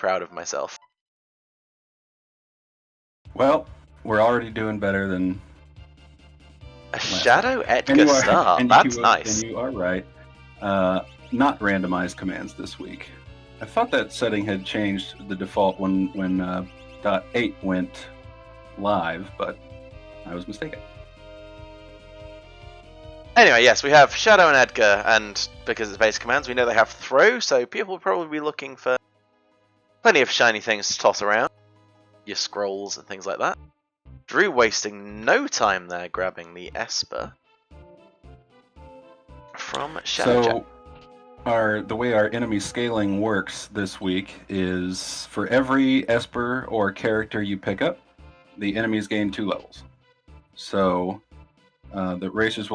proud of myself. Well, we're already doing better than A Shadow Edgar star. That's nice. And you are right. Not randomized commands this week. I thought that setting had changed the default when .8 went live, but I was mistaken. Anyway, yes, we have Shadow and Edgar, and because it's base commands, we know they have throw, so people will probably be looking for plenty of shiny things to toss around. Your scrolls and things like that. Drew wasting no time there grabbing the Esper from Shadow. So the way our enemy scaling works this week is for every Esper or character you pick up, the enemies gain 2 levels. So the racers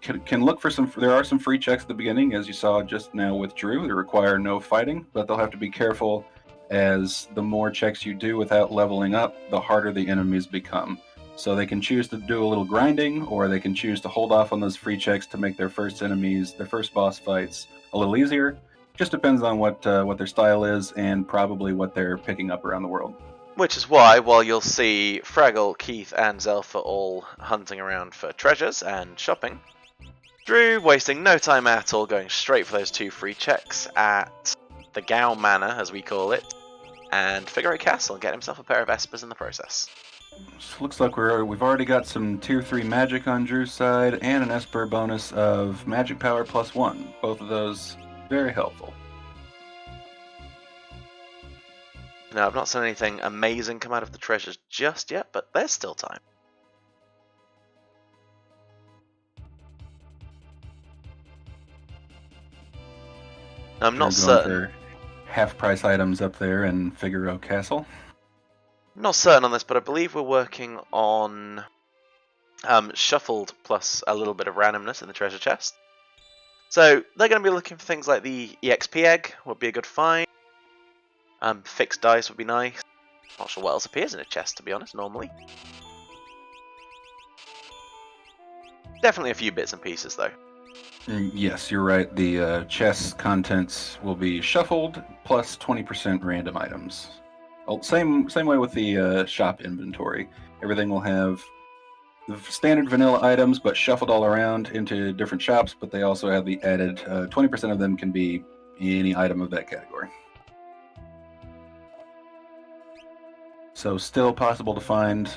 can look for some. There are some free checks at the beginning, as you saw just now with Drew. They require no fighting, but they'll have to be careful, as the more checks you do without leveling up, the harder the enemies become. So they can choose to do a little grinding, or they can choose to hold off on those free checks to make their first boss fights a little easier. Just depends on what their style is, and probably what they're picking up around the world. Which is why, while you'll see Fraggle, Keith, and Zelfa all hunting around for treasures and shopping, Drew wasting no time at all, going straight for those 2 free checks at the Gao Manor, as we call it, and Figaro Castle, and get himself a pair of Espers in the process. So looks like we've already got some tier 3 magic on Drew's side, and an Esper bonus of magic power +1. Both of those very helpful. No, I've not seen anything amazing come out of the treasures just yet, but there's still time. I'm not certain. Half-price items up there in Figaro Castle. I'm not certain on this, but I believe we're working on shuffled plus a little bit of randomness in the treasure chest. So they're going to be looking for things like the EXP egg would be a good find. Fixed dice would be nice. Not sure what else appears in a chest, to be honest, normally. Definitely a few bits and pieces, though. Yes, you're right. The chest contents will be shuffled plus 20% random items. Well, same way with the shop inventory. Everything will have the standard vanilla items, but shuffled all around into different shops. But they also have the added 20% of them can be any item of that category. So still possible to find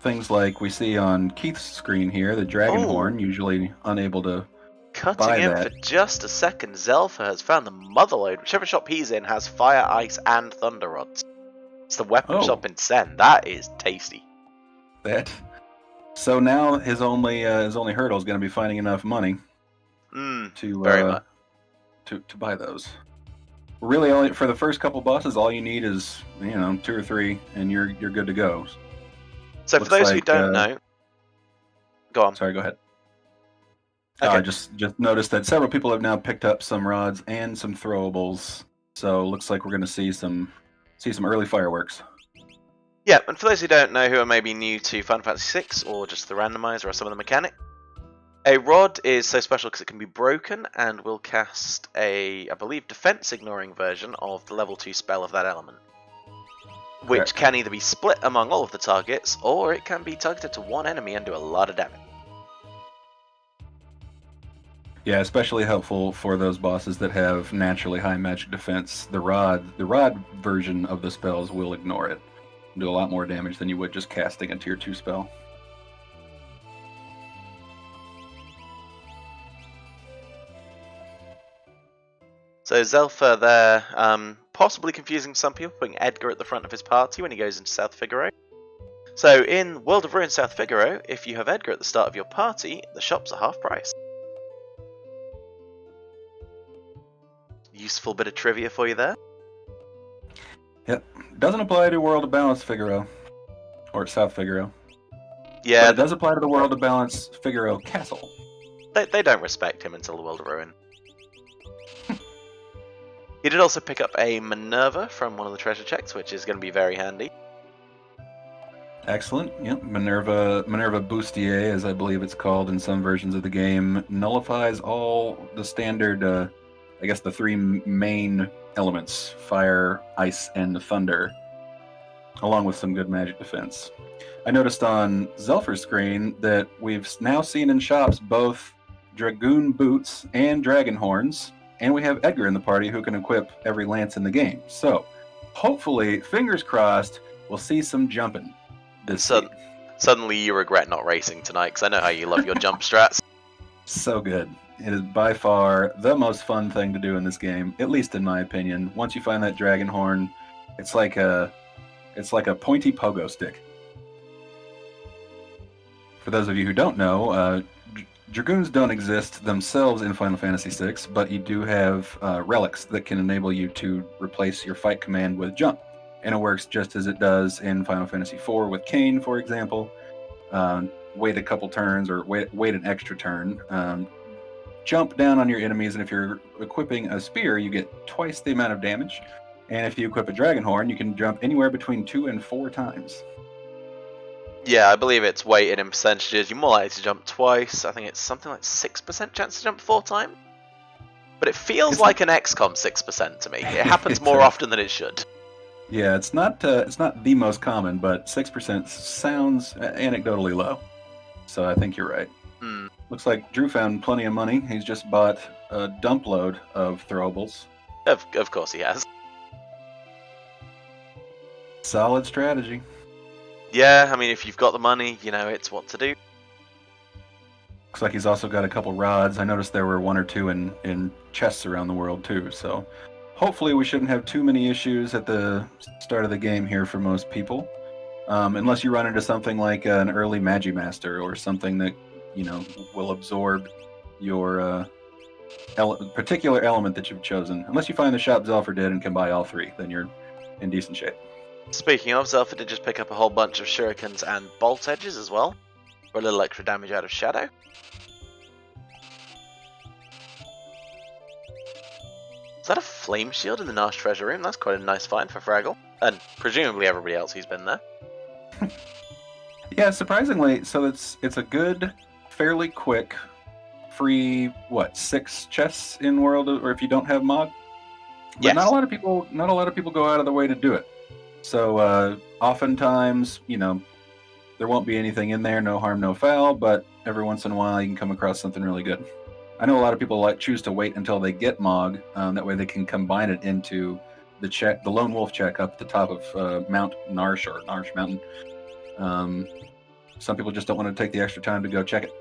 things like we see on Keith's screen here, the Dragon Horn, usually unable to Cutting in for just a second, Zelfa has found the Motherlode. Whichever shop he's in has fire, ice, and thunder rods. It's the weapon shop in Sen. That is tasty. So now his only hurdle is going to be finding enough money to buy those. Really, only for the first couple bosses, all you need is 2 or 3, and you're good to go. So for those who don't know, go on. Sorry, go ahead. Okay. Just noticed that several people have now picked up some rods and some throwables, so looks like we're going to see some early fireworks. Yeah, and for those who don't know, who are maybe new to Final Fantasy VI or just the randomizer or some of the mechanic, a rod is so special because it can be broken and will cast a, I believe, defense ignoring version of the level 2 spell of that element, which can either be split among all of the targets or it can be targeted to one enemy and do a lot of damage. Yeah, especially helpful for those bosses that have naturally high magic defense. The rod version of the spells will ignore it. Do a lot more damage than you would just casting a tier 2 spell. So Zelfa there, possibly confusing some people, putting Edgar at the front of his party when he goes into South Figaro. So in World of Ruin South Figaro, if you have Edgar at the start of your party, the shops are half price. Useful bit of trivia for you there. Yep. Doesn't apply to World of Balance Figaro. Or South Figaro. Yeah. But it does apply to the World of Balance Figaro Castle. They don't respect him until the World of Ruin. He did also pick up a Minerva from one of the treasure checks, which is going to be very handy. Excellent. Yep. Minerva Bustier, as I believe it's called in some versions of the game, nullifies all the standard I guess the three main elements: fire, ice, and thunder, along with some good magic defense. I noticed on Zelfer's screen that we've now seen in shops both Dragoon boots and dragon horns, and we have Edgar in the party who can equip every lance in the game. So, hopefully, fingers crossed, we'll see some jumping this week. Suddenly you regret not racing tonight, because I know how you love your jump strats. So good. It is by far the most fun thing to do in this game, at least in my opinion. Once you find that dragon horn, it's like a pointy pogo stick. For those of you who don't know, Dragoons don't exist themselves in Final Fantasy VI, but you do have relics that can enable you to replace your fight command with jump. And it works just as it does in Final Fantasy IV with Kain, for example. Wait a couple turns, or wait an extra turn. Jump down on your enemies, and if you're equipping a spear, you get twice the amount of damage. And if you equip a dragon horn, you can jump anywhere between 2 and 4 times. Yeah, I believe it's weighted in percentages. You're more likely to jump twice. I think it's something like 6% chance to jump 4 times. But it feels like an XCOM 6% to me. It happens more often than it should. Yeah, it's not the most common, but 6% sounds anecdotally low. So I think you're right. Looks like Drew found plenty of money. He's just bought a dump load of throwables. Of course he has. Solid strategy. Yeah, I mean, if you've got the money, you know it's what to do. Looks like he's also got a couple rods. I noticed there were 1 or 2 in chests around the world too, so hopefully we shouldn't have too many issues at the start of the game here for most people. Unless you run into something like an early Magimaster or something that, you know, will absorb your particular element that you've chosen. Unless you find the shop Zelfer did and can buy all 3, then you're in decent shape. Speaking of, Zelfer did just pick up a whole bunch of shurikens and bolt edges as well, for a little extra damage out of Shadow. Is that a flame shield in the Nash treasure room? That's quite a nice find for Fraggle. And presumably everybody else who's been there. Yeah, surprisingly, so it's a good, fairly quick, free 6 chests in world, or if you don't have mod. But yes. Not a lot of people go out of the way to do it. So oftentimes, you know, there won't be anything in there, no harm, no foul, but every once in a while you can come across something really good. I know a lot of people choose to wait until they get Mog, that way they can combine it into the Lone Wolf check up at the top of Mount Narsh, or Narsh Mountain. Some people just don't want to take the extra time to go check it.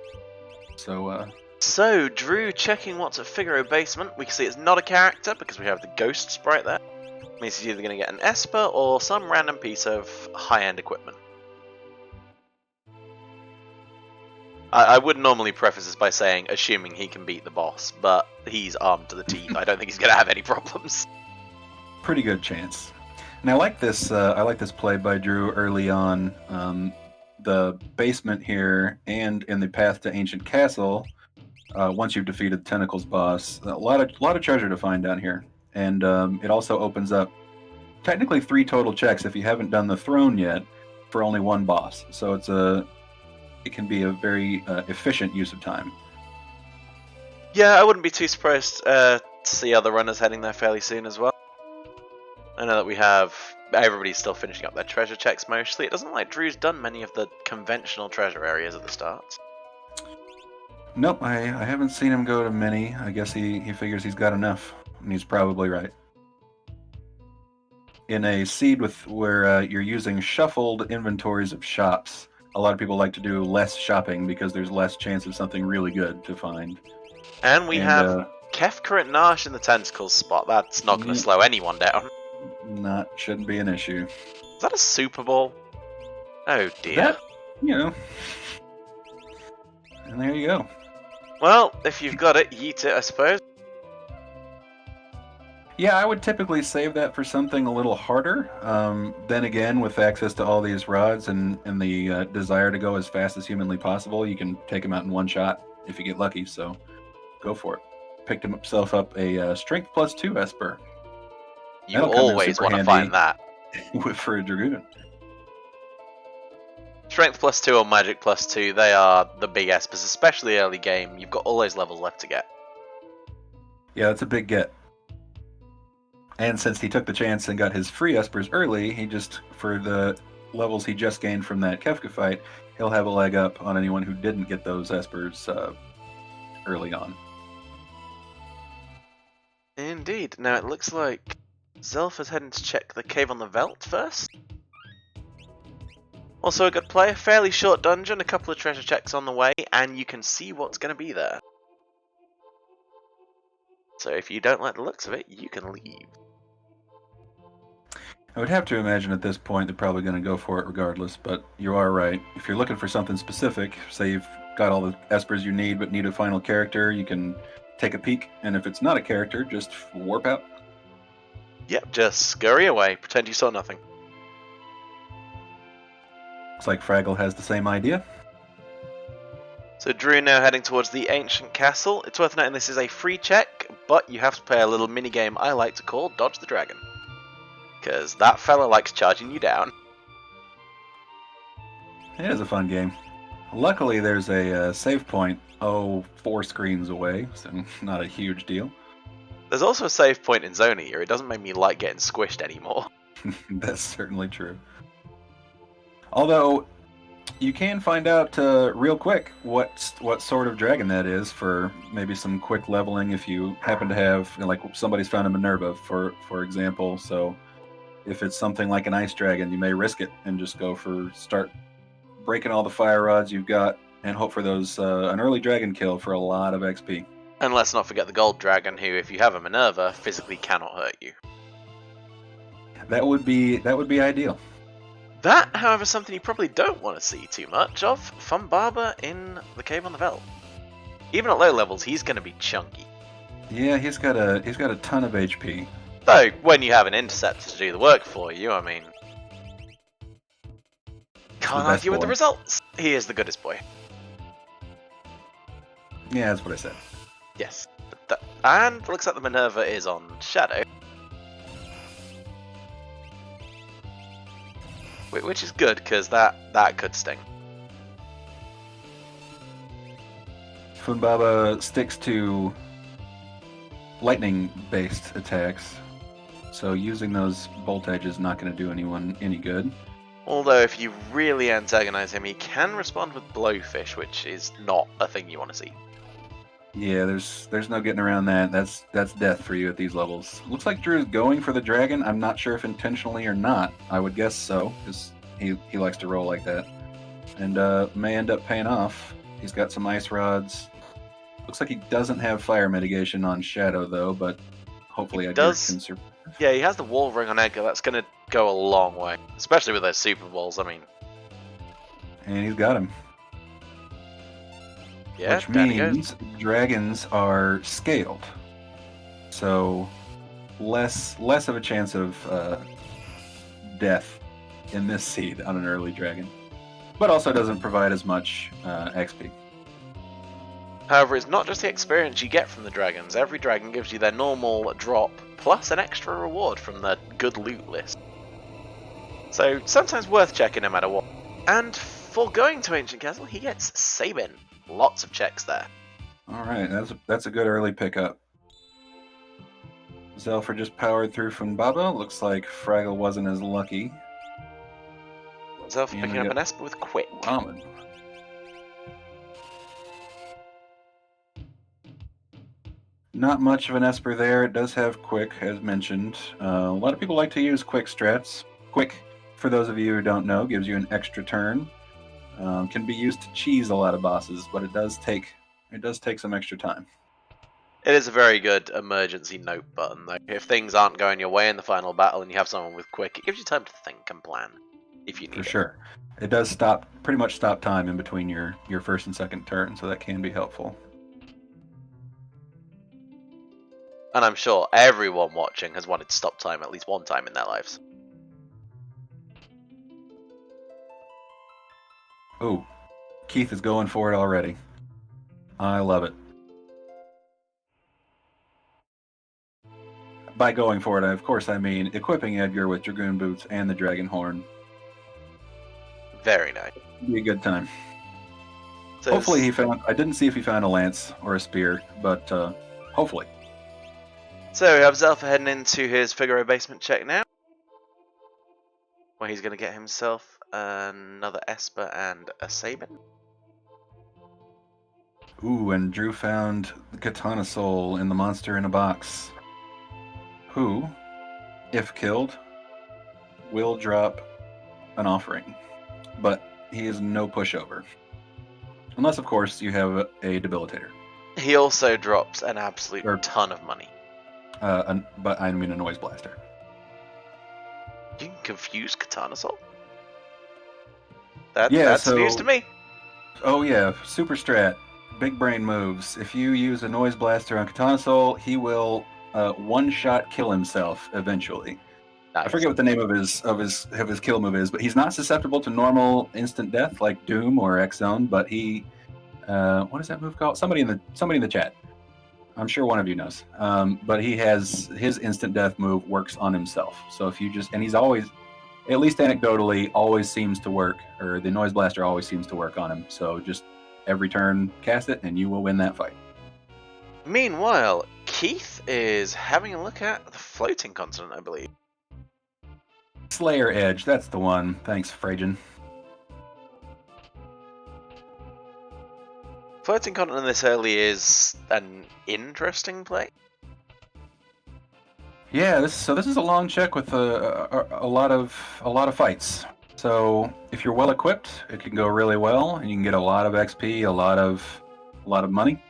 So, Drew checking what's at Figaro Basement. We can see it's not a character because we have the ghost sprite there. Means he's either going to get an Esper or some random piece of high-end equipment. I would normally preface this by saying, assuming he can beat the boss, but he's armed to the teeth. I don't think he's going to have any problems. Pretty good chance. And I like this play by Drew early on. The basement here and in the path to Ancient Castle, once you've defeated the Tentacles boss, a lot of treasure to find down here. And it also opens up technically 3 total checks if you haven't done the throne yet for only 1 boss. So it can be a very efficient use of time. Yeah, I wouldn't be too surprised to see other runners heading there fairly soon as well. I know that we have everybody's still finishing up their treasure checks mostly. It doesn't look like Drew's done many of the conventional treasure areas at the start. Nope, I haven't seen him go to many. I guess he figures he's got enough, and he's probably right. In a seed where you're using shuffled inventories of shops, a lot of people like to do less shopping because there's less chance of something really good to find. And we have Kefka at Nash in the Tentacles spot. That's not going to slow anyone down. Shouldn't be an issue. Is that a Super Bowl? Oh dear. That, you know. And there you go. Well, if you've got it, yeet it, I suppose. Yeah, I would typically save that for something a little harder. Then again, with access to all these rods and the desire to go as fast as humanly possible, you can take them out in one shot if you get lucky, so go for it. Picked himself up a Strength +2 Esper. You always want to find that. For a Dragoon. Strength +2 or Magic +2, they are the big Espers, especially early game. You've got all those levels left to get. Yeah, that's a big get. And since he took the chance and got his free Espers early, he just, for the levels he just gained from that Kefka fight, he'll have a leg up on anyone who didn't get those Espers early on. Indeed. Now it looks like Zelfa's heading to check the cave on the Veldt first. Also a good play, a fairly short dungeon, a couple of treasure checks on the way, and you can see what's going to be there. So if you don't like the looks of it, you can leave. I would have to imagine at this point they're probably going to go for it regardless, but you are right. If you're looking for something specific, say you've got all the Espers you need but need a final character, you can take a peek, and if it's not a character, just warp out. Yep, just scurry away, pretend you saw nothing. Looks like Fraggle has the same idea. So Drew now heading towards the ancient castle. It's worth noting this is a free check, but you have to play a little mini game I like to call Dodge the Dragon. Because that fella likes charging you down. It is a fun game. Luckily, there's a save point, 4 screens away, so not a huge deal. There's also a save point in Zonia. It doesn't make me like getting squished anymore. That's certainly true. Although, you can find out real quick what sort of dragon that is for maybe some quick leveling if you happen to have, like somebody's found a Minerva, for example, so if it's something like an ice dragon, you may risk it and just start breaking all the fire rods you've got and hope for those an early dragon kill for a lot of XP. And let's not forget the gold dragon, who, if you have a Minerva, physically cannot hurt you. That would be ideal. That, however, is something you probably don't want to see too much of. Humbaba in the Cave on the Veldt. Even at low levels, he's going to be chunky. Yeah, he's got a ton of HP. Though, when you have an interceptor to do the work for you, I mean, can't argue with the results. He is the goodest boy. Yeah, that's what I said. Yes. And looks like the Minerva is on Shadow. Which is good, because that could sting. Humbaba sticks to lightning-based attacks, so using those bolt edge is not going to do anyone any good. Although if you really antagonize him, he can respond with Blowfish, which is not a thing you want to see. Yeah, there's no getting around that. That's death for you at these levels. Looks like Drew's going for the dragon. I'm not sure if intentionally or not. I would guess so, because he likes to roll like that. And may end up paying off. He's got some ice rods. Looks like he doesn't have fire mitigation on Shadow, though, but hopefully Edgar can survive. Yeah, he has the wall ring on Edgar. That's going to go a long way, especially with those super balls, I mean. And he's got him. Yeah, which means dragons are scaled. So less of a chance of death in this seed on an early dragon. But also doesn't provide as much XP. However, it's not just the experience you get from the dragons. Every dragon gives you their normal drop, plus an extra reward from the good loot list. So, sometimes worth checking no matter what. And for going to Ancient Castle, he gets Sabin. Lots of checks there. Alright, that's a good early pickup. Zelfa just powered through Humbaba. Looks like Fraggle wasn't as lucky. Zelfa picking up an Esper with Quick. Ramen. Not much of an Esper there. It does have Quick, as mentioned. A lot of people like to use Quick strats. Quick, for those of you who don't know, gives you an extra turn. Can be used to cheese a lot of bosses, but it does take some extra time. It is a very good emergency note button, though. If things aren't going your way in the final battle and you have someone with Quick, it gives you time to think and plan, if you need it. For sure. It does pretty much stop time in between your first and second turn, so that can be helpful. And I'm sure everyone watching has wanted to stop time at least one time in their lives. Ooh, Keith is going for it already. I love it. By going for it, of course, I mean equipping Edgar with Dragoon Boots and the Dragon Horn. Very nice. Be a good time. So hopefully he found... I didn't see if he found a lance or a spear, but hopefully. So we have Zelfa heading into his Figaro basement check now, where he's going to get himself another Esper and a Sabin. Ooh, and Drew found the Katana Soul in the monster in a box, who, if killed, will drop an offering, but he is no pushover. Unless, of course, you have a debilitator. He also drops an absolute ton of money. But I mean a noise blaster. You can confuse Katana Soul? That's news to me. Oh yeah, super strat. Big brain moves. If you use a noise blaster on Katana Soul, he will one-shot kill himself eventually. Nice. I forget what the name of his kill move is, but he's not susceptible to normal instant death like Doom or X-Zone. But he, what is that move called? Somebody in the chat. I'm sure one of you knows. But he has his instant death move works on himself. So if you and he's always, at least anecdotally, always seems to work, or the noise blaster always seems to work on him. So just every turn, cast it, and you will win that fight. Meanwhile, Keith is having a look at the floating continent, I believe. Slayer Edge, that's the one. Thanks, Frajan. Floating continent this early is an interesting play. Yeah, this is a long check with a lot of fights. So if you're well equipped, it can go really well, and you can get a lot of XP, a lot of money.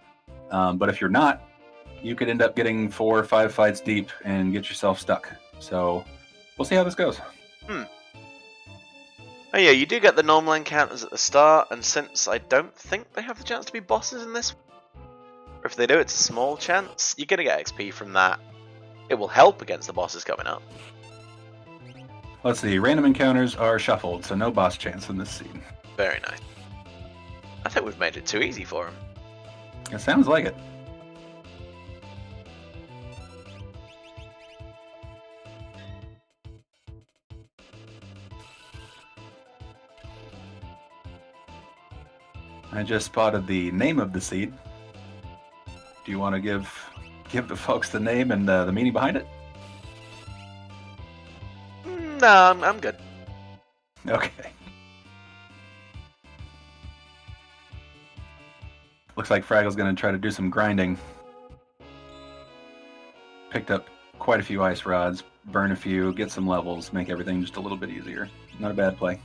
But if you're not, you could end up getting 4 or 5 fights deep and get yourself stuck. So we'll see how this goes. Oh yeah, you do get the normal encounters at the start, and since I don't think they have the chance to be bosses in this, or if they do, it's a small chance, you're going to get XP from that. It will help against the bosses coming up. Let's see, random encounters are shuffled, so no boss chance in this scene. Very nice. I think we've made it too easy for him. It sounds like it. I just spotted the name of the seed. Do you want to give the folks the name and the meaning behind it? No, I'm good. Okay. Looks like Fraggle's going to try to do some grinding. Picked up quite a few ice rods, burn a few, get some levels, make everything just a little bit easier. Not a bad play.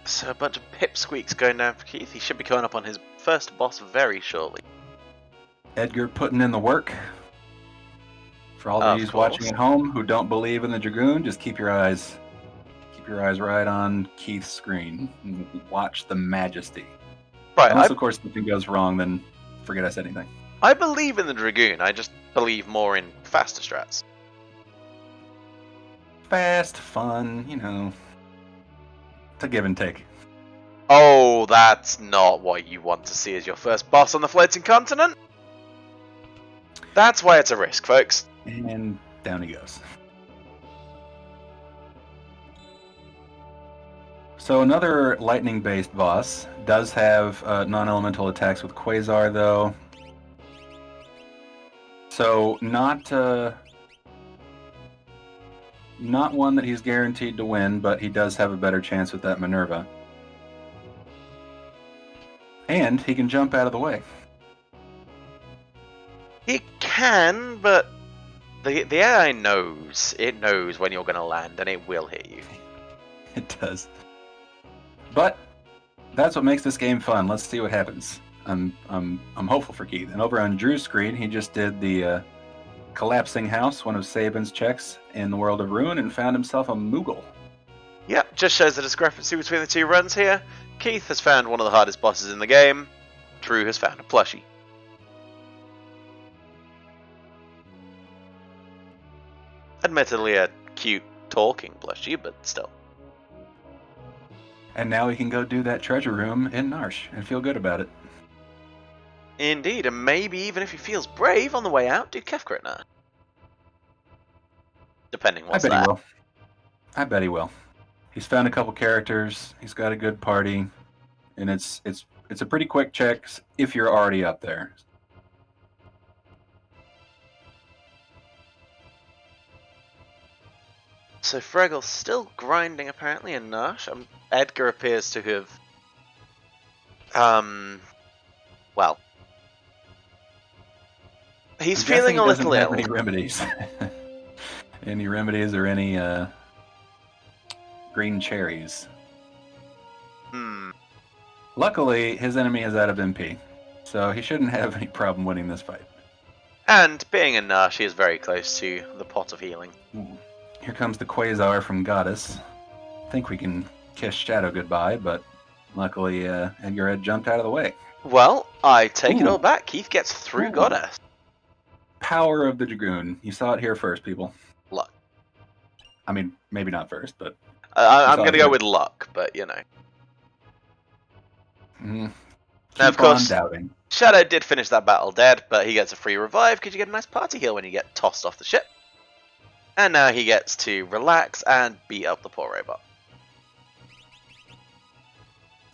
So a bunch of pipsqueaks going down for Keith. He should be coming up on his first boss very shortly. Edgar putting in the work. For all of you watching at home who don't believe in the Dragoon, just keep your eyes right on Keith's screen and watch the majesty. Right. Unless, of course, something goes wrong, then forget I said anything. I believe in the Dragoon. I just believe more in faster strats. Fast, fun, it's a give and take. Oh, that's not what you want to see as your first boss on the floating continent. That's why it's a risk, folks. And down he goes. So another lightning-based boss does have non-elemental attacks with Quasar, though. So not one that he's guaranteed to win, but he does have a better chance with that Minerva. And he can jump out of the way. He can, but the AI knows. It knows when you're going to land, and it will hit you. It does. But that's what makes this game fun. Let's see what happens. I'm hopeful for Keith. And over on Drew's screen, he just did the Collapsing House, one of Sabin's checks in the World of Ruin, and found himself a Moogle. Yep, just shows the discrepancy between the two runs here. Keith has found one of the hardest bosses in the game. Drew has found a plushie. Admittedly a cute talking plushie, but still. And now he can go do that treasure room in Narshe and feel good about it. Indeed, and maybe even if he feels brave on the way out, do Kefgritner. Depending what's I bet that. he will. I bet he will. He's found a couple characters. He's got a good party, and it's a pretty quick check if you're already up there. So Fregel's still grinding apparently in Nash. Edgar appears to have well, he's feeling a little ill. Any remedies? Any remedies or any green cherries? Luckily, his enemy is out of MP, so he shouldn't have any problem winning this fight. And being in Nash, he is very close to the pot of healing. Here comes the Quasar from Goddess. I think we can kiss Shadow goodbye, but luckily Edgar had jumped out of the way. Well, I take it all back. Keith gets through Goddess. Power of the Dragoon. You saw it here first, people. Luck. I mean, maybe not first, but... I'm going to go with luck, but you know. Now, of course, Shadow did finish that battle dead, but he gets a free revive because you get a nice party heal when you get tossed off the ship. And now he gets to relax and beat up the poor robot.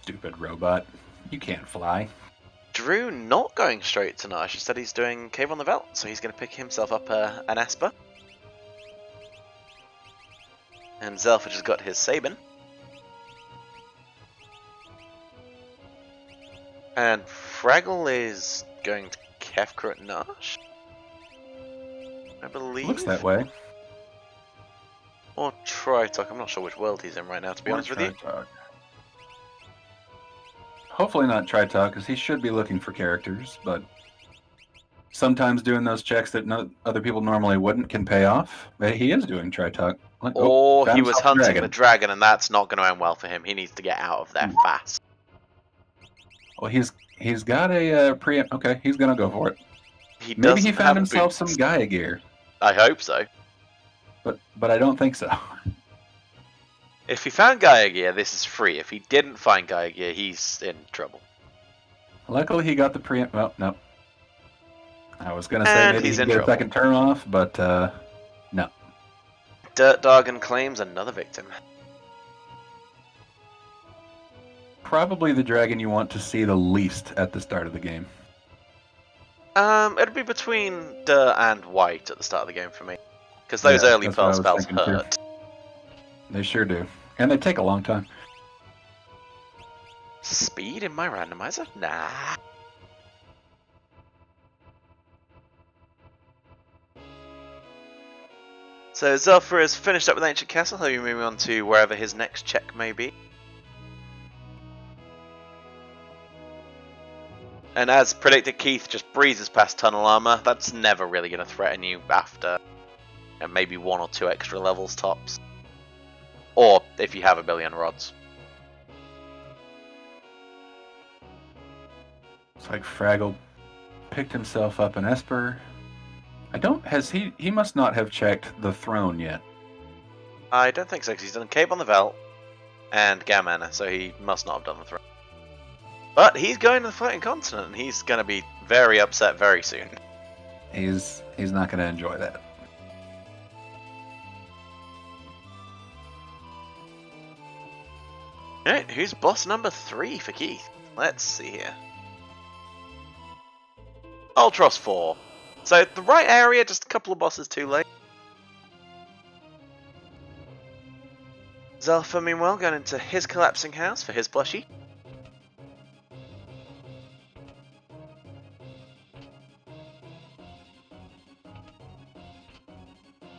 Stupid robot. You can't fly. Drew not going straight to Nash. Instead he's doing Cave on the Veldt, so he's going to pick himself up an Esper. And Zelfa just got his Sabin. And Fraggle is going to Kefka at Nash, I believe. Looks that way. Or Tritok. I'm not sure which world he's in right now, to be honest with you. Hopefully not Tritok, because he should be looking for characters, but sometimes doing those checks that other people normally wouldn't can pay off. But he is doing Tritok. Or he was hunting the dragon, and that's not going to end well for him. He needs to get out of there fast. Well, he's got a preempt. Okay, he's gonna go for it. Maybe he found himself some Gaia gear. I hope so. But I don't think so. If he found Gaia gear, this is free. If he didn't find Gaia gear, he's in trouble. Luckily, he got the preempt. Well, no. I was gonna say maybe he can get a second turn off, but no. Dirt Dargon claims another victim. Probably the dragon you want to see the least at the start of the game. It'd be between Dirt and White at the start of the game for me. Because those early pearl spells hurt. Too. They sure do. And they take a long time. Speed in my randomizer? Nah. So Zelfa has finished up with Ancient Castle. He'll be moving on to wherever his next check may be. And as predicted, Keith just breezes past Tunnel Armor. That's never really going to threaten you after maybe 1 or 2 extra levels tops. Or if you have a billion rods. It's like Fraggle picked himself up an Esper. He must not have checked the throne yet. I don't think so, because he's done Cave on the Veldt and Gamana, so he must not have done the throne. But he's going to the Floating Continent, and he's going to be very upset very soon. He's not going to enjoy that. Alright, who's boss number 3 for Keith? Let's see here. Ultros 4. So the right area, just a couple of bosses too late. Zelfa, meanwhile, going into his collapsing house for his plushie.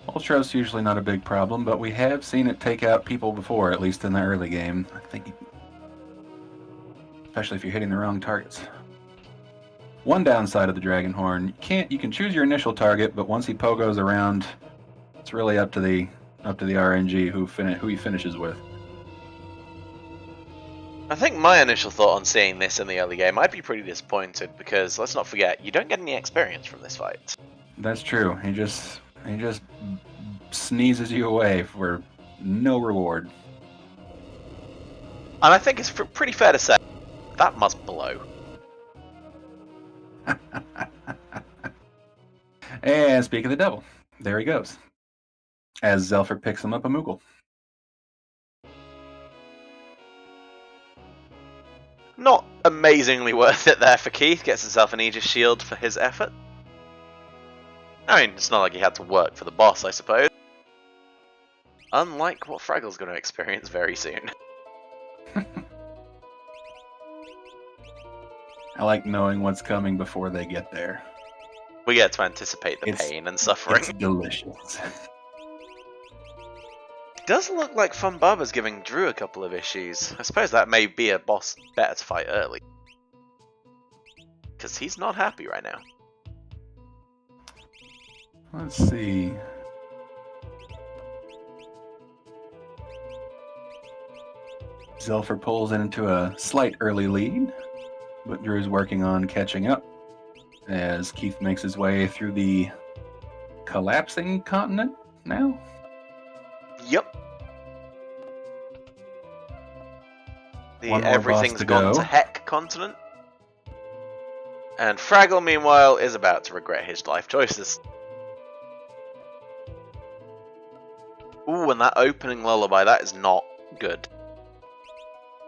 Ultros usually not a big problem, but we have seen it take out people before, at least in the early game. I think, especially if you're hitting the wrong targets. One downside of the Dragon Horn, you can choose your initial target, but once he pogos around, it's really up to the RNG who he finishes with. I think my initial thought on seeing this in the early game, I'd be pretty disappointed because let's not forget, you don't get any experience from this fight. That's true. He just sneezes you away for no reward. And I think it's pretty fair to say that must blow. And speak of the devil, there he goes. As Zelfa picks him up a Moogle. Not amazingly worth it there for Keith. Gets himself an Aegis shield for his effort. I mean, it's not like he had to work for the boss, I suppose. Unlike what Fraggle's going to experience very soon. I like knowing what's coming before they get there. We get to anticipate the pain and suffering. It's delicious. It does look like Funbaba's giving Drew a couple of issues. I suppose that may be a boss better to fight early. Because he's not happy right now. Let's see. Zelfer pulls into a slight early lead, but Drew's working on catching up as Keith makes his way through the collapsing continent now. Yep. The One more everything's boss to gone go. to heck continent. And Fraggle, meanwhile, is about to regret his life choices. Ooh, and that opening lullaby, that is not good.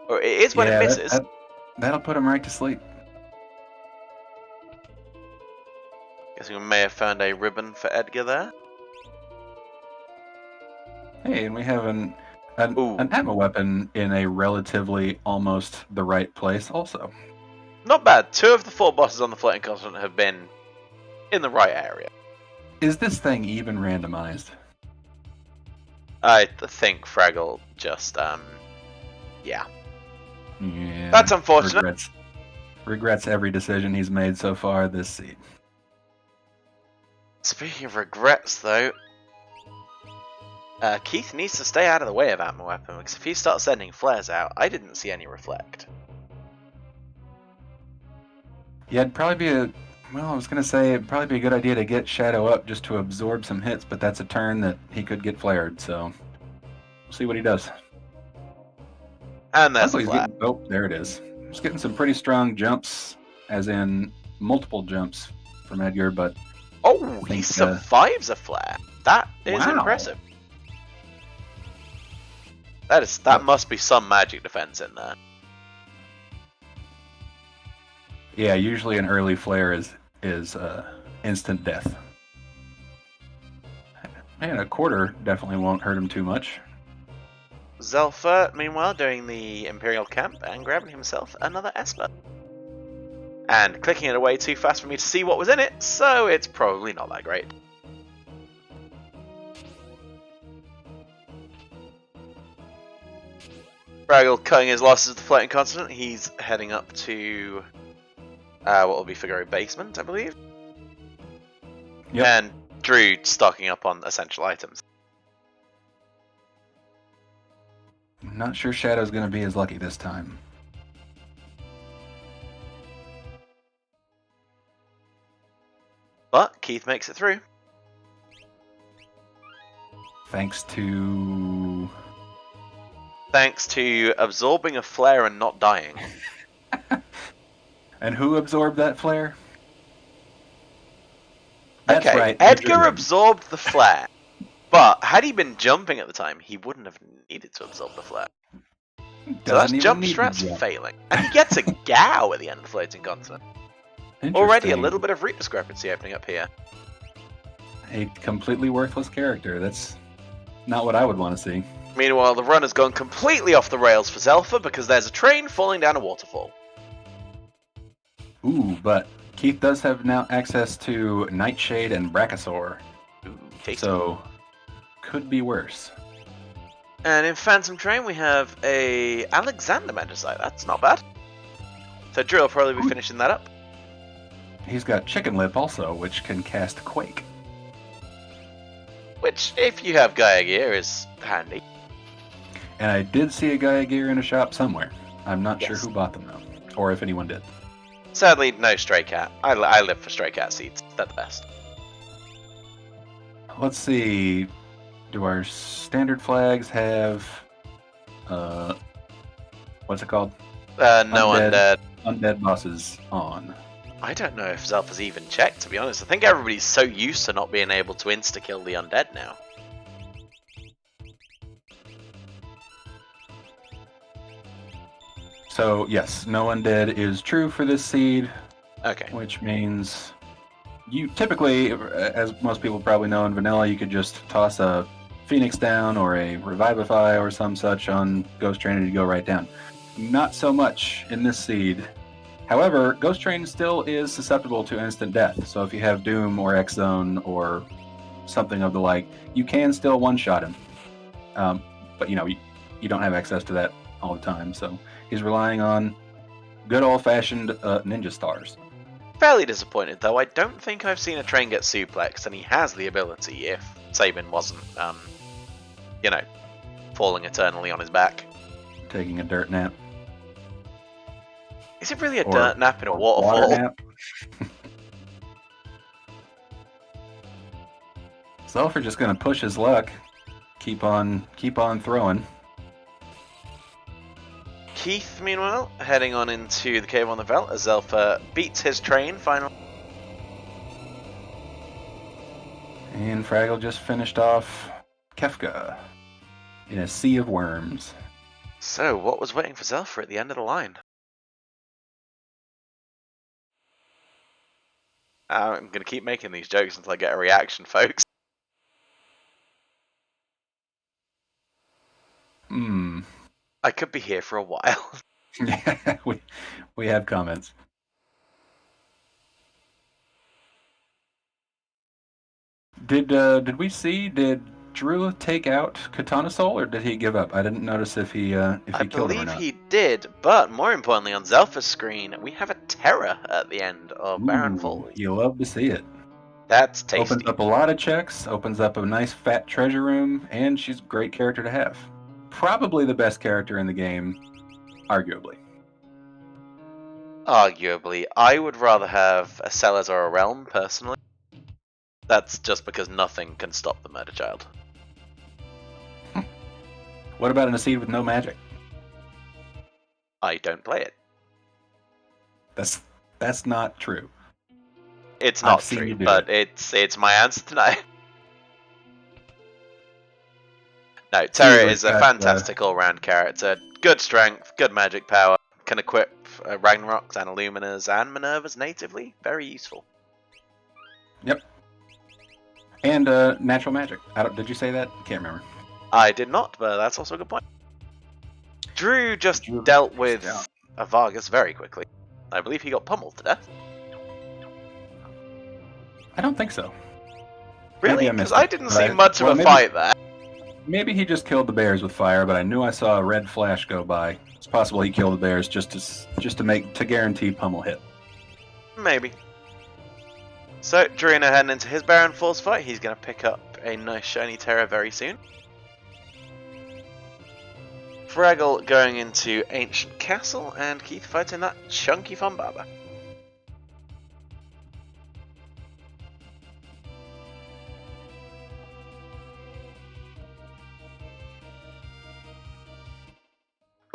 Or it is when it misses. That'll put him right to sleep. Guessing we may have found a ribbon for Edgar there. Hey, and we have an Ooh. ammo weapon in a relatively almost the right place also. Not bad. 2 of the 4 bosses on the floating continent have been in the right area. Is this thing even randomized? I think Fraggle just, yeah. Yeah. That's unfortunate. Regrets every decision he's made so far this season. Speaking of regrets, though, Keith needs to stay out of the way of Ammo Weapon, because if he starts sending flares out, I didn't see any reflect. Yeah, it'd probably be I was going to say it'd probably be a good idea to get Shadow up just to absorb some hits, but that's a turn that he could get flared, so we'll see what he does. And there's a He's flare. oh, there it is. He's getting some pretty strong jumps, as in multiple jumps from Edgar, but Oh, he survives a flare. That is Wow. impressive. That must be some magic defense in there. yeah, usually an early flare is instant death. And a quarter definitely won't hurt him too much. Zelfer, meanwhile, doing the Imperial camp and grabbing himself another Esper. And clicking it away too fast for me to see what was in it, so it's probably not that great. Fraggle cutting his losses to the floating continent. He's heading up to what will be Figaro Basement, I believe. Yep. And Drew stocking up on essential items. I'm not sure Shadow's going to be as lucky this time. But Keith makes it through. Thanks to absorbing a flare and not dying. And who absorbed that flare? That's Okay, right. Edgar absorbed the flare. But had he been jumping at the time, he wouldn't have needed to absorb the flare. So that's jump strats failing. And he gets a Gao at the end of the floating continent. Already a little bit of route discrepancy opening up here. A completely worthless character. That's not what I would want to see. Meanwhile, the run has gone completely off the rails for Zelfa because there's a train falling down a waterfall. Ooh, but Keith does have now access to Nightshade and Brachiosaur. Ooh, tasty. So, could be worse. And in Phantom Train, we have a Alexander Magicite. That's not bad. So Drew will probably be finishing that up. He's got Chicken Lip also, which can cast Quake. Which, if you have Gaia gear, is handy. And I did see a Gaia gear in a shop somewhere. I'm not sure Yes. who bought them though, or if anyone did. Sadly, no Stray Cat. I live for Stray Cat seeds. They're the best. Let's see. Do our standard flags have what's it called? No undead. Undead bosses on. I don't know if Zelfa's even checked, to be honest. I think everybody's so used to not being able to insta-kill the undead now. So yes, no undead is true for this seed, Okay. which means you typically, as most people probably know in vanilla, you could just toss a Phoenix down or a Revivify or some such on Ghost Train and you go right down. Not so much in this seed. However, Ghost Train still is susceptible to instant death. So if you have Doom or X-Zone or something of the like, you can still one-shot him. But you don't have access to that all the time. So he's relying on good old-fashioned ninja stars. Fairly disappointed though. I don't think I've seen a train get suplexed, and he has the ability if Sabin wasn't, falling eternally on his back. Taking a dirt nap. Is it really a dirt nap in a waterfall? Water nap. Zelfer just gonna push his luck. Keep on throwing. Keith, meanwhile, heading on into the Cave on the Veldt as Zelfer beats his train finally. And Fraggle just finished off Kefka in a sea of worms. So, what was waiting for Zelfer at the end of the line? I'm going to keep making these jokes until I get a reaction, folks. I could be here for a while. Yeah, we have comments. Did we see? Did Drew take out Katana Soul, or did he give up? I didn't notice if he killed him or not. I believe he did, but more importantly, on Zelfer's screen, we have a Terror at the end of Barren Falls. You love to see it. That's tasty. Opens up a lot of checks, opens up a nice fat treasure room, and she's a great character to have. Probably the best character in the game, arguably. Arguably. I would rather have a Sellers or a Realm, personally. That's just because nothing can stop the Murder Child. What about in a seed with no magic? I don't play it. That's not true. It's not true, but it's my answer tonight. No, Terra is a fantastic all-round character. Good strength, good magic power, can equip Ragnarok's and Illumina's and Minerva's natively. Very useful. Yep. And natural magic. Did you say that? Can't remember. I did not, but that's also a good point. Drew just dealt with a Vargas very quickly. I believe he got pummeled to death. I don't think so. Really? Because I didn't see much of a fight there. Maybe he just killed the bears with fire, but I knew I saw a red flash go by. It's possible he killed the bears just to guarantee pummel hit. Maybe. So, Drew heading into his Barren Falls fight. He's going to pick up a nice shiny Terra very soon. Fraggle going into Ancient Castle, and Keith fighting that chunky Fumbaba.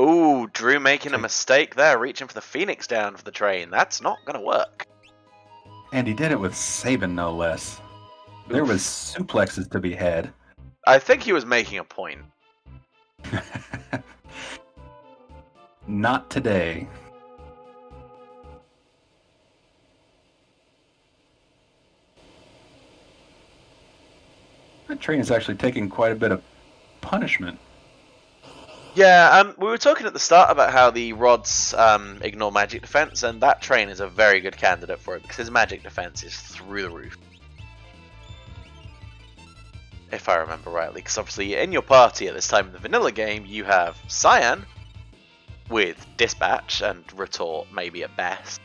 Ooh, Drew making a mistake there, reaching for the Phoenix down for the train. That's not going to work. And he did it with Sabin, no less. There was suplexes to be had. I think he was making a point. Not today. That train is actually taking quite a bit of punishment. Yeah, we were talking at the start about how the rods ignore magic defense, and that train is a very good candidate for it because his magic defense is through the roof. If I remember rightly, because obviously in your party at this time in the vanilla game, you have Cyan with Dispatch and Retort, maybe at best,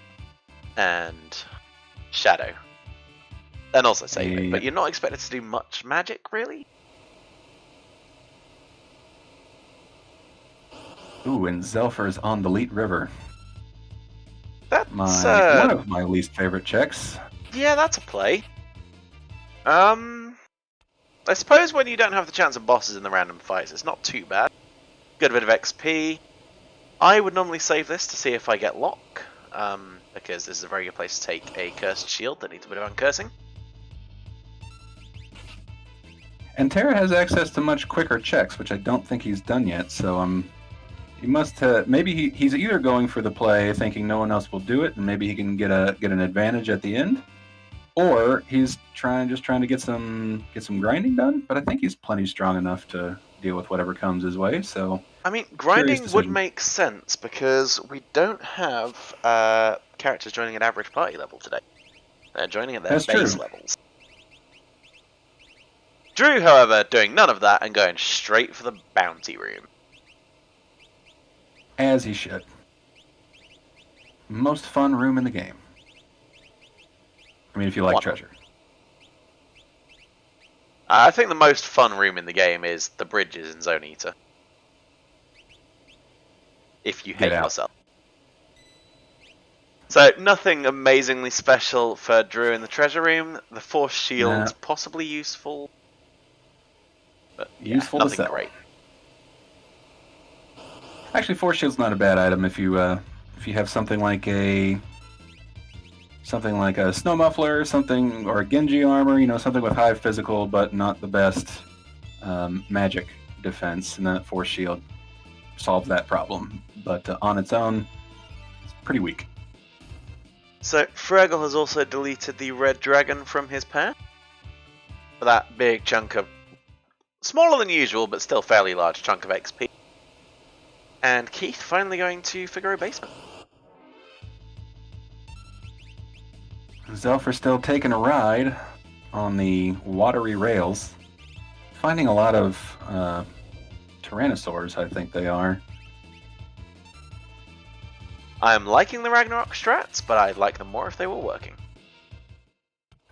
and Shadow. And also Sabin, but you're not expected to do much magic, really? Ooh, and Zelfer's on the Leet River. That's one of my least favorite checks. Yeah, that's a play. I suppose when you don't have the chance of bosses in the random fights, it's not too bad. Good bit of XP. I would normally save this to see if I get Lock, because this is a very good place to take a Cursed Shield that needs a bit of uncursing. And Terra has access to much quicker checks, which I don't think he's done yet, so I'm He must. Maybe he's either going for the play, thinking no one else will do it, and maybe he can get an advantage at the end, or he's trying to get some grinding done. But I think he's plenty strong enough to deal with whatever comes his way. So I mean, grinding would make sense because we don't have characters joining at average party level today. They're joining at their base levels. Drew, however, doing none of that and going straight for the bounty room. As he should. Most fun room in the game. I mean, if you like treasure. I think the most fun room in the game is the bridges in Zone Eater. If you hate yourself. So, nothing amazingly special for Drew in the treasure room. The Force Shield, possibly useful. But useful nothing great. Actually, Force Shield's not a bad item if you have something like a snow muffler, or a Genji armor, something with high physical but not the best magic defense, and that Force Shield solves that problem. But on its own, it's pretty weak. So Fraggle has also deleted the red dragon from his path. For that big chunk of, smaller than usual, but still fairly large chunk of XP. And Keith finally going to Figaro Basement. Zelfer still taking a ride on the watery rails. Finding a lot of Tyrannosaurs, I think they are. I am liking the Ragnarok strats, but I'd like them more if they were working.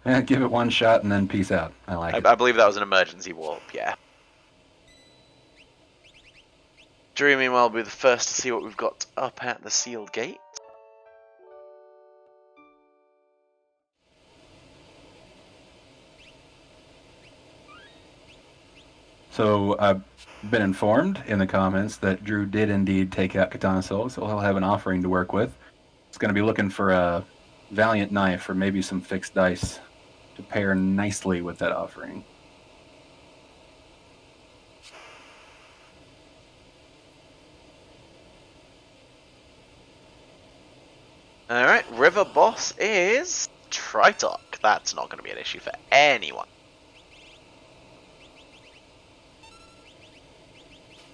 Yeah, give it one shot and then peace out. I like it. I believe that was an emergency warp, yeah. Drew, meanwhile, will be the first to see what we've got up at the sealed gate. So I've been informed in the comments that Drew did indeed take out Katana Soul, so he'll have an offering to work with. He's going to be looking for a Valiant Knife or maybe some fixed dice to pair nicely with that offering. Alright, River Boss is Tritok. That's not going to be an issue for anyone.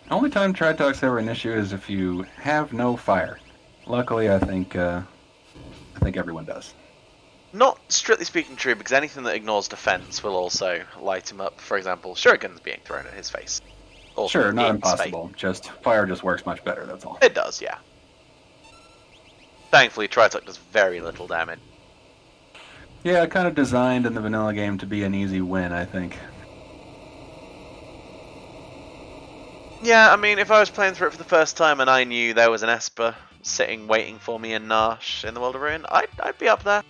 The only time Tritok's ever an issue is if you have no fire. Luckily, I think everyone does. Not strictly speaking true, because anything that ignores defense will also light him up. For example, shurikens being thrown at his face. Sure, not impossible. Just fire just works much better, that's all. It does, yeah. Thankfully, Tritok does very little damage. Yeah, kind of designed in the vanilla game to be an easy win, I think. Yeah, I mean, if I was playing through it for the first time and I knew there was an Esper sitting waiting for me in Narshe in the World of Ruin, I'd be up there.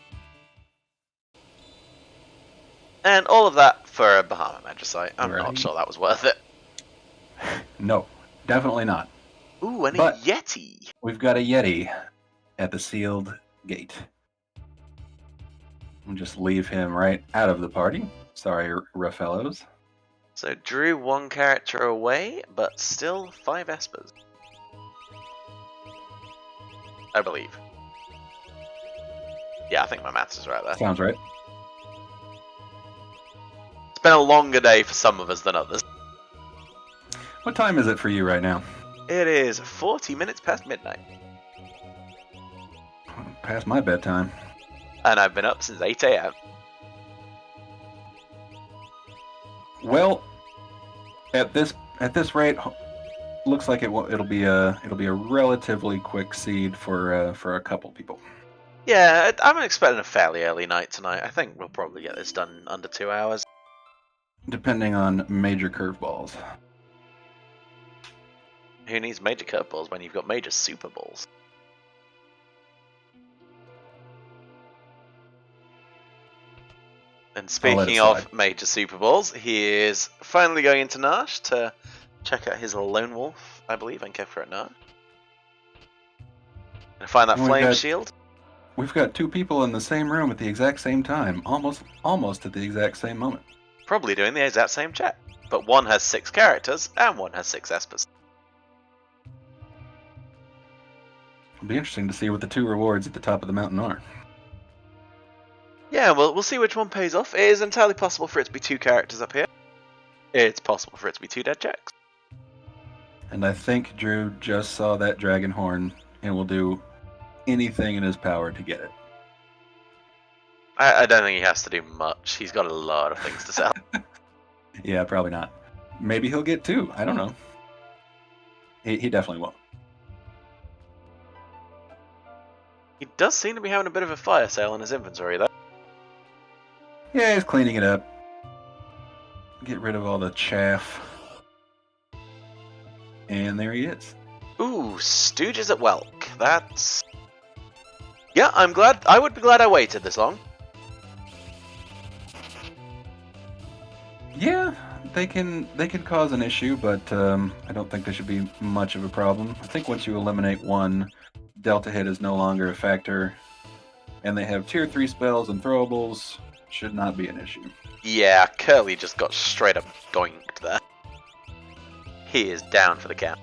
And all of that for a Bahamut Magicite. I'm not sure that was worth it. No, definitely not. Ooh, and a Yeti. We've got a Yeti at the sealed gate. We'll just leave him right out of the party. Sorry, rough fellows. So Drew one character away, but still 5 Espers. I believe. Yeah, I think my maths is right there. Sounds right. It's been a longer day for some of us than others. What time is it for you right now? It is 40 minutes past midnight. Past my bedtime. And I've been up since 8 AM. Well, at this rate, looks like it'll be a relatively quick seed for a couple people. Yeah, I'm expecting a fairly early night tonight. I think we'll probably get this done in under 2 hours. Depending on major curveballs. Who needs major curveballs when you've got major super balls? And speaking of major Super Bowls, he is finally going into Narshe to check out his Lone Wolf, I believe, and Kefka at Narshe. And find that flame shield. We've got 2 people in the same room at the exact same time, almost at the exact same moment. Probably doing the exact same check, but one has 6 characters and one has 6 Espers. It'll be interesting to see what the 2 rewards at the top of the mountain are. Yeah, well, we'll see which one pays off. It is entirely possible for it to be 2 characters up here. It's possible for it to be 2 dead checks. And I think Drew just saw that dragon horn and will do anything in his power to get it. I don't think he has to do much. He's got a lot of things to sell. Yeah, probably not. Maybe he'll get 2. I don't know. He definitely won't. He does seem to be having a bit of a fire sale in his inventory, though. Yeah, he's cleaning it up. Get rid of all the chaff. And there he is. Ooh, Stooges at Welk. That's... Yeah, I'm glad. I would be glad I waited this long. Yeah, they can cause an issue, but I don't think they should be much of a problem. I think once you eliminate 1, Delta hit is no longer a factor, and they have tier 3 spells and throwables. Should not be an issue. Yeah, Curly just got straight up doinked there. He is down for the count.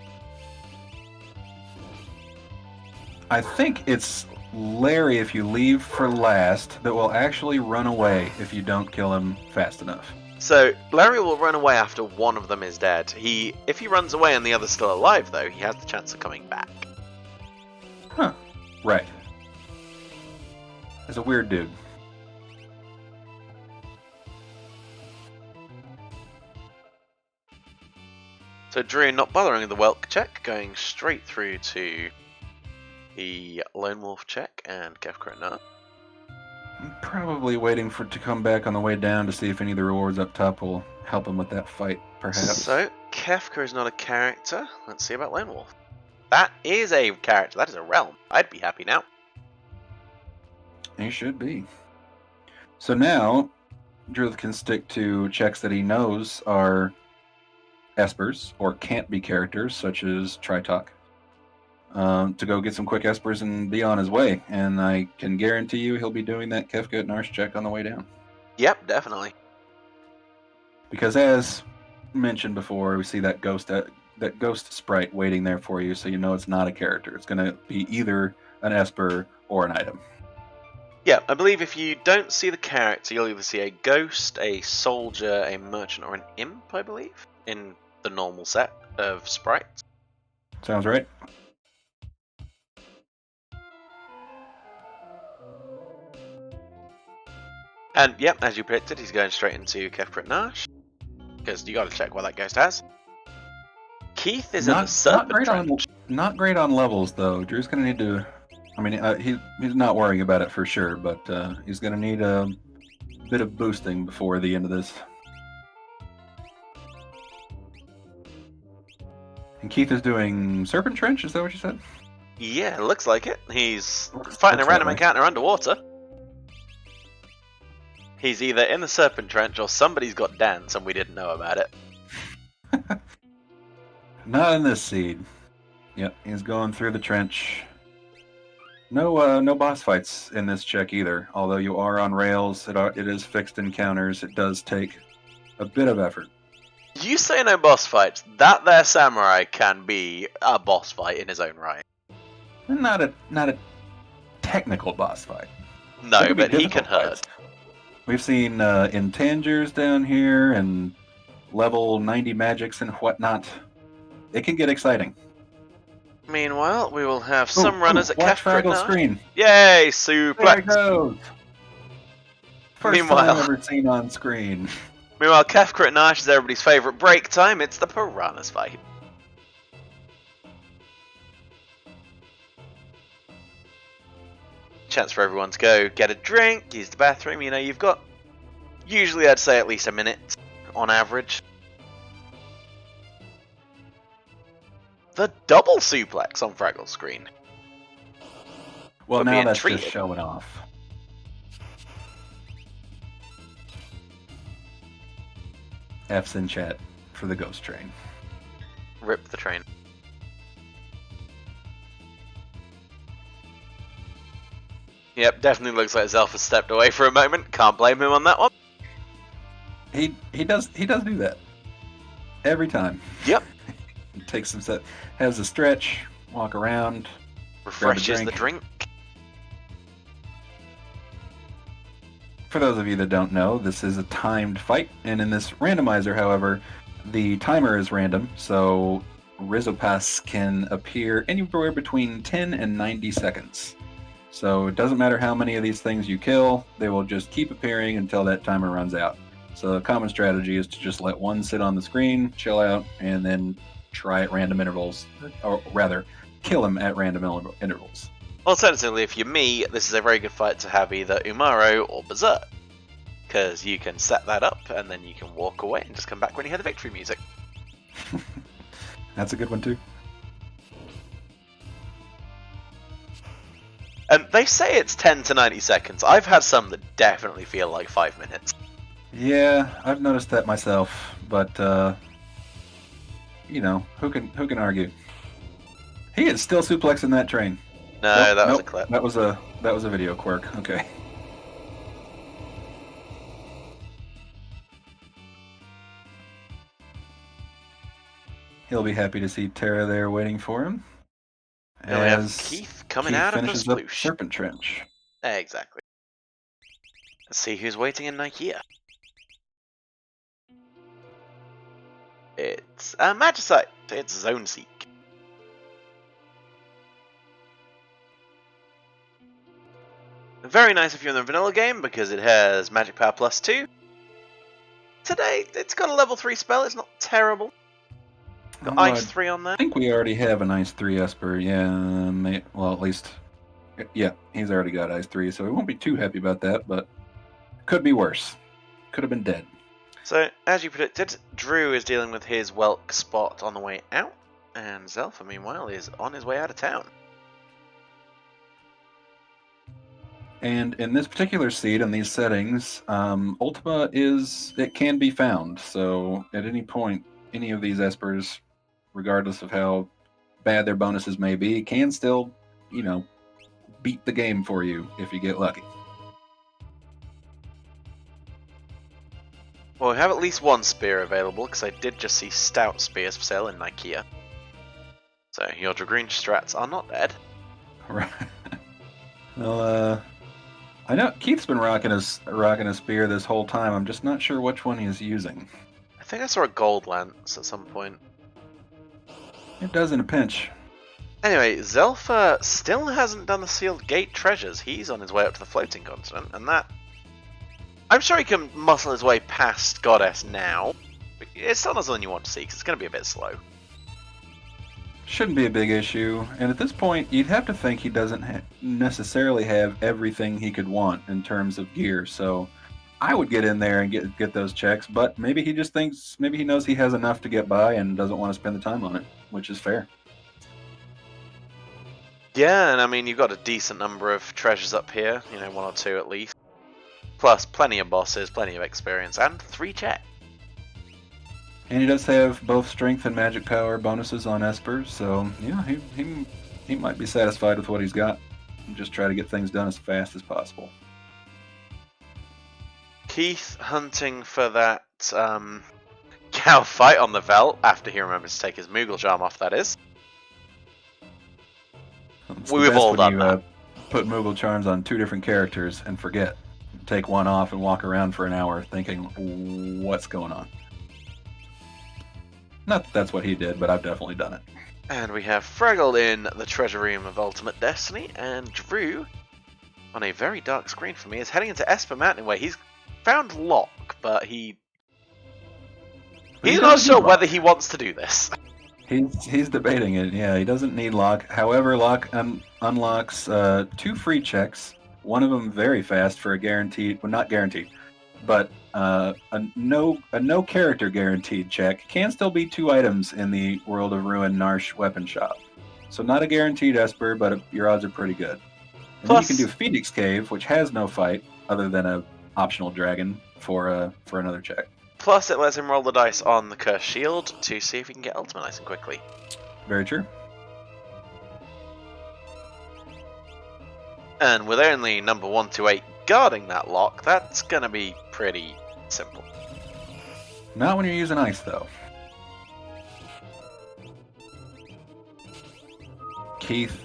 I think it's Larry, if you leave for last, that will actually run away if you don't kill him fast enough. So, Larry will run away after one of them is dead. If he runs away and the other's still alive, though, he has the chance of coming back. Huh. Right. He's a weird dude. So Drew not bothering with the Welk check, going straight through to the Lone Wolf check and Kefka at Nut. I'm probably waiting for it to come back on the way down to see if any of the rewards up top will help him with that fight, perhaps. So, Kefka is not a character. Let's see about Lone Wolf. That is a character. That is a realm. I'd be happy now. He should be. So now, Drew can stick to checks that he knows are espers, or can't be characters, such as Tritalk, to go get some quick espers and be on his way. And I can guarantee you he'll be doing that Kefka at Narsh check on the way down. Yep, definitely. Because as mentioned before, we see that ghost sprite waiting there for you, so you know it's not a character. It's going to be either an esper or an item. Yeah, I believe if you don't see the character, you'll either see a ghost, a soldier, a merchant, or an imp, I believe, in the normal set of sprites. Sounds right. And yep, as you predicted, he's going straight into Kefka at Narsh, because you got to check what that ghost has. Keith is in the Serpent Trench. Not great on levels, though. Drew's going to need to... I mean, he's not worrying about it for sure, but he's going to need a bit of boosting before the end of this. And Keith is doing Serpent Trench, is that what you said? Yeah, it looks like it. He's fighting a random encounter underwater. He's either in the Serpent Trench or somebody's got dance and we didn't know about it. Not in this seed. Yep, he's going through the trench. No boss fights in this check either. Although you are on rails, it is fixed encounters. It does take a bit of effort. You say no boss fights. That there samurai can be a boss fight in his own right. Not a technical boss fight. No, but he can hurt. We've seen Intangers down here and level 90 magics and whatnot. It can get exciting. Meanwhile, we will have some runners at Kefka at Narsh. Screen. Yay, suplex! There it goes. First Meanwhile, time ever seen on screen. Meanwhile, Kefka at Narsh is everybody's favourite break time. It's the Piranhas fight. Chance for everyone to go get a drink, use the bathroom. You know, you've got usually, I'd say, at least a minute on average. The double suplex on Fraggle's screen. Well, Would now be that's intriguing. just showing off. F's in chat for the ghost train. Rip the train. Yep, definitely looks like Zelf has stepped away for a moment. Can't blame him on that one. He does do that every time. Yep. Takes some set, has a stretch, walk around, Refreshes the drink. For those of you that don't know, this is a timed fight, and in this randomizer, however, the timer is random, so Rizopas can appear anywhere between 10 and 90 seconds. So it doesn't matter how many of these things you kill, they will just keep appearing until that timer runs out. So the common strategy is to just let one sit on the screen, chill out, and then try at random intervals, or rather, kill him at random intervals. Alternatively, if you're me, this is a very good fight to have either Umaro or Berserk, because you can set that up and then you can walk away and just come back when you hear the victory music. That's a good one too. And they say it's 10 to 90 seconds. I've had some that definitely feel like 5 minutes. Yeah, I've noticed that myself, but you know, who can argue? He is still suplexing that train. No, that was a clip. That was a video quirk. Okay. He'll be happy to see Terra there waiting for him. And we have Keith coming out of the sploosh. Serpent Trench. Exactly. Let's see who's waiting in Nikea. It's a Magicite. It's Zone Seek. Very nice if you're in the vanilla game because it has Magic Power plus 2. Today, it's got a level 3 spell. It's not terrible. Got Ice 3 on there. I think we already have an Ice 3 Esper. Yeah, well, at least, yeah, he's already got Ice 3, so we won't be too happy about that, but could be worse. Could have been dead. So, as you predicted, Drew is dealing with his Welk spot on the way out, and Zelfa, meanwhile, is on his way out of town. And in this particular seed, in these settings, Ultima it can be found. So at any point, any of these Espers, regardless of how bad their bonuses may be, can still, you know, beat the game for you if you get lucky. Well, we have at least one spear available, because I did just see stout spears for sale in Nikea. So your Dragoon strats are not dead. Right. Well, I know Keith's been rocking a spear this whole time. I'm just not sure which one he's using. I think I saw a gold lance at some point. It does in a pinch. Anyway, Zelfa still hasn't done the sealed gate treasures. He's on his way up to the floating continent, and that... I'm sure he can muscle his way past Goddess now. But it's still not something you want to see, because it's going to be a bit slow. Shouldn't be a big issue, and at this point, you'd have to think he doesn't necessarily have everything he could want in terms of gear, so I would get in there and get those checks, but maybe he just thinks, maybe he knows he has enough to get by and doesn't want to spend the time on it, which is fair. Yeah, and I mean, you've got a decent number of treasures up here, you know, 1 or 2 at least. Plus, plenty of bosses, plenty of experience, and 3 checks. And he does have both strength and magic power bonuses on Esper, so yeah, he might be satisfied with what he's got. And just try to get things done as fast as possible. Keith hunting for that cow fight on the Vel after he remembers to take his Moogle charm off, that is. We've all done that. Put Moogle charms on 2 different characters and forget. Take one off and walk around for an hour thinking, what's going on? Not that that's what he did, but I've definitely done it. And we have Fraggle in the Treasure Room of Ultimate Destiny, and Drew, on a very dark screen for me, is heading into Esper Mountain where he's found Locke, but he's not sure whether he wants to do this. He's debating it, yeah, he doesn't need Locke. However, Locke unlocks 2 free checks, one of them very fast for a guaranteed, well, not guaranteed, but a no character guaranteed check can still be 2 items in the World of Ruin Narsh weapon shop. So not a guaranteed Esper, but your odds are pretty good. And Plus, then you can do Phoenix Cave, which has no fight other than a optional dragon for another check. Plus, it lets him roll the dice on the Cursed Shield to see if he can get Ultimate nice and quickly. Very true. And with only number 1 to 8 guarding that lock, that's going to be pretty simple. Not when you're using ice, though. Keith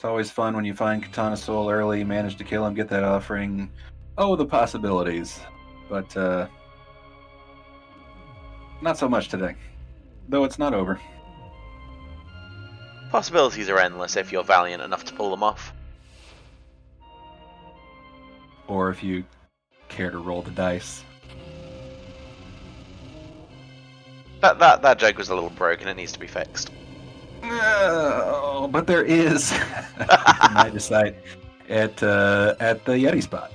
It's always fun when you find Katana Soul early, manage to kill him, get that offering. Oh, the possibilities. But not so much today. Though it's not over. Possibilities are endless if you're valiant enough to pull them off. Or if you care to roll the dice. That joke was a little broken. It needs to be fixed. But there is, you might decide, at the Yeti spot.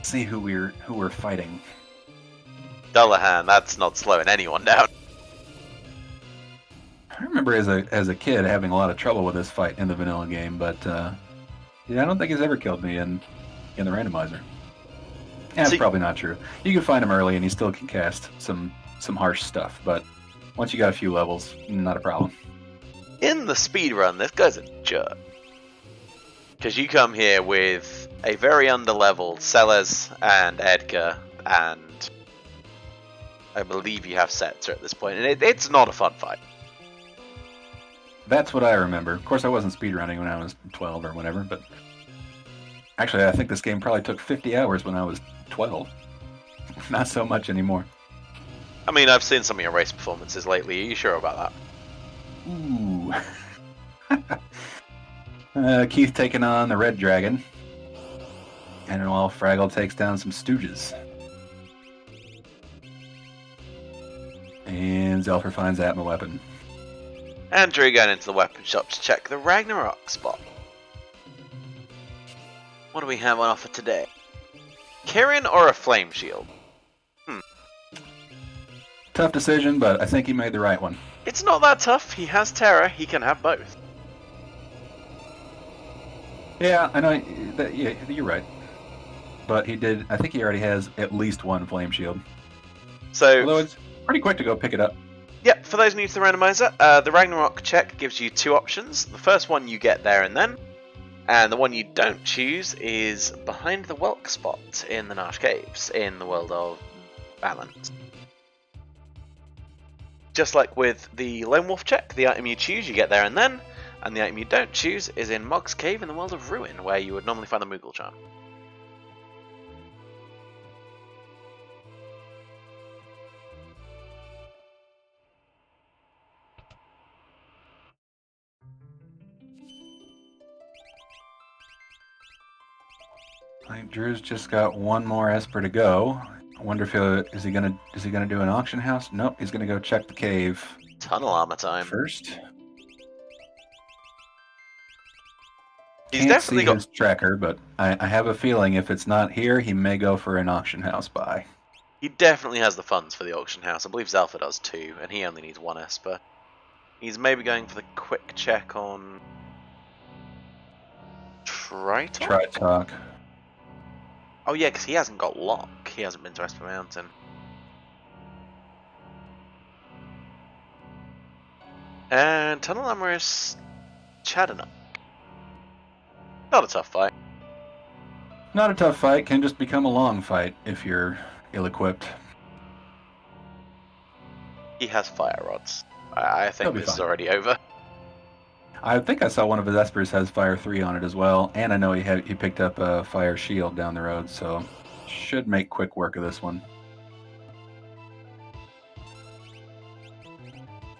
See who we're fighting. Dullahan, that's not slowing anyone down. I remember as a kid having a lot of trouble with this fight in the vanilla game, but yeah, I don't think he's ever killed me in the randomizer. Yeah, that's probably not true. You can find him early, and he still can cast some harsh stuff, but once you got a few levels, not a problem. In the speedrun, this guy's a jerk. Because you come here with a very underleveled Celes and Edgar, and I believe you have Setzer at this point, and it's not a fun fight. That's what I remember. Of course, I wasn't speedrunning when I was 12 or whatever, but actually, I think this game probably took 50 hours when I was 12. Not so much anymore. I mean, I've seen some of your race performances lately. Are you sure about that? Ooh. Keith taking on the Red Dragon. And while Fraggle takes down some Stooges. And Zelfer finds Atma weapon. Andrew going into the weapon shop to check the Ragnarok spot. What do we have on offer today? Kirin or a Flame Shield? Tough decision, but I think he made the right one. It's not that tough. He has Terra. He can have both. Yeah, I know. Yeah, you're right. But he did. I think he already has at least one Flame Shield. So, although it's pretty quick to go pick it up. Yeah, for those new to the randomizer, the Ragnarok check gives you two options. The first one you get there and then, and the one you don't choose is behind the Welk spot in the Nash Caves in the world of Balance. Just like with the Lone Wolf check, the item you choose you get there and then, and the item you don't choose is in Mog's Cave in the world of Ruin, where you would normally find the Moogle Charm. I think Drew's just got one more Esper to go. I wonder if is he gonna do an auction house? Nope, he's gonna go check the cave. Tunnel armor time first. He's Can't definitely see got his tracker, but I have a feeling if it's not here, he may go for an auction house buy. He definitely has the funds for the auction house. I believe Zelfa does too, and he only needs one Esper. He's maybe going for the quick check on Tritalk? Tritalk. Oh yeah, because he hasn't got Lock. He hasn't been to Esper Mountain. And Tunnel Armor is Chadana. Not a tough fight. Not a tough fight. Can just become a long fight if you're ill-equipped. He has Fire Rods. I think this is already over. I think I saw one of his Espers has Fire 3 on it as well, and I know he picked up a Fire Shield down the road, so should make quick work of this one.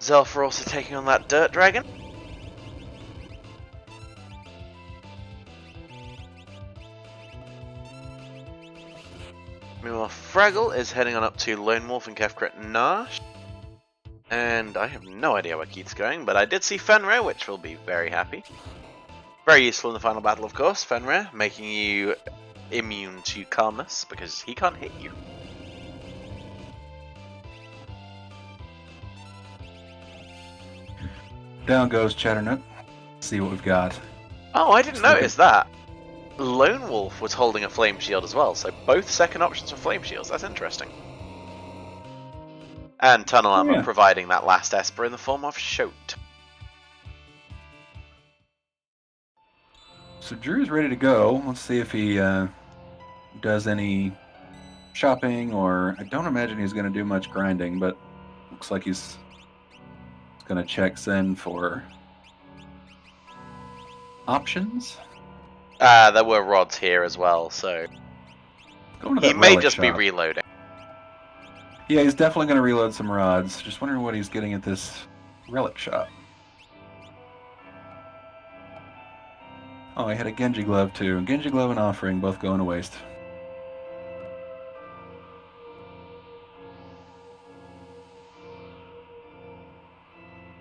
Zelfa also taking on that Dirt Dragon. Meanwhile, Fraggle is heading on up to Lone Wolf and Kefkrit Nash. And I have no idea where Keith's going, but I did see Fenrir, which will be very happy. Very useful in the final battle, of course, Fenrir, making you immune to calmness, because he can't hit you. Down goes Chatternook. See what we've got. Oh, I didn't notice that. Lone Wolf was holding a Flame Shield as well, so both second options for Flame Shields. That's interesting. And Tunnel Armor providing that last Esper in the form of Shoat. So Drew's ready to go. Let's see if he does any shopping, or I don't imagine he's going to do much grinding, but looks like he's going to check Zen for options? There were rods here as well, so Going to he that may relic just be shop. reloading. Yeah, he's definitely going to reload some rods. Just wondering what he's getting at this relic shop. Oh, I had a Genji glove too. Genji glove and offering both going to waste.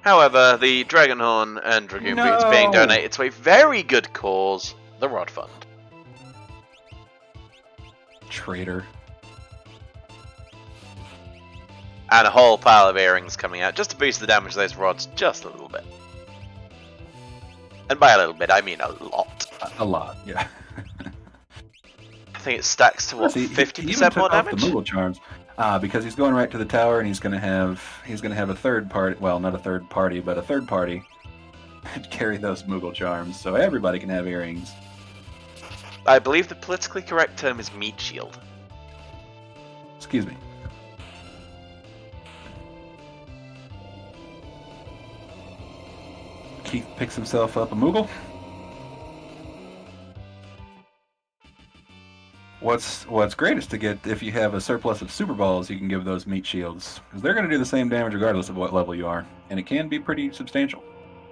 However, the Dragonhorn and Dragoon boots being No! donated to a very good cause, the Rod Fund. Traitor. And a whole pile of earrings coming out, just to boost the damage of those rods just a little bit. And by a little bit, I mean a lot. A lot, yeah. I think it stacks to what, 50% more damage? The Moogle charms, because he's going right to the tower, and he's going to have a third party. Well, not a third party, but a third party carry those Moogle charms, so everybody can have earrings. I believe the politically correct term is meat shield. Excuse me. Keith picks himself up a Moogle. What's great is to get, if you have a surplus of Super Balls, you can give those meat shields, because they're going to do the same damage regardless of what level you are, and it can be pretty substantial.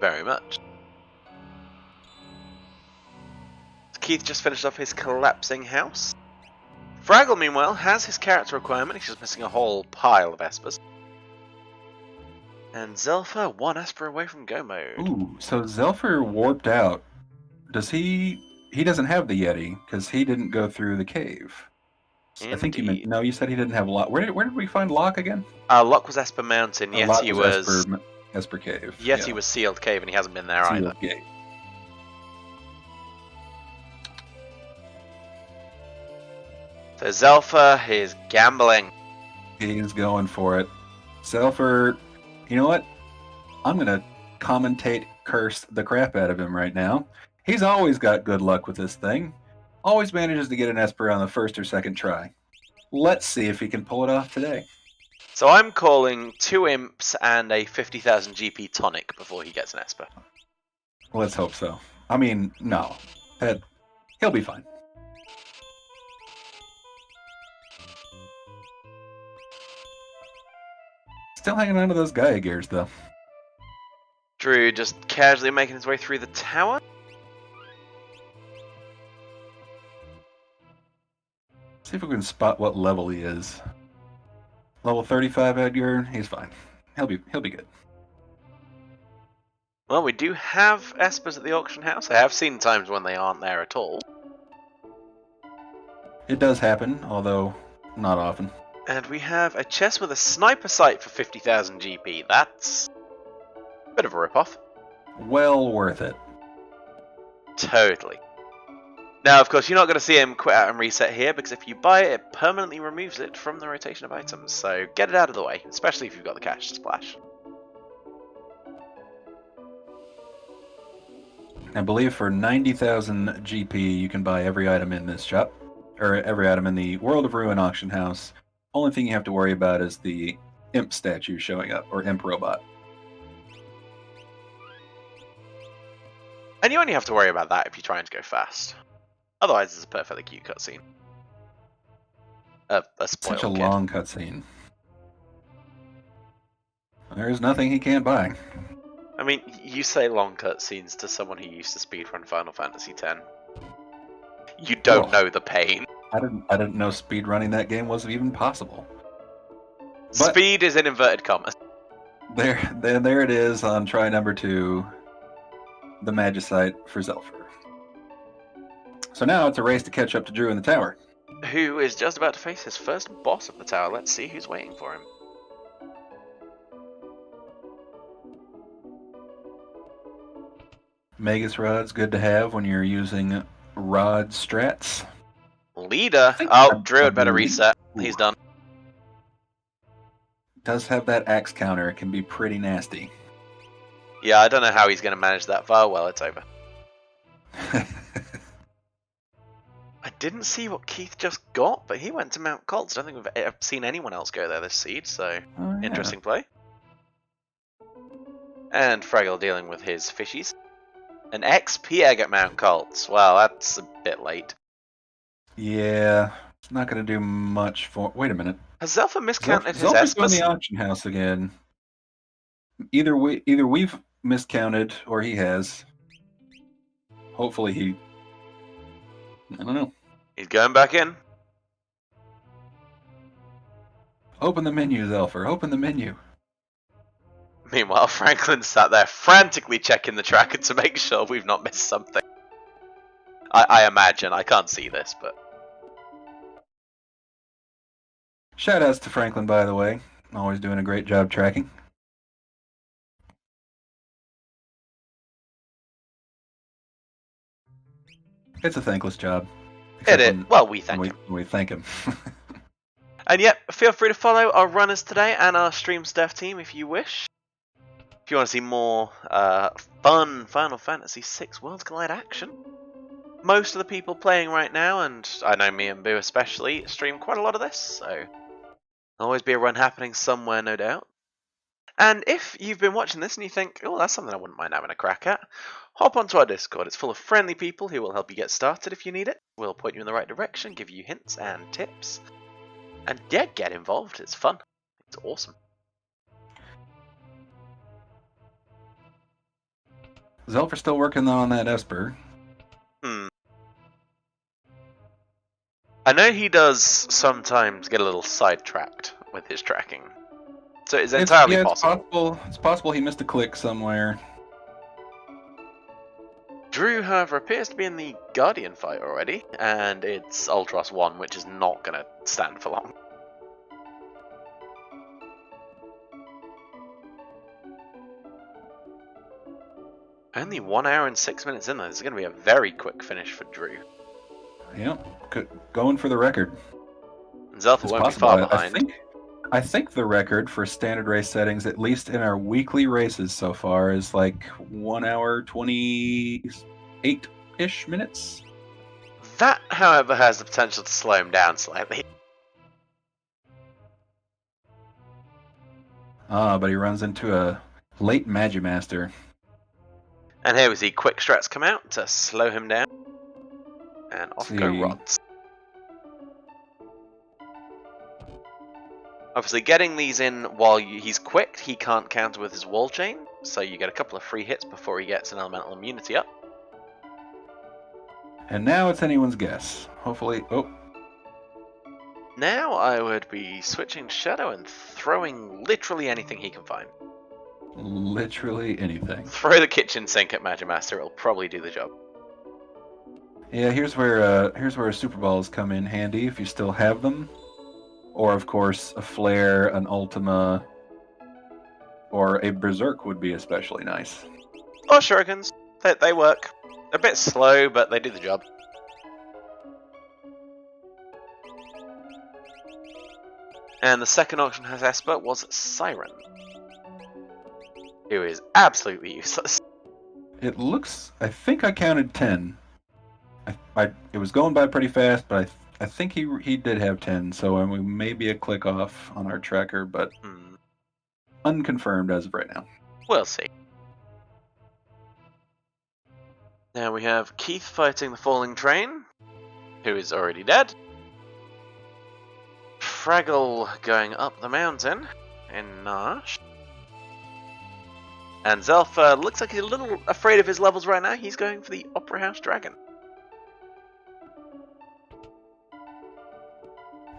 Very much. Keith just finished off his collapsing house. Fraggle, meanwhile, has his character requirement. He's just missing a whole pile of Espers. And Zelfa, one Esper away from go mode. Ooh, so Zelfer warped out. Does he... He doesn't have the Yeti, because he didn't go through the cave. Indeed. I think you meant... No, you said he didn't have Locke. Where did we find Locke again? Locke was Esper Mountain, Yeti was... Esper Cave. Yeti was Sealed Cave, and he hasn't been there Sealed either. Gate. So Zelfa is gambling. He's going for it. Zelfer, you know what? I'm going to commentate curse the crap out of him right now. He's always got good luck with this thing. Always manages to get an Esper on the first or second try. Let's see if he can pull it off today. So I'm calling 2 Imps and a 50,000 GP tonic before he gets an Esper. Let's hope so. I mean, no. He'll be fine. Still hanging on to those Gaia gears, though. Drew just casually making his way through the tower. See if we can spot what level he is. Level 35 Edgar, he's fine. He'll be good. Well, we do have Espers at the auction house. I have seen times when they aren't there at all. It does happen, although not often. And we have a chest with a sniper sight for 50,000 GP. That's a bit of a ripoff. Well worth it. Totally. Now, of course, you're not going to see him quit out and reset here, because if you buy it, it permanently removes it from the rotation of items. So get it out of the way, especially if you've got the cash to splash. I believe for 90,000 GP, you can buy every item in this shop, or every item in the World of Ruin auction house. Only thing you have to worry about is the Imp statue showing up, or Imp robot. And you only have to worry about that if you're trying to go fast. Otherwise, it's a perfectly cute cutscene. A spoiled Such a kid. long cutscene. There's nothing he can't buy. I mean, you say long cutscenes to someone who used to speedrun Final Fantasy X. You don't know the pain. I didn't know speedrunning that game was even possible. But Speed is in inverted commas. there it is on try number 2, the Magicite for Zelfer. So now it's a race to catch up to Drew in the tower. Who is just about to face his first boss of the tower. Let's see who's waiting for him. Magus Rod's good to have when you're using rod strats. Leader. think Oh, I'm- Drew had better I'm- reset. He's done. Does have that axe counter. It can be pretty nasty. Yeah, I don't know how he's going to manage that far. Well, it's over. I didn't see what Keith just got, but he went to Mount Colts. I don't think we've seen anyone else go there this seed, so Oh, yeah. interesting play. And Fraggle dealing with his fishies. An XP egg at Mount Colts. Well, that's a bit late. Yeah, it's not going to do much for... Wait a minute. Has Zelfa miscounted his Zelfa's going Espers? the auction house again. Either we've miscounted or he has. Hopefully he... I don't know. He's going back in. Open the menu, Zelfer. Open the menu. Meanwhile, Franklin sat there frantically checking the tracker to make sure we've not missed something. I imagine. I can't see this, but... Shoutouts to Franklin, by the way. Always doing a great job tracking. It's a thankless job. It is. Well, we thank him. We thank him. And yep, feel free to follow our runners today and our stream staff team if you wish. If you want to see more fun Final Fantasy VI Worlds Collide action. Most of the people playing right now, and I know me and Boo especially, stream quite a lot of this, so there'll always be a run happening somewhere, no doubt. And if you've been watching this and you think, oh, that's something I wouldn't mind having a crack at, hop onto our Discord. It's full of friendly people who will help you get started if you need it. We'll point you in the right direction, give you hints and tips. And yeah, get involved. It's fun. It's awesome. Zelfer's still working on that Esper. I know he does sometimes get a little sidetracked with his tracking. So it's entirely possible. It's possible he missed a click somewhere. Drew, however, appears to be in the Guardian fight already, and it's Ultros 1, which is not going to stand for long. Only 1 hour and 6 minutes in there. This is going to be a very quick finish for Drew. Yep, going for the record. Zelfa won't be far behind. I think the record for standard race settings, at least in our weekly races so far, is like 1 hour 28-ish minutes. That, however, has the potential to slow him down slightly. But he runs into a late Magimaster. And here we see quick strats come out to slow him down. And off go Rods. Obviously, getting these in while he's quick, he can't counter with his wall chain, so you get a couple of free hits before he gets an elemental immunity up. And now it's anyone's guess. Hopefully... Oh. Now I would be switching Shadow and throwing literally anything he can find. Literally anything. Throw the kitchen sink at Magimaster, it'll probably do the job. Yeah, here's where Super Balls come in handy if you still have them. Or, of course, a Flare, an Ultima, or a Berserk would be especially nice. Or Shurikens. They work. They're a bit slow, but they do the job. And the second auction house Esper was Siren, who is absolutely useless. It looks... I think I counted 10. It was going by pretty fast, but I think he did have 10, so we may be a click off on our tracker, but unconfirmed as of right now. We'll see. Now we have Keith fighting the falling train, who is already dead. Fraggle going up the mountain in Nash. And Zelfa looks like he's a little afraid of his levels right now. He's going for the Opera House Dragon.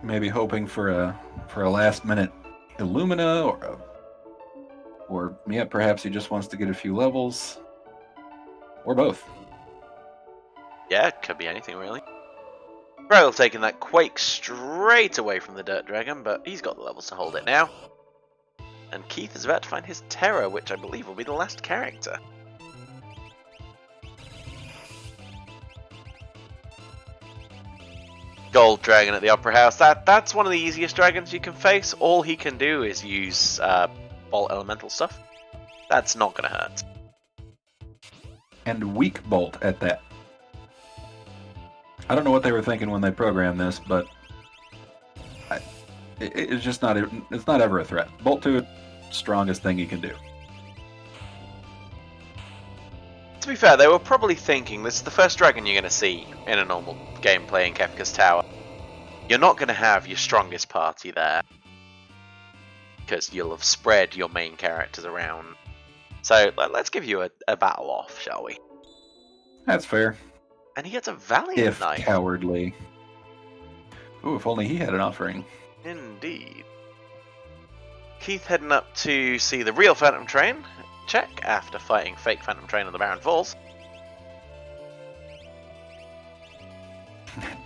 Maybe hoping for a last minute Illumina or yeah, perhaps he just wants to get a few levels. Or both. Yeah, it could be anything really. Fraggle taking that Quake straight away from the Dirt Dragon, but he's got the levels to hold it now. And Keith is about to find his Terror, which I believe will be the last character. Gold Dragon at the Opera House. That's one of the easiest dragons you can face. All he can do is use Bolt Elemental stuff. That's not going to hurt. And weak Bolt at that. I don't know what they were thinking when they programmed this, but it's just not. It's not ever a threat. Bolt 2, strongest thing you can do. To be fair, they were probably thinking this is the first dragon you're going to see in a normal gameplay in Kefka's Tower. You're not going to have your strongest party there, because you'll have spread your main characters around. So let's give you a battle off, shall we? That's fair. And he gets a Valiant If Knight. cowardly. Ooh, if only he had an offering. Indeed. Keith heading up to see the real Phantom Train. Check, after fighting fake Phantom Train on the Barren Falls.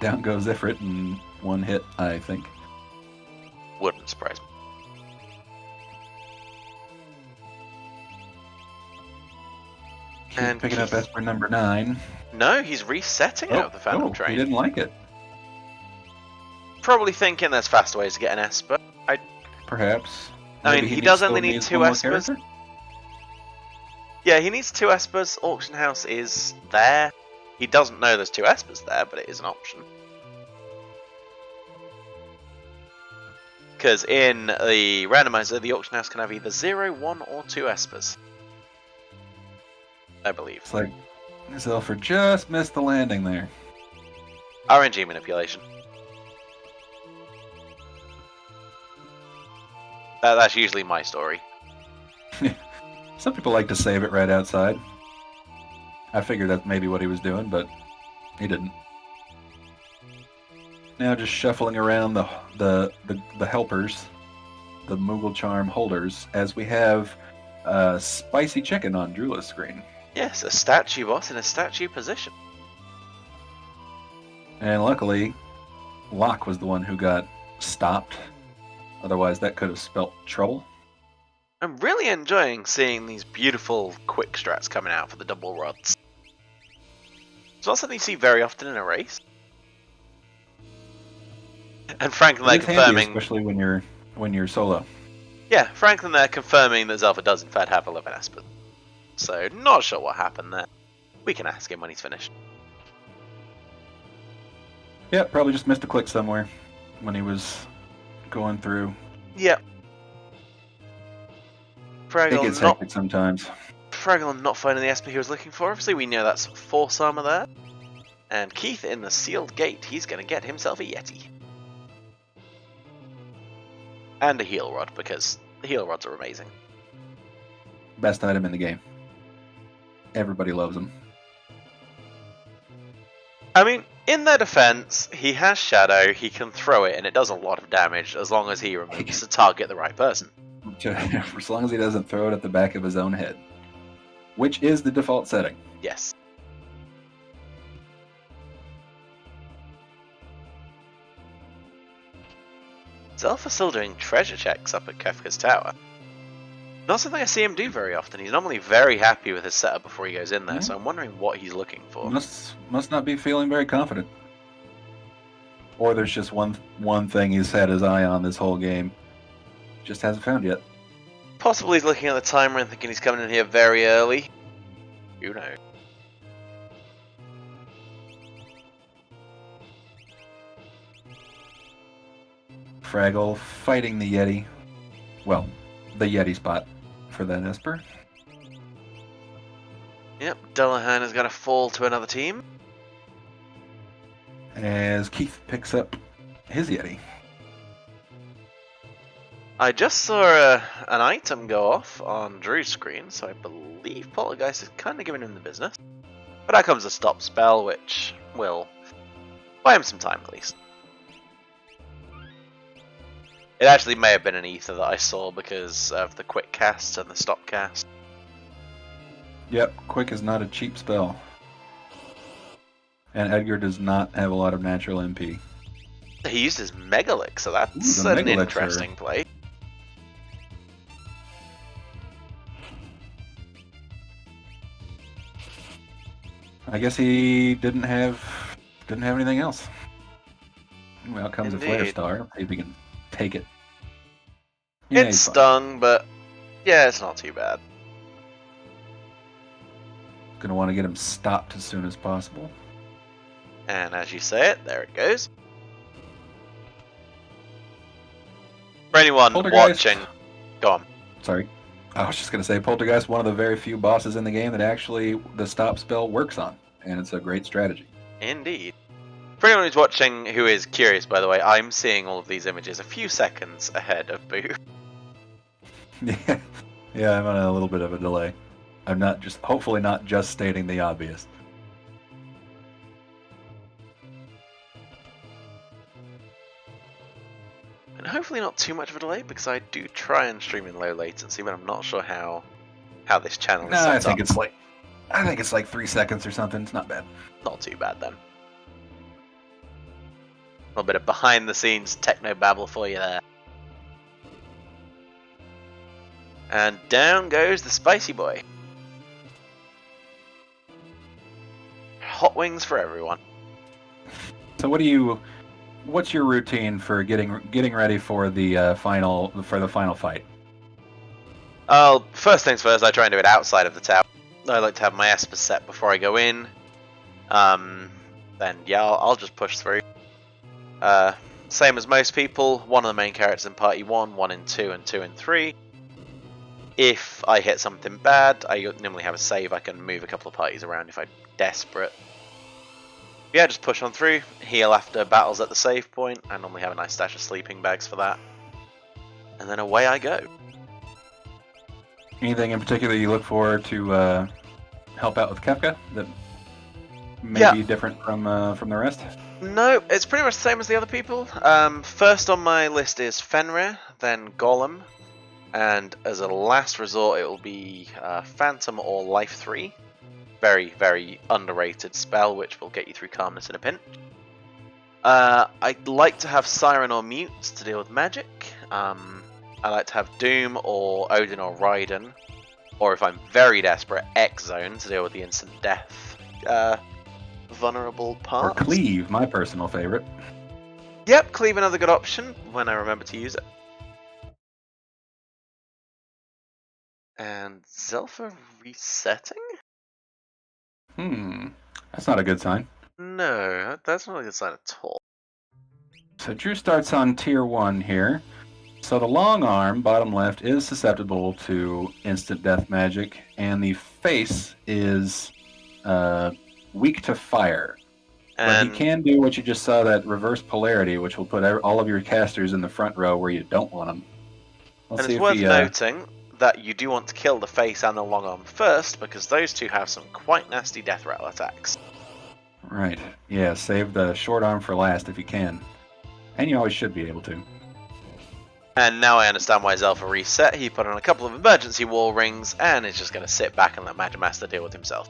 Down goes Ifrit in one hit, I think. Wouldn't surprise me. And picking up Esper number 9. No, he's resetting out the Phantom Train. He didn't like it. Probably thinking there's faster ways to get an Esper. Perhaps. I mean, he does only need 2 Espers. Yeah, he needs 2 Espers. Auction House is there. He doesn't know there's 2 Espers there, but it is an option. Because in the randomizer, the Auction House can have either 0, 1, or 2 Espers. I believe. It's like Zelford just missed the landing there. RNG manipulation. That's usually my story. Some people like to save it right outside. I figured that's maybe what he was doing, but he didn't. Now just shuffling around the helpers, the Moogle Charm holders, as we have Spicy Chicken on Drula's screen. Yes, a statue boss in a statue position. And luckily, Locke was the one who got stopped. Otherwise, that could have spelt trouble. I'm really enjoying seeing these beautiful quick strats coming out for the double rods. It's not something you see very often in a race. And Franklin there confirming, handy, especially when you're solo. Yeah, Franklin there confirming that Zelfa does in fact have 11 Espers. So not sure what happened there. We can ask him when he's finished. Yeah, probably just missed a click somewhere when he was going through. Yep. It gets hectic sometimes. Fraggle not finding the Esper he was looking for. Obviously, we know that's Force Armor there. And Keith in the sealed gate, he's going to get himself a Yeti. And a heal rod, because the heal rods are amazing. Best item in the game. Everybody loves them. I mean, in their defense, he has Shadow, he can throw it, and it does a lot of damage as long as he remembers to target the right person. As long as he doesn't throw it at the back of his own head. Which is the default setting. Yes. Zelfa's still doing treasure checks up at Kefka's Tower. Not something I see him do very often. He's normally very happy with his setup before he goes in there, so I'm wondering what he's looking for. Must not be feeling very confident. Or there's just one thing he's had his eye on this whole game. Just hasn't found yet. Possibly he's looking at the timer and thinking he's coming in here very early. Who knows? Fraggle fighting the Yeti. Well, the Yeti spot for that Esper. Yep, Dullahan has got to fall to another team. As Keith picks up his Yeti. I just saw an item go off on Drew's screen, so I believe Poltergeist is kind of giving him the business. But out comes a stop spell, which will buy him some time at least. It actually may have been an ether that I saw because of the quick cast and the stop cast. Yep, quick is not a cheap spell. And Edgar does not have a lot of natural MP. He used his Megalick, so that's Ooh, an interesting play. I guess he didn't have anything else. Well, comes a Flare Star. See if he can take it. Yeah, it stung, but yeah, it's not too bad. Gonna want to get him stopped as soon as possible. And as you say it, there it goes. For anyone watching, go on. Sorry. I was just going to say, Poltergeist, one of the very few bosses in the game that actually the stop spell works on, and it's a great strategy. Indeed. For anyone who's watching who is curious, by the way, I'm seeing all of these images a few seconds ahead of Boo. Yeah, I'm on a little bit of a delay. I'm not just, hopefully not just stating the obvious. And hopefully not too much of a delay, because I do try and stream in low latency, but I'm not sure how this channel is No, set I think up. it's like 3 seconds or something. It's not bad. Not too bad then. A little bit of behind the scenes techno babble for you there. And down goes the spicy boy. Hot wings for everyone. So what's your routine for getting ready for the final fight? First things first, I try and do it outside of the tower. I like to have my Esper set before I go in. Then yeah, I'll just push through. Same as most people, one of the main characters in party 1 in 2, and 2 in 3. If I hit something bad, I normally have a save. I can move a couple of parties around if I'm desperate. Yeah, just push on through, heal after battles at the save point. I normally have a nice stash of sleeping bags for that. And then away I go. Anything in particular you look for to help out with Kefka that may be different from the rest? No, it's pretty much the same as the other people. First on my list is Fenrir, then Golem, and as a last resort it will be Phantom or Life 3. Very, very underrated spell, which will get you through calmness in a pinch. I'd like to have Siren or Mute to deal with magic. I like to have Doom or Odin or Raiden, or if I'm very desperate, X-Zone to deal with the instant death vulnerable parts. Or Cleave, my personal favorite. Yep, Cleave another good option when I remember to use it. And Zelfa resetting? That's not a good sign. No, that's not a good sign at all. So Drew starts on tier 1 here. So the long arm, bottom left, is susceptible to instant death magic, and the face is weak to fire. And But he can do what you just saw, that reverse polarity, which will put all of your casters in the front row where you don't want them. and it's worth noting that you do want to kill the face and the long arm first, because those two have some quite nasty death rattle attacks. Right. Yeah, save the short arm for last if you can. And you always should be able to. And now I understand why Zelfa reset. He put on a couple of emergency wall rings and is just going to sit back and let Magic Master deal with himself.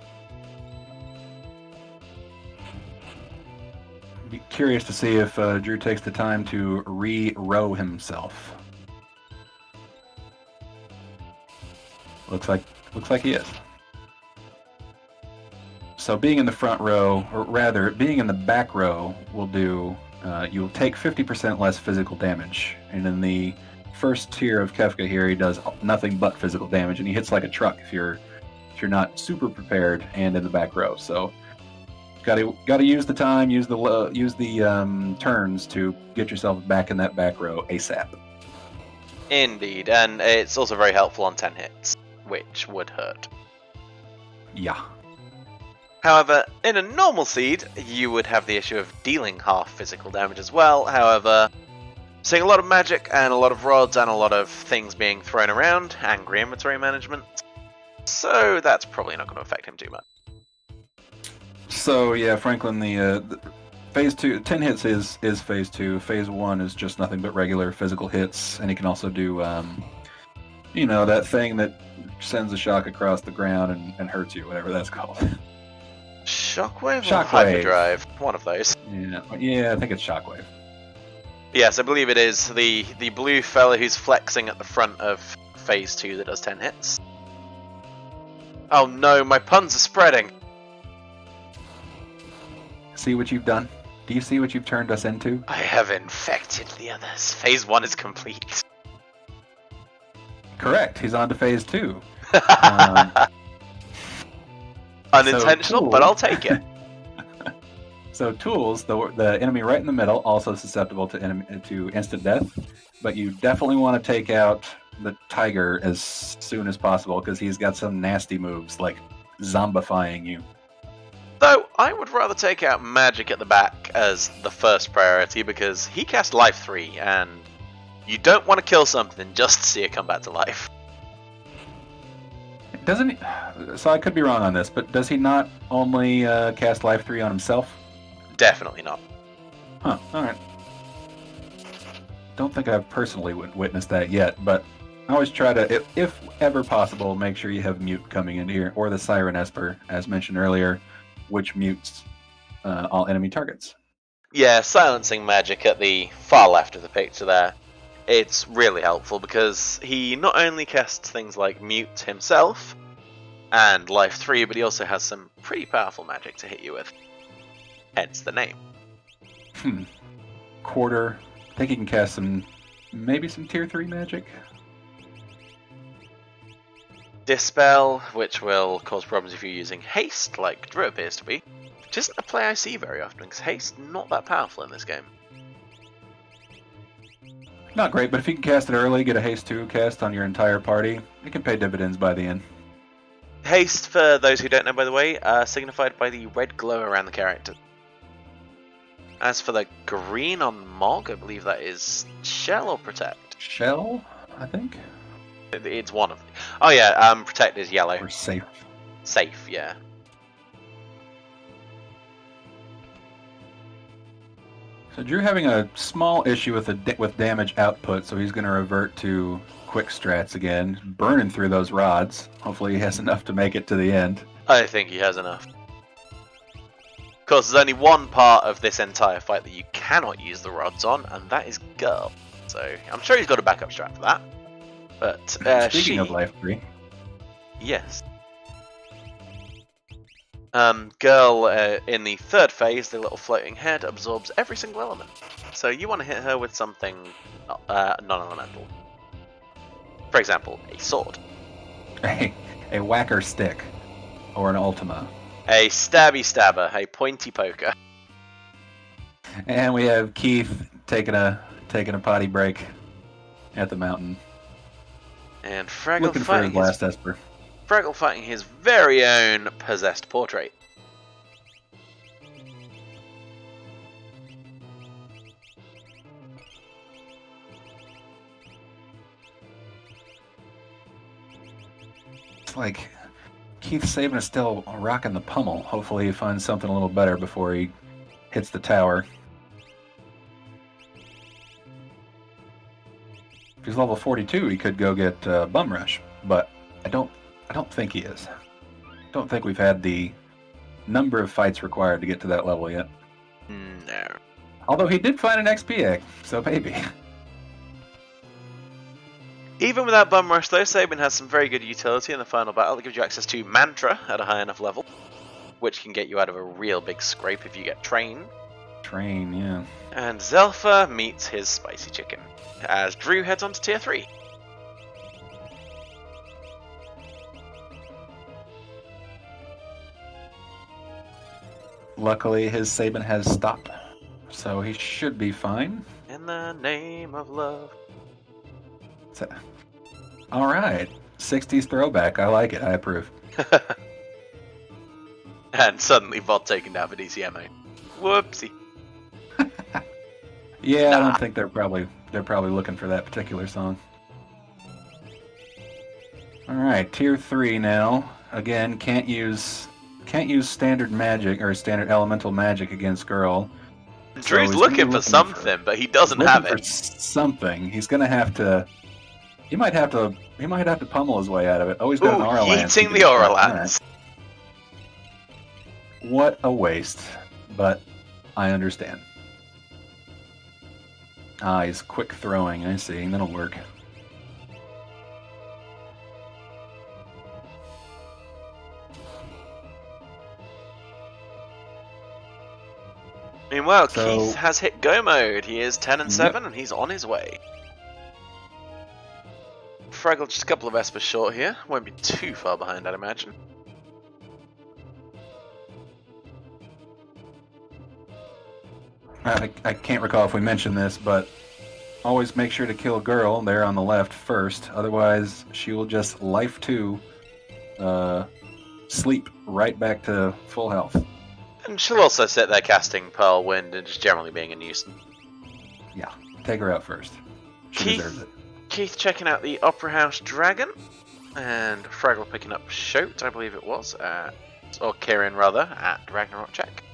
Be curious to see if Drew takes the time to re-row himself. Looks like he is. So being in the front row, or rather, being in the back row, will do. You'll take 50% less physical damage, and in the first tier of Kefka here, he does nothing but physical damage, and he hits like a truck if you're not super prepared and in the back row. So got to use the time, use the turns to get yourself back in that back row ASAP. Indeed, and it's also very helpful on 10 hits, which would hurt. Yeah. However, in a normal seed, you would have the issue of dealing half physical damage as well. However, seeing a lot of magic and a lot of rods and a lot of things being thrown around, angry inventory management, so that's probably not going to affect him too much. So yeah, Franklin, the phase 2, 10 hits is phase 2. Phase 1 is just nothing but regular physical hits, and he can also do, that thing that sends a shock across the ground and hurts you, whatever that's called. Shockwave or Shockwave. Hyperdrive? One of those. Yeah, I think it's Shockwave. Yes, I believe it is the blue fella who's flexing at the front of phase 2 that does 10 hits. Oh no, my puns are spreading! See what you've done? Do you see what you've turned us into? I have infected the others. Phase 1 is complete. Correct, he's on to phase 2. Unintentional, so but I'll take it. So Tools, the enemy right in the middle, also susceptible to instant death, but you definitely want to take out the tiger as soon as possible because he's got some nasty moves like zombifying you. Though, I would rather take out magic at the back as the first priority because he cast Life 3, and you don't want to kill something just to see it come back to life. Doesn't he? So I could be wrong on this, but does he not only cast Life 3 on himself? Definitely not. Huh, alright. Don't think I've personally witnessed that yet, but I always try to, if ever possible, make sure you have Mute coming into here, or the Siren Esper, as mentioned earlier, which mutes all enemy targets. Yeah, silencing magic at the far left of the picture there. It's really helpful because he not only casts things like Mute himself and Life 3, but he also has some pretty powerful magic to hit you with. Hence the name. Quarter. I think he can cast maybe some tier 3 magic. Dispel, which will cause problems if you're using Haste, like Drew appears to be. Which isn't a play I see very often, because Haste not that powerful in this game. Not great, but if you can cast it early, get a Haste 2 cast on your entire party, it can pay dividends by the end. Haste, for those who don't know by the way, signified by the red glow around the character. As for the green on Mog, I believe that is Shell or Protect? Shell, I think? It's one of them. Oh yeah, Protect is yellow. Or Safe. Safe, yeah. So Drew having a small issue with damage output, so he's going to revert to quick strats again, burning through those rods. Hopefully he has enough to make it to the end. I think he has enough. Of course, there's only one part of this entire fight that you cannot use the rods on, and that is Girl. So I'm sure he's got a backup strat for that. But Speaking of Life 3. Yes. Girl, in the third phase, the little floating head absorbs every single element. So you want to hit her with something non-elemental. For example, a sword. A whacker stick. Or an Ultima. A stabby stabber, a pointy poker. And we have Keith taking a potty break at the mountain. And Fraggle looking for his last Esper. Fraggle fighting his very own possessed portrait. It's like Keith Saban is still rocking the pummel. Hopefully he finds something a little better before he hits the tower. If he's level 42, he could go get Bum Rush, but I don't think he is. I don't think we've had the number of fights required to get to that level yet. No. Although he did find an XP egg, so maybe. Even without Bum Rush though, Saban has some very good utility in the final battle. It gives you access to Mantra at a high enough level, which can get you out of a real big scrape if you get Train. Train, yeah. And Zelfa meets his spicy chicken, as Drew heads on to tier 3. Luckily, his Saban has stop, so he should be fine. In the name of love. All right, 60s throwback. I like it. I approve. And suddenly VOD taken down for DCMA. Whoopsie. Yeah, I don't think they're probably looking for that particular song. All right, tier 3 now. Again, can't use standard magic or standard elemental magic against Girl. Drew's looking for something, but he doesn't have it. Something. He's gonna have to. He might have to pummel his way out of it. Oh, he's got an Aura Lance. Eating the Aura Lance. What a waste, but I understand. Ah, he's quick throwing. I see. That'll work. Meanwhile, Keith has hit go mode. He is 10 and 7, and he's on his way. Fraggle just a couple of Espers short here. Won't be too far behind, I'd imagine. I can't recall if we mentioned this, but always make sure to kill girl there on the left first. Otherwise, she will just life 2, sleep right back to full health. And she'll also sit there casting Pearl Wind and just generally being a nuisance. Yeah, take her out first. She deserves it. Keith checking out the Opera House Dragon, and Fraggle picking up Shoat, I believe it was, or Kieran rather, at Ragnarok check.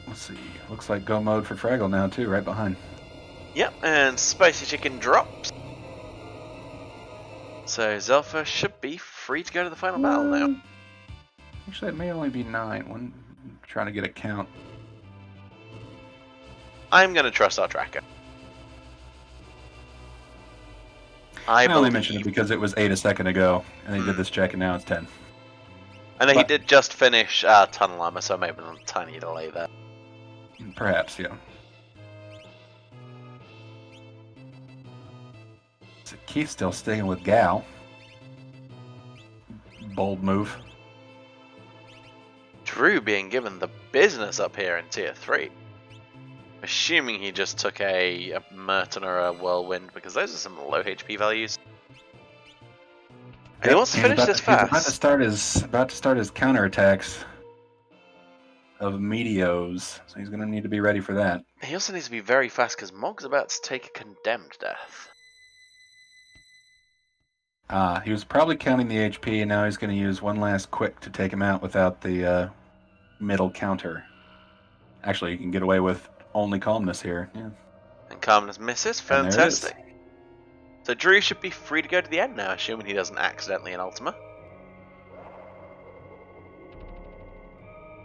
Let's see. Looks like go mode for Fraggle now too, right behind. Yep, and Spicy Chicken drops. So Zelfa should be free to go to the final battle now. Actually, it may only be 9. I'm trying to get a count. I'm going to trust our tracker. I only mentioned it because it was 8 a second ago, and he did this check, and now it's 10. I know he did just finish Tunnel Armor, so maybe a tiny delay there. Perhaps, yeah. So Keith's still sticking with Gal. Bold move. Drew being given the business up here in Tier 3. Assuming he just took a Merton or a Whirlwind, because those are some low HP values. And he wants to finish this fast. He's about to start his counterattacks of Meteos, so he's going to need to be ready for that. He also needs to be very fast, because Mog's about to take a condemned death. He was probably counting the HP, and now he's going to use one last quick to take him out without the middle counter. Actually, you can get away with only calmness here. Yeah. And calmness misses. Fantastic. So Drew should be free to go to the end now, assuming he doesn't accidentally in Ultima.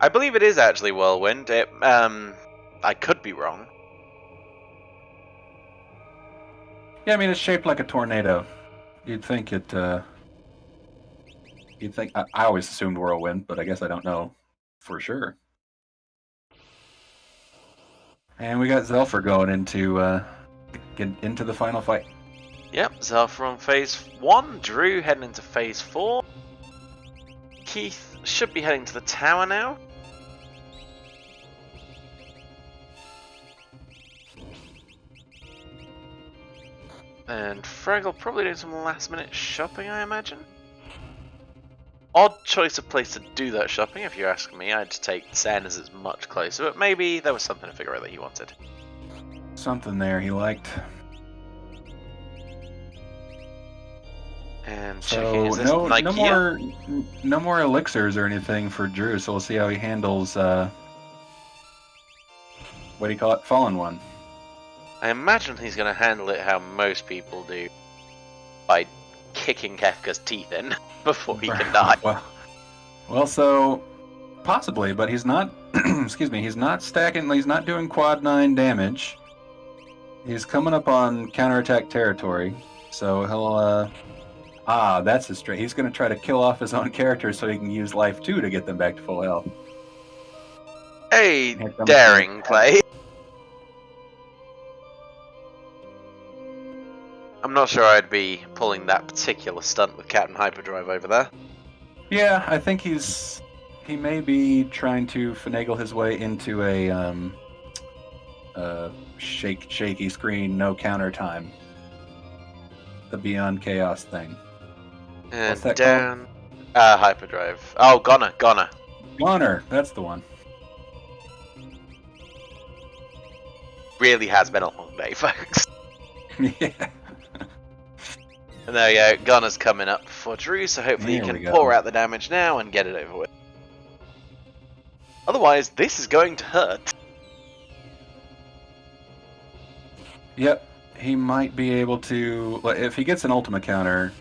I believe it is actually Whirlwind. I could be wrong. Yeah, I mean, it's shaped like a tornado. You'd think it, I always assumed Whirlwind, but I guess I don't know for sure. And we got Zelfer going into the final fight. Yep, Zelfer on phase 1, Drew heading into phase 4. Keith should be heading to the tower now. And Fraggle probably doing some last minute shopping, I imagine. Odd choice of place to do that shopping, if you ask me. I'd take Sen as it's much closer, but maybe there was something to figure out that he wanted. Something there he liked. And so checking, is this Nike? No more elixirs or anything for Drew, so we'll see how he handles, what do you call it? Fallen One. I imagine he's going to handle it how most people do, by kicking Kefka's teeth in before he can die. Well, so possibly, but he's not. Excuse me. He's not stacking. He's not doing quad 9 damage. He's coming up on counterattack territory, so he'll. That's his straight. He's going to try to kill off his own character so he can use life 2 to get them back to full health. Hey, daring play. I'm not sure I'd be pulling that particular stunt with Captain Hyperdrive over there. Yeah, I think he may be trying to finagle his way into a shaky screen, no counter time. The Beyond Chaos thing. And what's that down Hyperdrive. Oh, Goner. Goner, that's the one. Really has been a long day, folks. Yeah. And there you go, Gunner's coming up for Drew, so hopefully he can pour out the damage now and get it over with. Otherwise, this is going to hurt. Yep, he might be able to. If he gets an Ultima counter,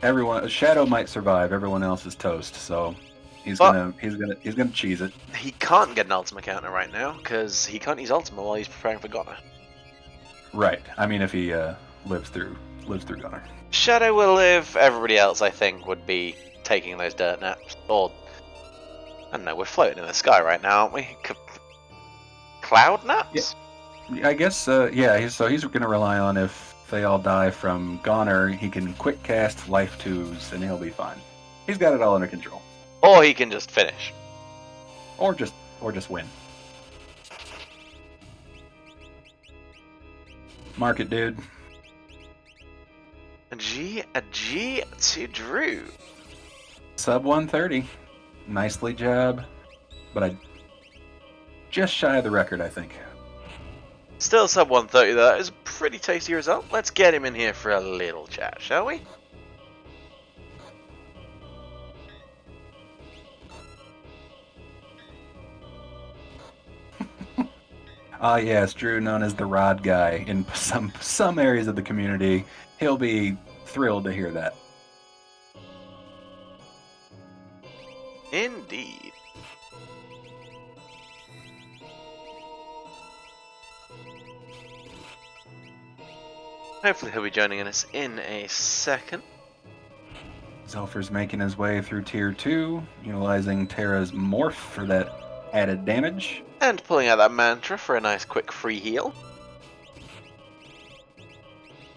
Shadow might survive. Everyone else is toast. So he's gonna cheese it. He can't get an Ultima counter right now because he can't use Ultima while he's preparing for Gunner. Right. I mean, if he lives through Gunner. Shadow will live. Everybody else, I think, would be taking those dirt naps. Or, I don't know, we're floating in the sky right now, aren't we? Cloud naps? Yeah. I guess, yeah, so he's going to rely on if they all die from Goner, he can quick cast life 2s and he'll be fine. He's got it all under control. Or he can just finish. Or just win. Mark it, dude. A G to Drew. Sub 130. Nicely job. But I just shy of the record, I think. Still sub 130 though. That is a pretty tasty result. Let's get him in here for a little chat, shall we? Ah, yes, Drew, known as the Rod Guy in some areas of the community. He'll be thrilled to hear that. Indeed. Hopefully he'll be joining us in a second. Zelfer's making his way through Tier 2, utilizing Terra's Morph for that added damage. And pulling out that Mantra for a nice quick free heal.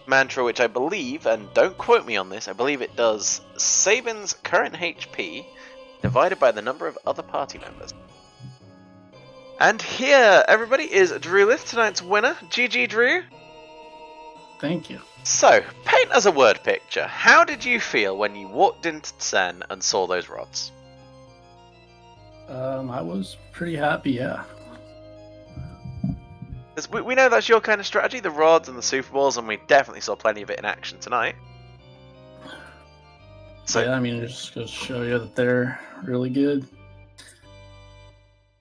Mantra which I believe, and don't quote me on this, I believe it does Sabin's current HP divided by the number of other party members. And here, everybody, is Drew Lith, tonight's winner. GG, Drew. Thank you. So, paint us a word picture. How did you feel when you walked into Tsen and saw those rods? I was pretty happy, yeah. 'Cause we know that's your kind of strategy, the rods and the Super Balls, and we definitely saw plenty of it in action tonight. So, yeah, I mean, it just goes to show you that they're really good.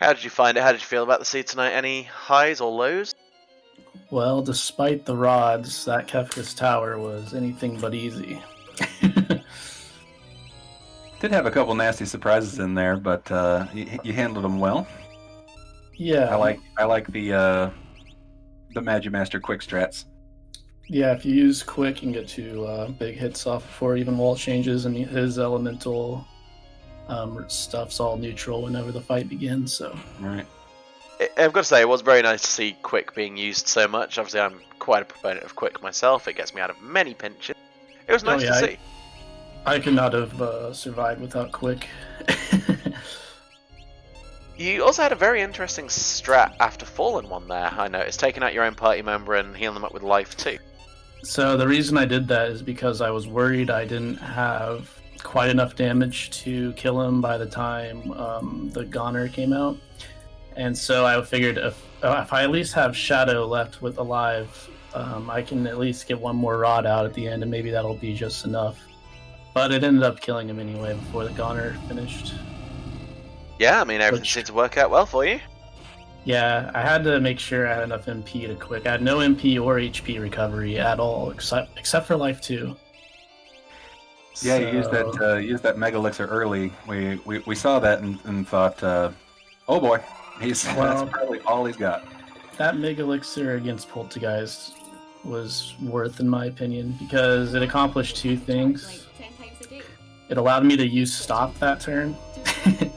how did you find it? How did you feel about the seed tonight? Any highs or lows? Well, despite the rods, that Kefka's Tower was anything but easy. Did have a couple nasty surprises in there, but you handled them well. Yeah. I like the Magimaster quick strats. Yeah, if you use quick, you can get two big hits off before even wall changes, and his elemental stuff's all neutral whenever the fight begins, so... Right. I've got to say, it was very nice to see Quick being used so much. Obviously, I'm quite a proponent of Quick myself. It gets me out of many pinches. It was nice to see. I could not have survived without Quick. You also had a very interesting strat after Fallen one there, I noticed. Taking out your own party member and healing them up with life too. So the reason I did that is because I was worried I didn't have quite enough damage to kill him by the time the Goner came out. And so I figured if I at least have Shadow left with alive, I can at least get one more rod out at the end, and maybe that'll be just enough. But it ended up killing him anyway before the Goner finished. Yeah, I mean, everything seemed to work out well for you. Yeah, I had to make sure I had enough MP to Quick. I had no MP or HP recovery at all, except for life 2. Yeah, you used that Mega Elixir early. We saw that and thought, oh boy, that's probably all he's got. That Mega Elixir against Poltergeist was worth, in my opinion, because it accomplished two things. It allowed me to use stop that turn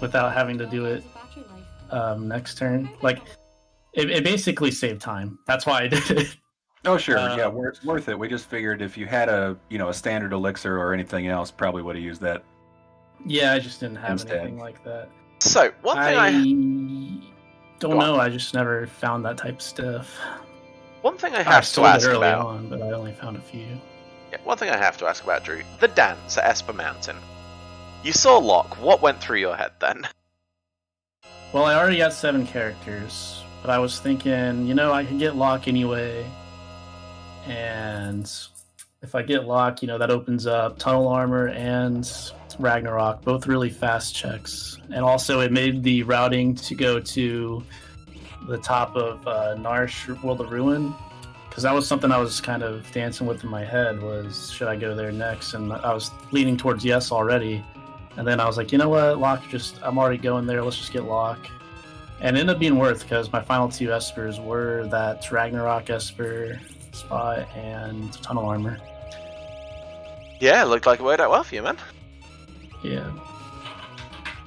without having to do it next turn. Like, it basically saved time. That's why I did it. Oh sure, yeah, worth it. We just figured if you had a standard elixir or anything else, probably would have used that. Yeah, I just didn't have instead. anything like that. So one thing I don't know. I just never found that type of stuff. One thing I have to ask early about, on, but I only found a few. Yeah, one thing I have to ask about, Drew, the dance at Esper Mountain. You saw Locke. What went through your head then? Well, I already got 7 characters, but I was thinking, I can get Locke anyway. And if I get Locke, that opens up Tunnel Armor and Ragnarok, both really fast checks. And also it made the routing to go to the top of Narsh World of Ruin, because that was something I was kind of dancing with in my head, was should I go there next? And I was leaning towards yes already. And then I was like, you know what, Locke, I'm already going there, let's just get Locke. And it ended up being worth, because my final 2 Espers were that Ragnarok Esper spot and Tunnel Armor. Yeah, it looked like it worked out well for you, man. Yeah.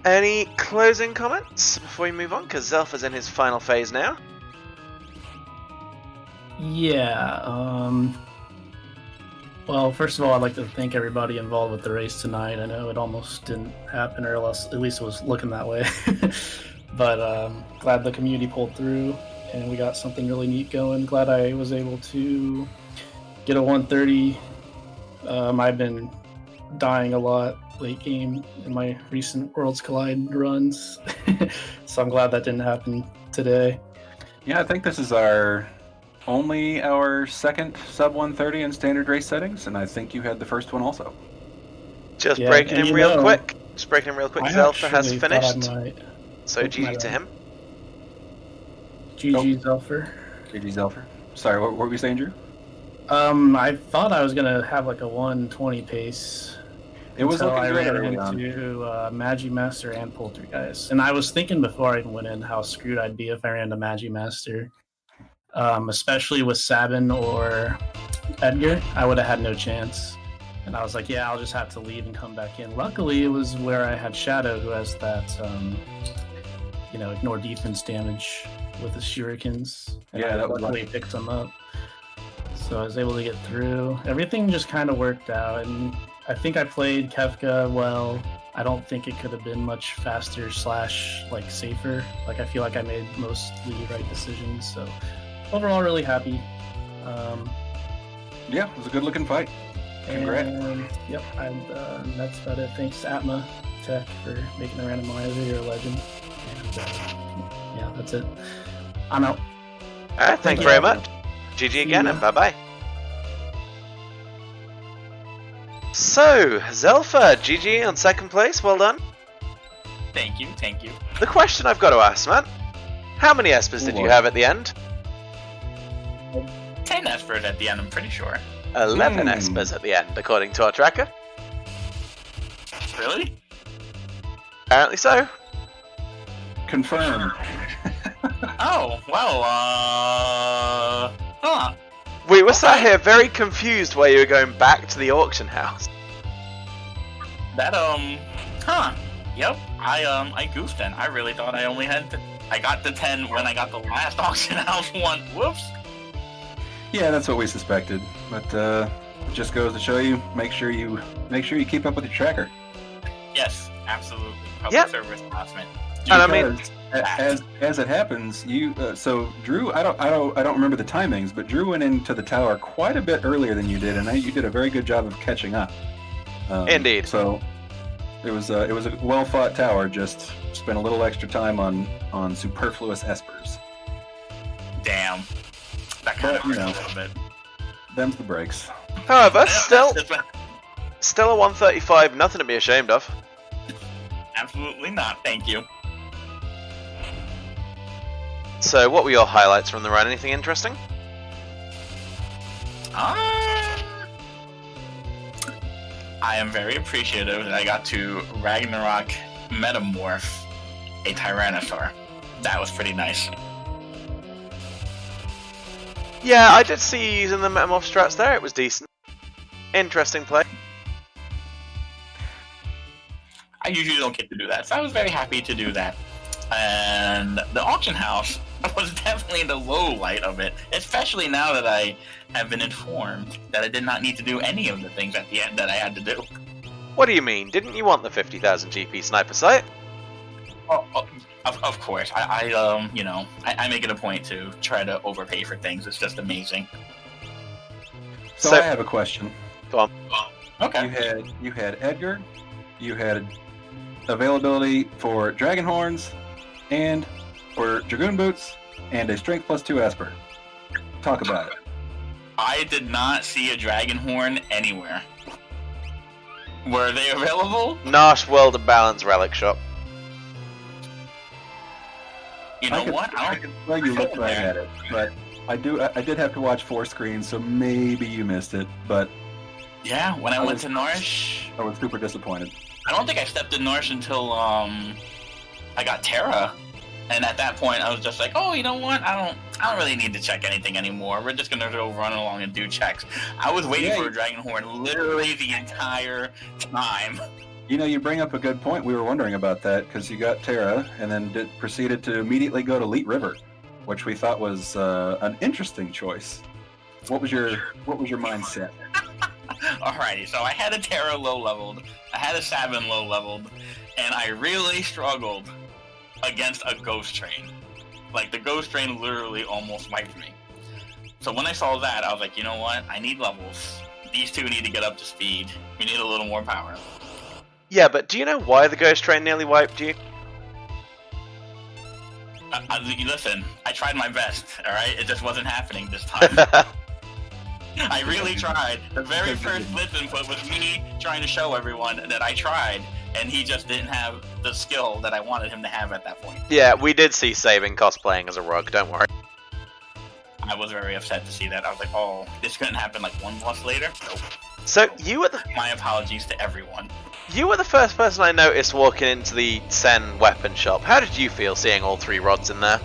Any closing comments before we move on? Because Zelfa's in his final phase now. Yeah, Well, first of all, I'd like to thank everybody involved with the race tonight. I know it almost didn't happen, or else at least it was looking that way. But glad the community pulled through, and we got something really neat going. Glad I was able to get a 130. I've been dying a lot late game in my recent Worlds Collide runs, so I'm glad that didn't happen today. Yeah, I think this is only our second sub 130 in standard race settings, and I think you had the first one also. Just Yeah, breaking and him real quick. Zelfa has actually finished. thought I might So open my GG to him. GG Zelfer. GG Zelfer. Sorry, what were we saying, Drew? I thought I was gonna have like a 120 pace. It was until looking I great ran early on. into Magi Master and Poltergeist, and I was thinking before I even went in how screwed I'd be if I ran into Magi Master, especially with Sabin or Edgar. I would have had no chance, and I was like, yeah, I'll just have to leave and come back in. Luckily, it was where I had Shadow, who has that, ignore defense damage with the shurikens. And Yeah, I that was luckily picked them up. So I was able to get through. Everything just kind of worked out, and I think I played Kefka well. I don't think it could have been much faster / safer. Like, I feel like I made mostly right decisions. So overall, really happy. Yeah, it was a good looking fight. Congrats. And, yep, that's about it. Thanks, Atma Tech, for making the randomizer. You're a legend. And yeah, that's it. I'm out. All right, thank you very much. GG again, and bye-bye. So, Zelfa, GG on second place, well done. Thank you. The question I've got to ask, man, how many Espers did you have at the end? 10 Espers at the end, I'm pretty sure. 11 Espers at the end, according to our tracker. Really? Apparently so. Confirmed. Oh, well, huh. We were sat here very confused why you were going back to the auction house. That, yep, I goofed then. I really thought I only had I got the 10 when I got the last auction house one. Whoops. Yeah, that's what we suspected. But it just goes to show you, make sure you keep up with your tracker. Yes, absolutely. Public Yep. service announcement. And I mean, Because as it happens, you so Drew, I don't remember the timings, but Drew went into the tower quite a bit earlier than you did, and you did a very good job of catching up. Indeed. So it was a well fought tower. Just spent a little extra time on superfluous espers. Damn. That kind of But, you hurt know. a little bit. Them's the breaks. however, still That's a 135, nothing to be ashamed of. absolutely not. Thank you. So, what were your highlights from the run? Anything interesting? I am very appreciative that I got to Ragnarok metamorph a Tyrannosaur. That was pretty nice. Yeah, I did see you using the Metamorph strats there. It was decent. Interesting play. I usually don't get to do that, so I was very happy to do that. And the auction house was definitely the low light of it, especially now that I have been informed that I did not need to do any of the things at the end that I had to do. What do you mean? Didn't you want the 50,000 GP sniper sight? Of course, I make it a point to try to overpay for things. It's just amazing. So So- I have a question. Okay. You had Edgar, you had availability for Dragon Horns, and for Dragoon Boots, and a Strength +2 Esper. Talk about it. I did not see a Dragon Horn anywhere. Were they available? Nash World of Balance Relic Shop. You know what? I could swear you looked right at it, but I did have to watch 4 screens, so maybe you missed it. But Yeah, when I went to Norsh, I was super disappointed. I don't think I stepped in Norsh until I got Terra, and at that point I was just like, oh, you know what? I don't really need to check anything anymore. We're just gonna go run along and do checks. I was waiting for a Dragon Horn literally the entire time. You know, you bring up a good point. We were wondering about that because you got Terra, and then proceeded to immediately go to Leet River, which we thought was an interesting choice. What was your mindset? Alrighty, so I had a Terra low leveled, I had a Sabin low leveled, and I really struggled against a Ghost Train. Like, the Ghost Train literally almost wiped me. So when I saw that, I was like, you know what? I need levels. These two need to get up to speed. We need a little more power. Yeah, but do you know why the Ghost Train nearly wiped you? Listen, I tried my best, alright? It just wasn't happening this time. I really tried. The very first blitz input was me trying to show everyone that I tried, and he just didn't have the skill that I wanted him to have at that point. Yeah, we did see Sabin cosplaying as a rug, don't worry. I was very upset to see that. I was like, oh, this couldn't happen like one boss later? Nope. So, you were the My apologies to everyone. first person I noticed walking into the Sen weapon shop. How did you feel seeing all three rods in there?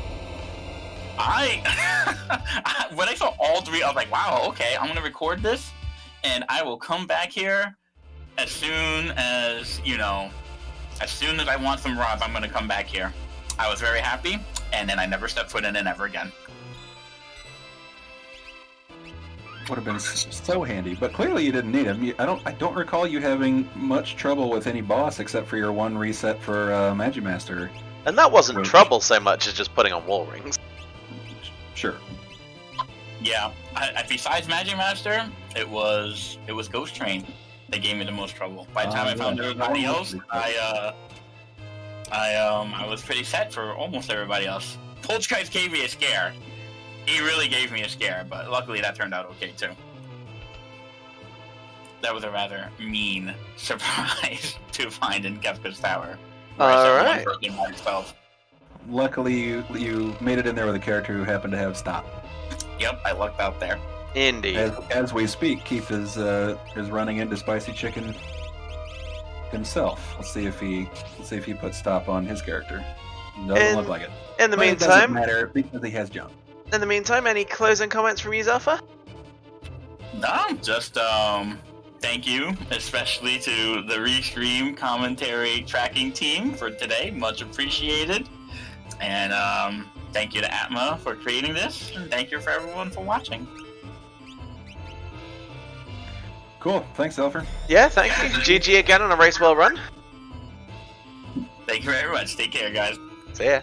When I saw all three, I was like, wow, okay, I'm going to record this, and I will come back here as soon as, as soon as I want some rods, I'm going to come back here. I was very happy, and then I never stepped foot in it ever again. Would have been so handy, but clearly you didn't need him. I don't recall you having much trouble with any boss except for your one reset for Magimaster. And that wasn't Which- trouble so much as just putting on wall rings. Sure. Yeah, besides Magic Master, it was Ghost Train that gave me the most trouble. By the time I found everybody else, I was pretty set for almost everybody else. Poltergeist gave me a scare. He really gave me a scare, but luckily that turned out okay too. That was a rather mean surprise to find in Kefka's Tower. Alright. Luckily, you made it in there with a character who happened to have stop. Yep, I lucked out there. Indeed. As we speak, Keith is running into Spicy Chicken himself. Let's see if he puts stop on his character. Doesn't look like it. In the But it doesn't meantime, matter because he has jump. any closing comments from you, Zelfa? No, just thank you, especially to the Restream commentary tracking team for today. Much appreciated. And thank you to Atma for creating this, and thank you for everyone for watching. Cool. Thanks, Elfer. Yeah, thank you. GG again on a race well run. Thank you very much. Take care, guys. See ya.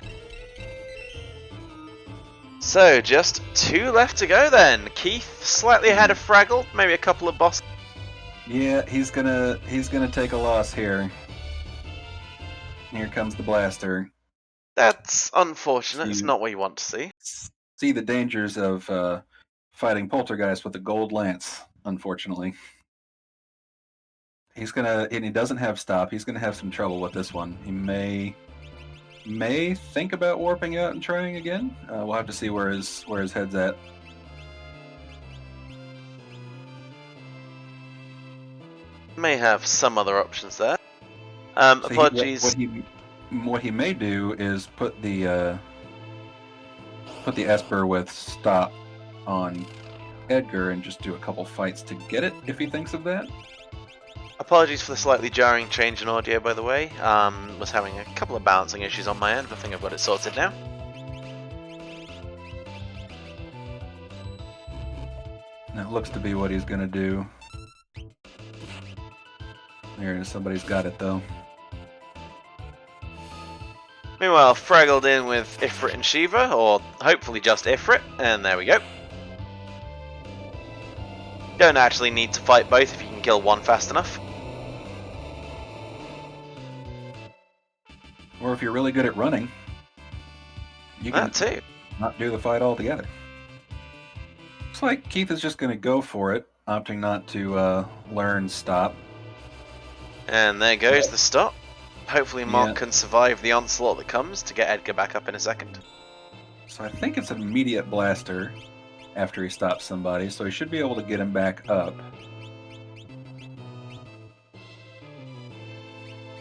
So, just 2 left to go then. Keith slightly ahead of Fraggle, maybe a couple of bosses. Yeah, he's gonna take a loss here. Here comes the blaster. That's unfortunate. It's not what you want to see. See the dangers of fighting Poltergeist with a gold lance. Unfortunately, and he doesn't have stop. He's gonna have some trouble with this one. He may think about warping out and trying again. We'll have to see where his head's at. May have some other options there. So Apologies. What he may do is put the Esper with stop on Edgar and just do a couple fights to get it if he thinks of that. Apologies for the slightly jarring change in audio, by the way. Was having a couple of balancing issues on my end, but I think I've got it sorted now. That looks to be what he's gonna do. There, somebody's got it though. Meanwhile, Fraggled in with Ifrit and Shiva, or hopefully just Ifrit, and there we go. Don't actually need to fight both if you can kill one fast enough. Or if you're really good at running, you can That too. not do the fight altogether. Looks like Keith is just going to go for it, opting not to learn stop. And there goes the stop. Hopefully Mark Yeah. can survive the onslaught that comes to get Edgar back up in a second. So I think it's an immediate blaster after he stops somebody, so he should be able to get him back up.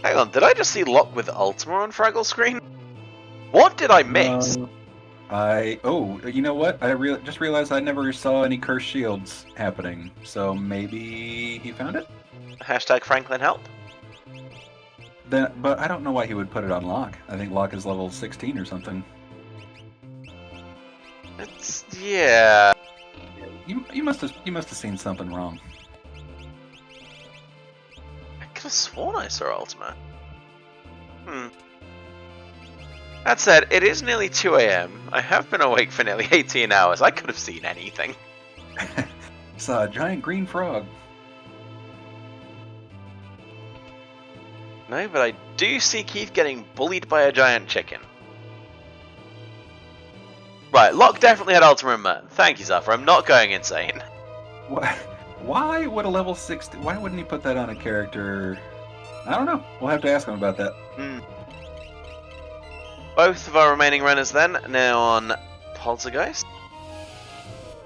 Hang on, did I just see Locke with Ultima on Fraggle's screen? What did I miss? You know what? I just realized I never saw any cursed shields happening, so maybe he found it? Hashtag Franklin help. But I don't know why he would put it on Locke. I think Locke is level 16 or something. Yeah. You must have seen something wrong. have sworn I saw Ultima. That said, it is nearly 2 AM. I have been awake for nearly 18 hours. I could have seen anything. Saw a giant green frog. No, but I do see Keith getting bullied by a giant chicken. Right, Locke definitely had Ultima and Merton. Thank you, Zephyr. I'm not going insane. Why would a level 60... Why wouldn't he put that on a character... I don't know. We'll have to ask him about that. Both of our remaining runners then, now on Poltergeist.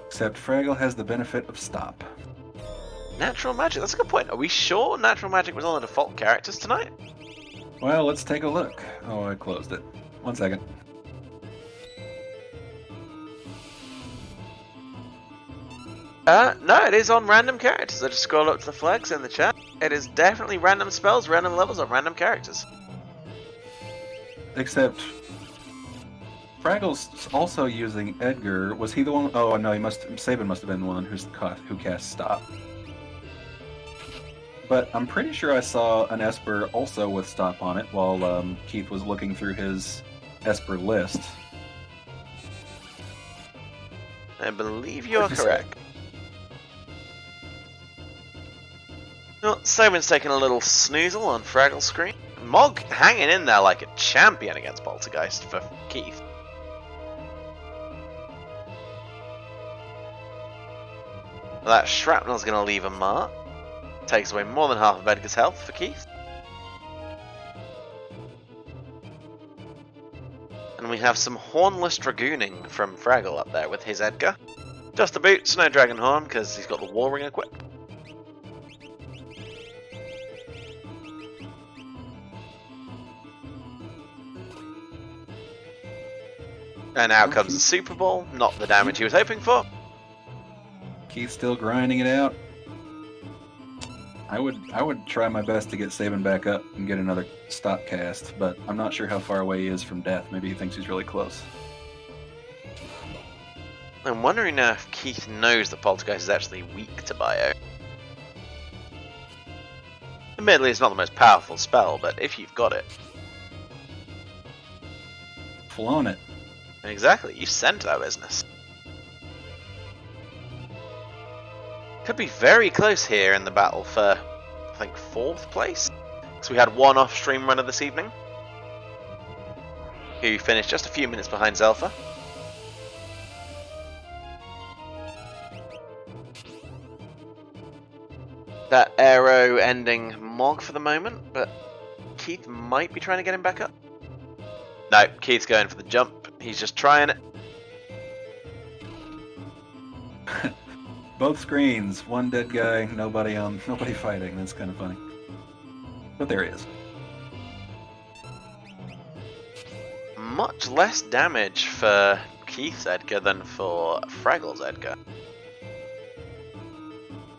Except Fraggle has the benefit of stop. Natural Magic, that's a good point. Are we sure Natural Magic was on the default characters tonight? Well, let's take a look. Oh, I closed it. 1 second. No, it is on random characters. I just scroll up to the flags in the chat. It is definitely random spells, random levels on random characters. Except Fraggle's also using Edgar. Was he the one? Oh no, Sabin must have been the one who cast stop. But I'm pretty sure I saw an Esper also with stop on it while Keith was looking through his Esper list. I believe you are correct. Well, Sabin's taking a little snoozle on Fraggle's screen. Mog hanging in there like a champion against Poltergeist for Keith. That shrapnel's going to leave a mark. Takes away more than half of Edgar's health for Keith. And we have some hornless dragooning from Fraggle up there with his Edgar. Just the boots, no dragon horn, because he's got the war ring equipped. And out comes the Super Bowl, not the damage he was hoping for. Keith still grinding it out. I would try my best to get Sabin back up and get another stop cast, but I'm not sure how far away he is from death. Maybe he thinks he's really close. I'm wondering now if Keith knows that Poltergeist is actually weak to Bio. Admittedly, it's not the most powerful spell, but if you've got it... Flown it. Exactly, you sent that business. Could be very close here in the battle for, I think, 4th place. So we had one off-stream runner this evening, who finished just a few minutes behind Zelfa. That arrow ending Mog for the moment, but Keith might be trying to get him back up. No, Keith's going for the jump. He's just trying it. Both screens, one dead guy, nobody fighting. That's kind of funny. But there he is. Much less damage for Keith's Edgar than for Fraggle's Edgar.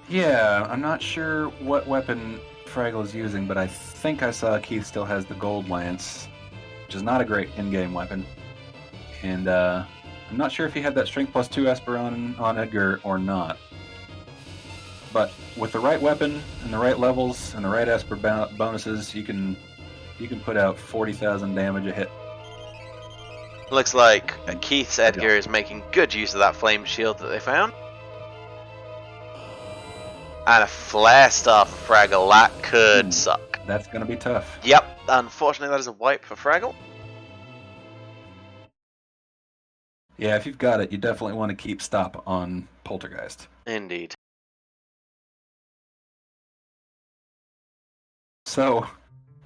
Yeah, I'm not sure what weapon Fraggle is using, but I think I saw Keith still has the Gold Lance, which is not a great in-game weapon. And I'm not sure if he had that Strength +2 Esper on Edgar or not. But with the right weapon and the right levels and the right Esper bonuses, you can put out 40,000 damage a hit. Looks like Keith's Edgar is making good use of that flame shield that they found. And a flare star for Fraggle, that could suck. That's going to be tough. Yep, unfortunately that is a wipe for Fraggle. Yeah, if you've got it, you definitely want to keep stop on Poltergeist. Indeed. So,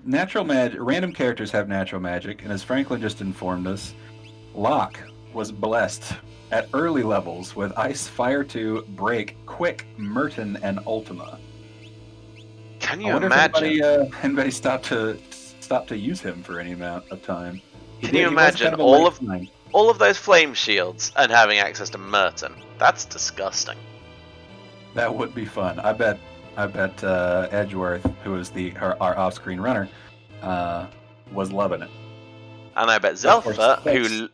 random characters have natural magic, and as Franklin just informed us, Locke was blessed at early levels with Ice, Fire 2, Break, Quick, Merton, and Ultima. Can you I wonder imagine? If anybody stopped to use him for any amount of time. Can you imagine all of those flame shields and having access to Merton? That's disgusting. That would be fun. I bet Edgeworth, who is our off-screen runner, was loving it. And I bet Zelfa, who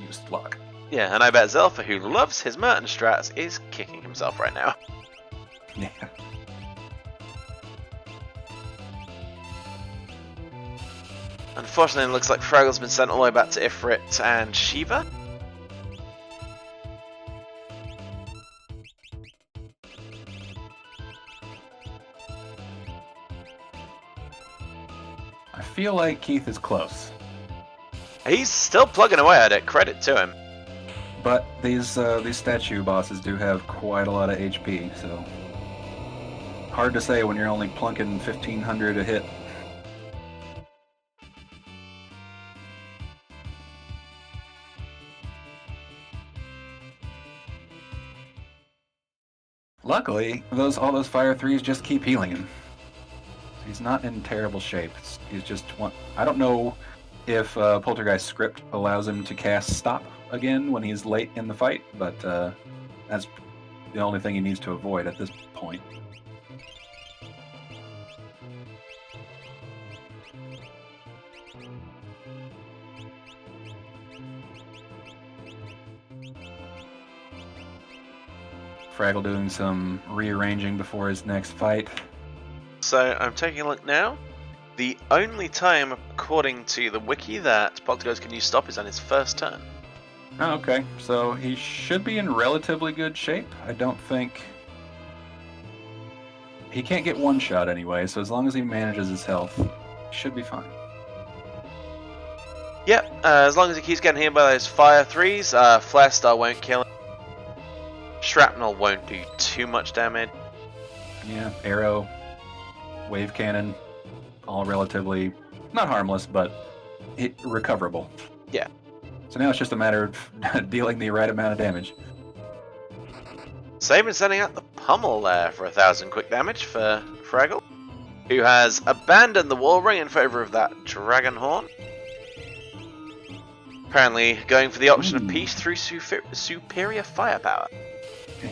used Locke. Yeah, and I bet Zelfa, who loves his Merton strats, is kicking himself right now. Yeah. Unfortunately, it looks like Fraggle's been sent all the way back to Ifrit and Shiva. I feel like Keith is close, He's still plugging away at it, credit to him. but these statue bosses do have quite a lot of HP, so hard to say when you're only plunking 1,500 a hit. Luckily, all those fire threes just keep healing him. He's not in terrible shape. He's just one. I don't know if Poltergeist script allows him to cast Stop again when he's late in the fight, but that's the only thing he needs to avoid at this point. Fraggle doing some rearranging before his next fight. So I'm taking a look now. The only time, according to the wiki, that Poltergeist can use Stop is on his first turn. Oh, okay, so he should be in relatively good shape. I don't think... He can't get one shot anyway, so as long as he manages his health, he should be fine. Yep, as long as he keeps getting hit by those fire threes, Flare Star won't kill him. Shrapnel won't do too much damage. Yeah, arrow, wave cannon, all relatively not harmless, but recoverable. Yeah. So now it's just a matter of dealing the right amount of damage. Sabin sending out the pummel there for 1,000 quick damage for Fraggle, who has abandoned the wall ring in favour of that Dragon Horn. Apparently going for the option of peace through superior firepower.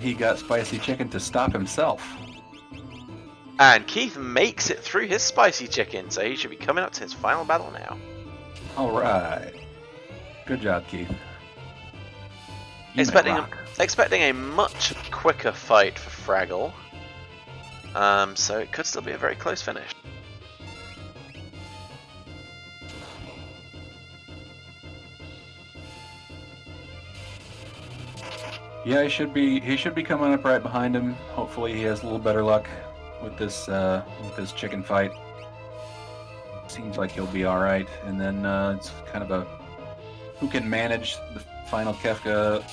He got Spicy Chicken to stop himself. And Keith makes it through his Spicy Chicken, so he should be coming up to his final battle now. Alright. Good job, Keith. Expecting a much quicker fight for Fraggle. So it could still be a very close finish. Yeah, he should be coming up right behind him. Hopefully he has a little better luck with this chicken fight. Seems like he'll be all right. And then it's kind of a who can manage the final Kefka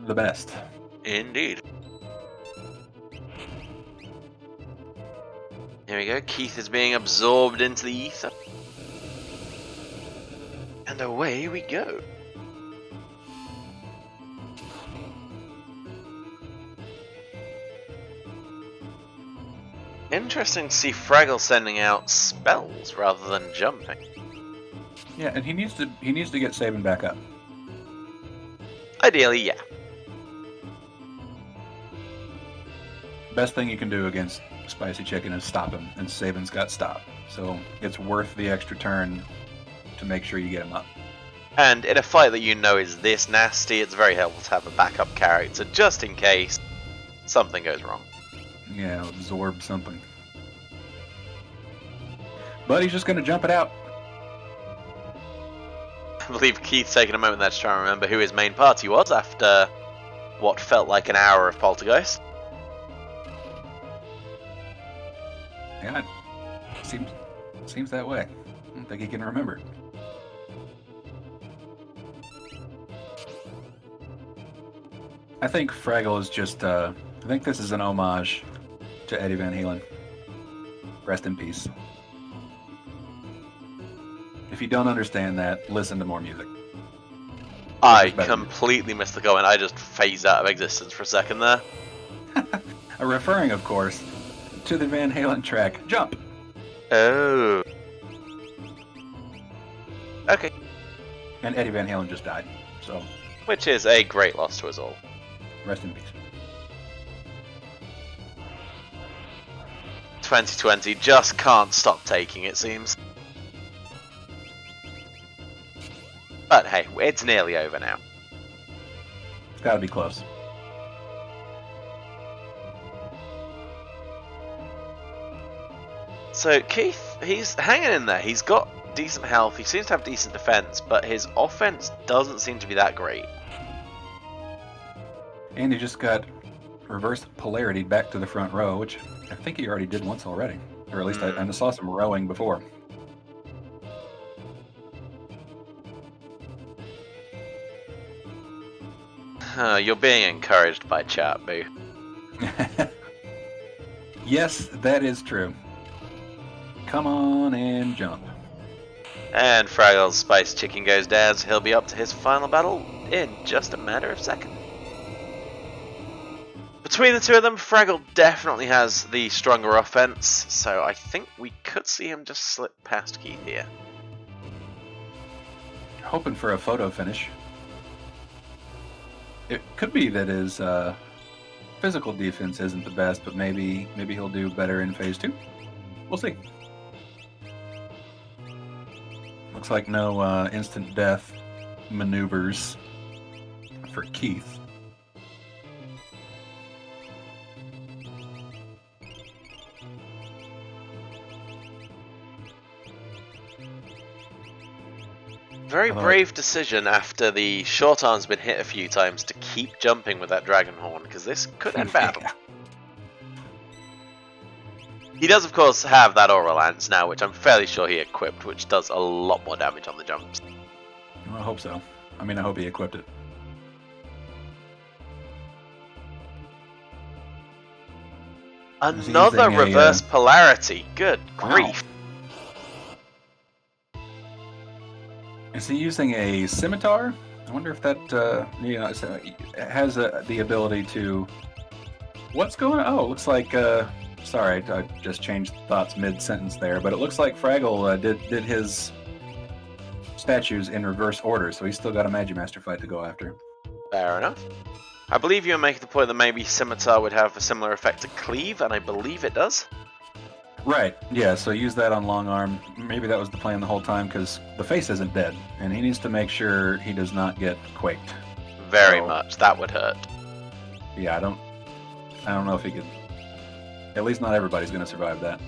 the best. Indeed. Here we go. Keith is being absorbed into the ether. And away we go. Interesting to see Fraggle sending out spells rather than jumping. Yeah, and he needs to get Sabin back up. Ideally, yeah. Best thing you can do against Spicy Chicken is stop him, and Sabin's got Stop. So it's worth the extra turn to make sure you get him up. And in a fight that you know is this nasty, it's very helpful to have a backup character just in case something goes wrong. Yeah, absorb something. But he's just going to jump it out. I believe Keith's taking a moment there to try and remember who his main party was after what felt like an hour of Poltergeist. Yeah, it seems that way. I don't think he can remember. I think Fraggle is just, I think this is an homage to Eddie Van Halen. Rest in peace. If you don't understand that, listen to more music. I completely missed the comment. I just phased out of existence for a second there. Referring, of course, to the Van Halen track, Jump. Oh. Okay. And Eddie Van Halen just died, so Which is a great loss to us all. rest in peace. 2020 just can't stop taking, it seems. But hey, it's nearly over now. It's gotta be close. So Keith, he's hanging in there. He's got decent health, he seems to have decent defense, but his offense doesn't seem to be that great. And he just got reverse polarity back to the front row, which I think he already did once already. Or at least I saw some rowing before. You're being encouraged by chat, Boo. Yes, that is true. Come on and jump. And Fraggle's Spice Chicken goes down, so he'll be up to his final battle in just a matter of seconds. Between the two of them, Fraggle definitely has the stronger offense, so I think we could see him just slip past Keith here. Hoping for a photo finish. It could be that his physical defense isn't the best, but maybe he'll do better in phase 2. We'll see. Looks like no instant death maneuvers for Keith. Very brave decision after the short arm's been hit a few times to keep jumping with that dragon horn, because this could end badly. He does, of course, have that Aura Lance now, which I'm fairly sure he equipped, which does a lot more damage on the jumps. I hope so. I mean, I hope he equipped it. Another reverse polarity. Good grief. Is he using a scimitar? I wonder if that has the ability to. What's going on? Oh, it looks like. Sorry, I just changed thoughts mid-sentence there, but it looks like Fraggle did his statues in reverse order, so he's still got a Magimaster fight to go after. Fair enough. I believe you were making the point that maybe Scimitar would have a similar effect to Cleave, and I believe it does. Right, yeah, so use that on Long Arm. Maybe that was the plan the whole time, because the face isn't dead, and he needs to make sure he does not get quaked. Very much. That would hurt. Yeah, I don't know if he could. At least not everybody's going to survive that.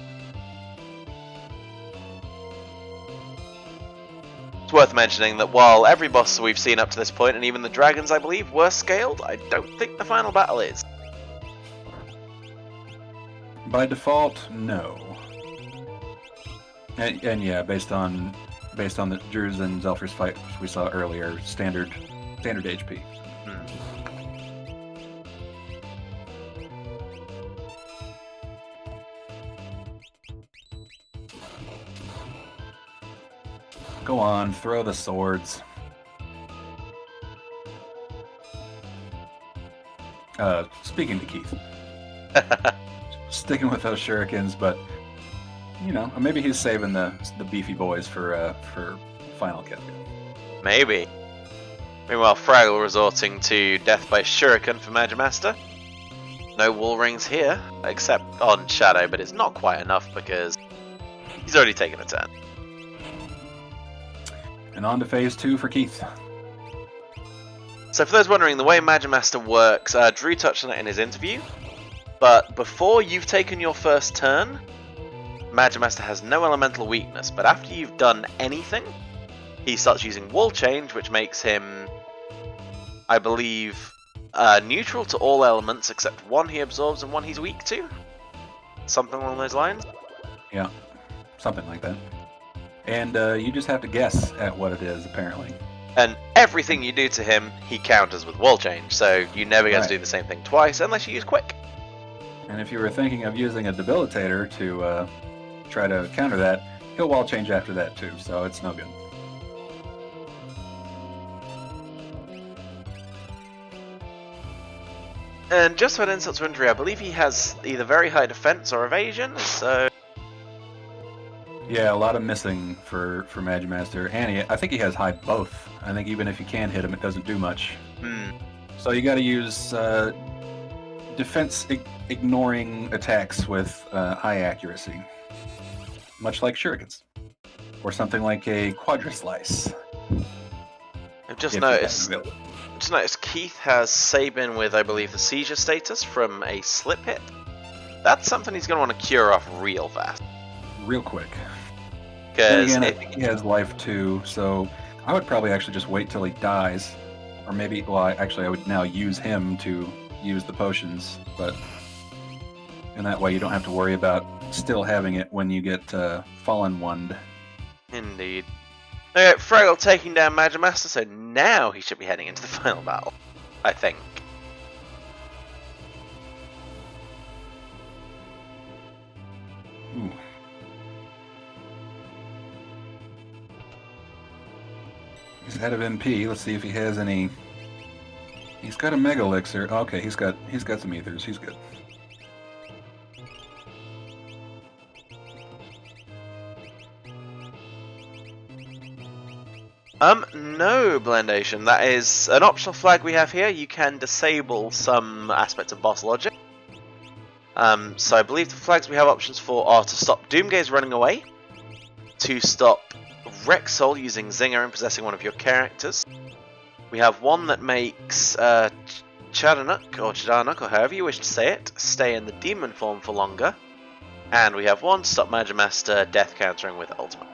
It's worth mentioning that while every boss we've seen up to this point, and even the dragons, I believe, were scaled, I don't think the final battle is. By default, no. And yeah, based on the Druze and Zelfers fight we saw earlier, standard HP. Go on, throw the swords. Speaking to Keith. Sticking with those shurikens, but maybe he's saving the beefy boys for final kill. Maybe. Meanwhile, Fraggle resorting to death by shuriken for Magimaster. No wall rings here, except on Shadow, but it's not quite enough because he's already taken a turn. And on to phase 2 for Keith. So for those wondering, the way Magimaster works, Drew touched on it in his interview, but before you've taken your first turn, Magimaster has no elemental weakness, but after you've done anything, he starts using Wall Change, which makes him, I believe, neutral to all elements except one he absorbs and one he's weak to. Something along those lines. Yeah, something like that. And you just have to guess at what it is, apparently. And everything you do to him, he counters with Wall Change, so you never get to do the same thing twice unless you use Quick. And if you were thinking of using a Debilitator to try to counter that, he'll Wall Change after that too, so it's no good. And just for an insult to injury, I believe he has either very high defense or evasion, so... Yeah, a lot of missing for Magimaster, and I think he has high both. I think even if you can hit him, it doesn't do much. So you got to use defense ignoring attacks with high accuracy, much like shurikens, or something like a Quadra-Slice. I've just noticed Keith has Sabin with, I believe, the seizure status from a slip hit. That's something he's going to want to cure off real fast. Real quick. Then Because again, I think he has life too, so I would probably actually just wait till he dies. Or maybe, well, I would now use him to use the potions, but in that way you don't have to worry about still having it when you get Fallen One. indeed. Okay, Fraggle taking down Magimaster, so now he should be heading into the final battle. I think. Ooh. He's out of MP. Let's see if he has any. He's got a Mega Elixir. Okay, he's got some ethers. He's good. No, Blendation. That is an optional flag we have here. You can disable some aspects of boss logic. So I believe the flags we have options for are to stop Doomgaze running away, to stop Rexol using Zinger and possessing one of your characters. We have one that makes Chadanuk, or however you wish to say it, stay in the demon form for longer. And we have one to stop Magimaster death countering with ultimate.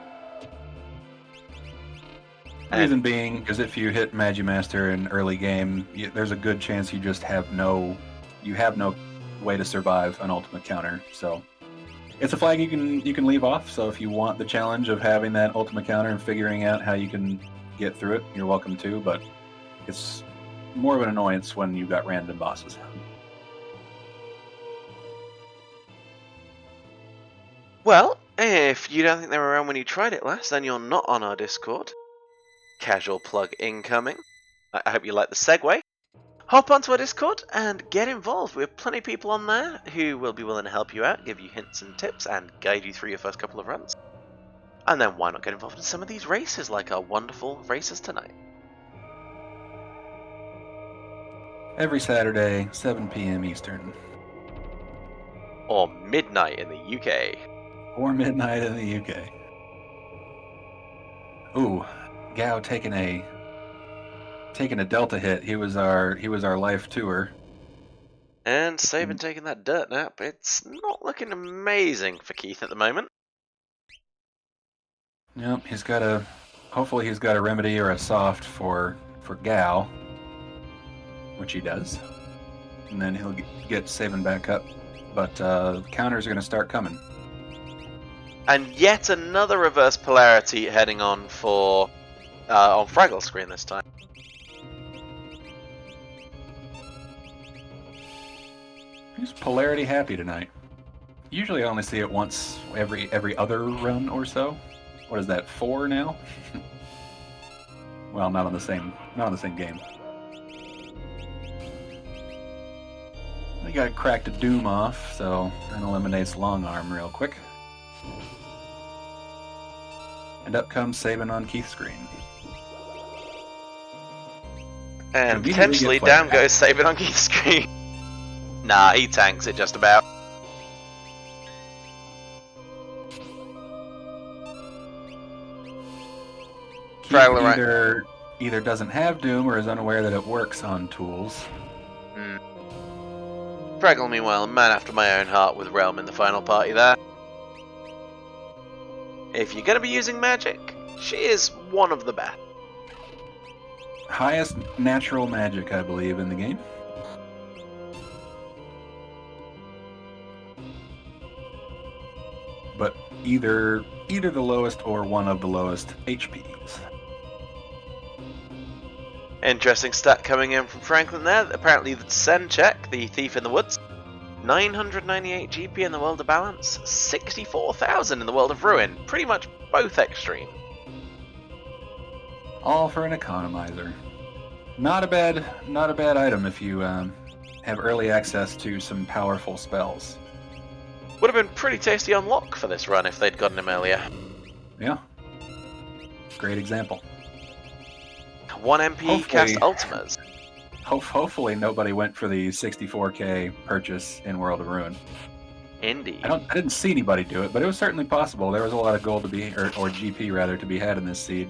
Reason being is if you hit Magimaster in early game, there's a good chance you just have no way to survive an ultimate counter. So it's a flag you can leave off. So if you want the challenge of having that ultimate counter and figuring out how you can get through it, you're welcome to. But it's more of an annoyance when you've got random bosses. Well, if you don't think they were around when you tried it last, then you're not on our Discord. Casual plug incoming. I hope you like the segue. Hop onto our Discord and get involved. We have plenty of people on there who will be willing to help you out, give you hints and tips, and guide you through your first couple of runs. And then why not get involved in some of these races like our wonderful races tonight? Every Saturday, 7 p.m. Eastern. Or midnight in the UK. Or midnight in the UK. Ooh, Gao taking a Delta hit. He was our life tour. And Sabin taking that dirt nap. It's not looking amazing for Keith at the moment. Yep, hopefully he's got a remedy or a soft for Gao, which he does. And then he'll get Sabin back up. But counters are going to start coming. And yet another reverse polarity heading on for on Fraggle's screen this time. He's polarity happy tonight. Usually I only see it once every other run or so. What is that, 4 now? Well, not on the same game. We got cracked a Doom off, so that eliminates Long Arm real quick. And up comes Sabin on Keith's screen. And potentially down goes Sabin on Keith's screen. Nah, he tanks it just about. Keith either doesn't have Doom or is unaware that it works on tools. Fraggle, meanwhile, a man after my own heart with Realm in the final party there. If you're going to be using magic, she is one of the best. Highest natural magic, I believe, in the game. But either the lowest or one of the lowest HPs. Interesting stat coming in from Franklin there. Apparently the Senchek, the Thief in the Woods, 998 GP in the World of Balance, 64,000 in the World of Ruin. Pretty much both extreme. All for an economizer. Not a bad item if you have early access to some powerful spells. Would have been pretty tasty unlock for this run if they'd gotten him earlier. Yeah. Great example. 1 MP cast Ultimas. Hopefully nobody went for the 64k purchase in World of Ruin. Indeed. I didn't see anybody do it, but it was certainly possible. There was a lot of gold to be, or GP rather, to be had in this seed.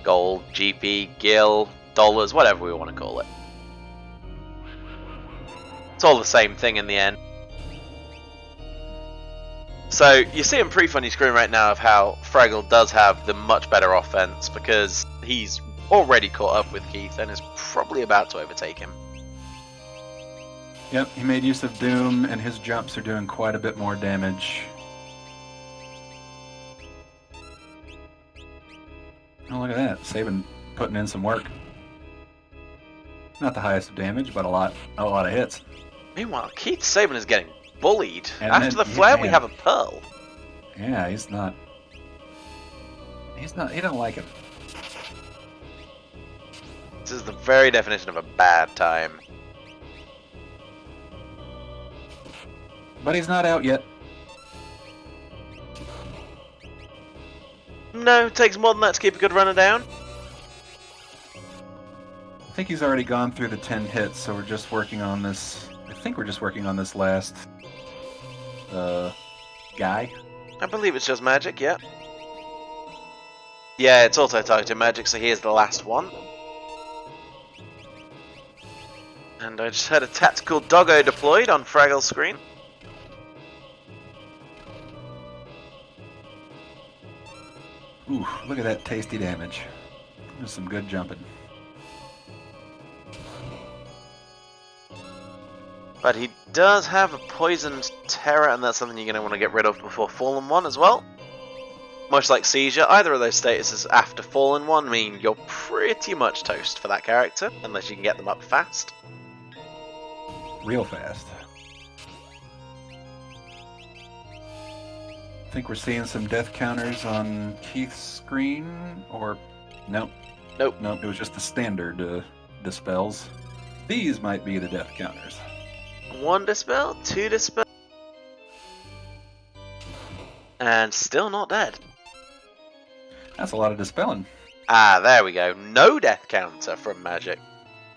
Gold, GP, gil, dollars, whatever we want to call it. It's all the same thing in the end. So you see him brief on your screen right now of how Fraggle does have the much better offense because he's already caught up with Keith and is probably about to overtake him. Yep, he made use of Doom, and his jumps are doing quite a bit more damage. Oh, look at that. Saban putting in some work. Not the highest of damage, but a lot of hits. Meanwhile, Keith Saban is getting bullied. And After then- the flare, we yeah. have a Pearl. Yeah, he don't like it. This is the very definition of a bad time. But he's not out yet. No, it takes more than that to keep a good runner down. I think he's already gone through the 10 hits, so we're just working on this. I think we're just working on this last guy. I believe it's just magic, yeah. Yeah, it's auto-targeted magic, so here's the last one. And I just had a tactical doggo deployed on Fraggle's screen. Ooh, look at that tasty damage. There's some good jumping. But he does have a poisoned terror, and that's something you're going to want to get rid of before Fallen 1 as well. Much like Seizure, either of those statuses after Fallen 1 mean you're pretty much toast for that character, unless you can get them up fast. Real fast. I think we're seeing some death counters on Keith's screen, or nope. Nope. Nope, it was just the standard dispels. These might be the death counters. 1 dispel, 2 dispel, and still not dead. That's a lot of dispelling. Ah, there we go. No death counter from magic.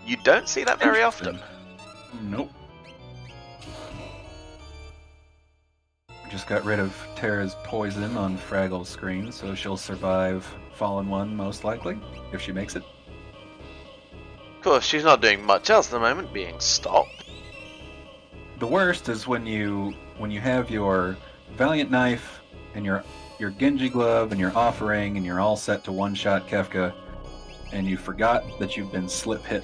You don't see that very often. Nope. Just got rid of Terra's poison on Fraggle's screen, so she'll survive Fallen 1 most likely, if she makes it. Of course, she's not doing much else at the moment, being stopped. The worst is when you have your Valiant Knife and your Genji Glove and your Offering and you're all set to one-shot Kefka, and you forgot that you've been slip hit,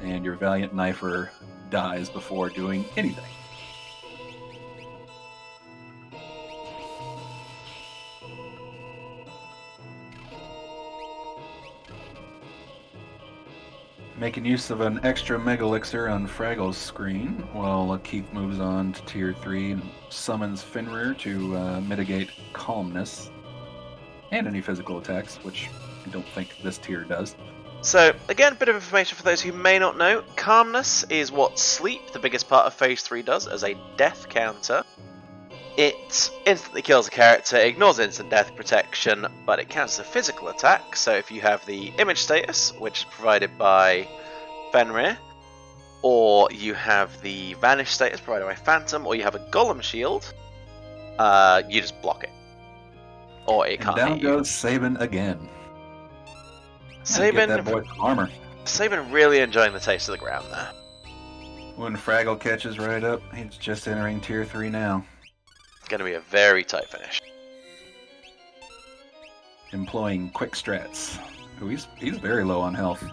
and your Valiant Knifer dies before doing anything. Making use of an extra Mega Elixir on Fraggle's screen, while Keith moves on to Tier 3 and summons Fenrir to mitigate Calmness, and any physical attacks, which I don't think this tier does. So, again, a bit of information for those who may not know. Calmness is what Sleep, the biggest part of Phase 3, does as a death counter. It instantly kills a character, ignores instant death protection, but it counts as a physical attack. So if you have the image status, which is provided by Fenrir, or you have the vanish status provided by Phantom, or you have a golem shield, you just block it. Or it can't And down hit you. goes Saban again. Get that boy some armor. Saban really enjoying the taste of the ground there. When Fraggle catches right up, he's just entering Tier 3 now. Going to be a very tight finish. Employing quick strats. Ooh, he's very low on health.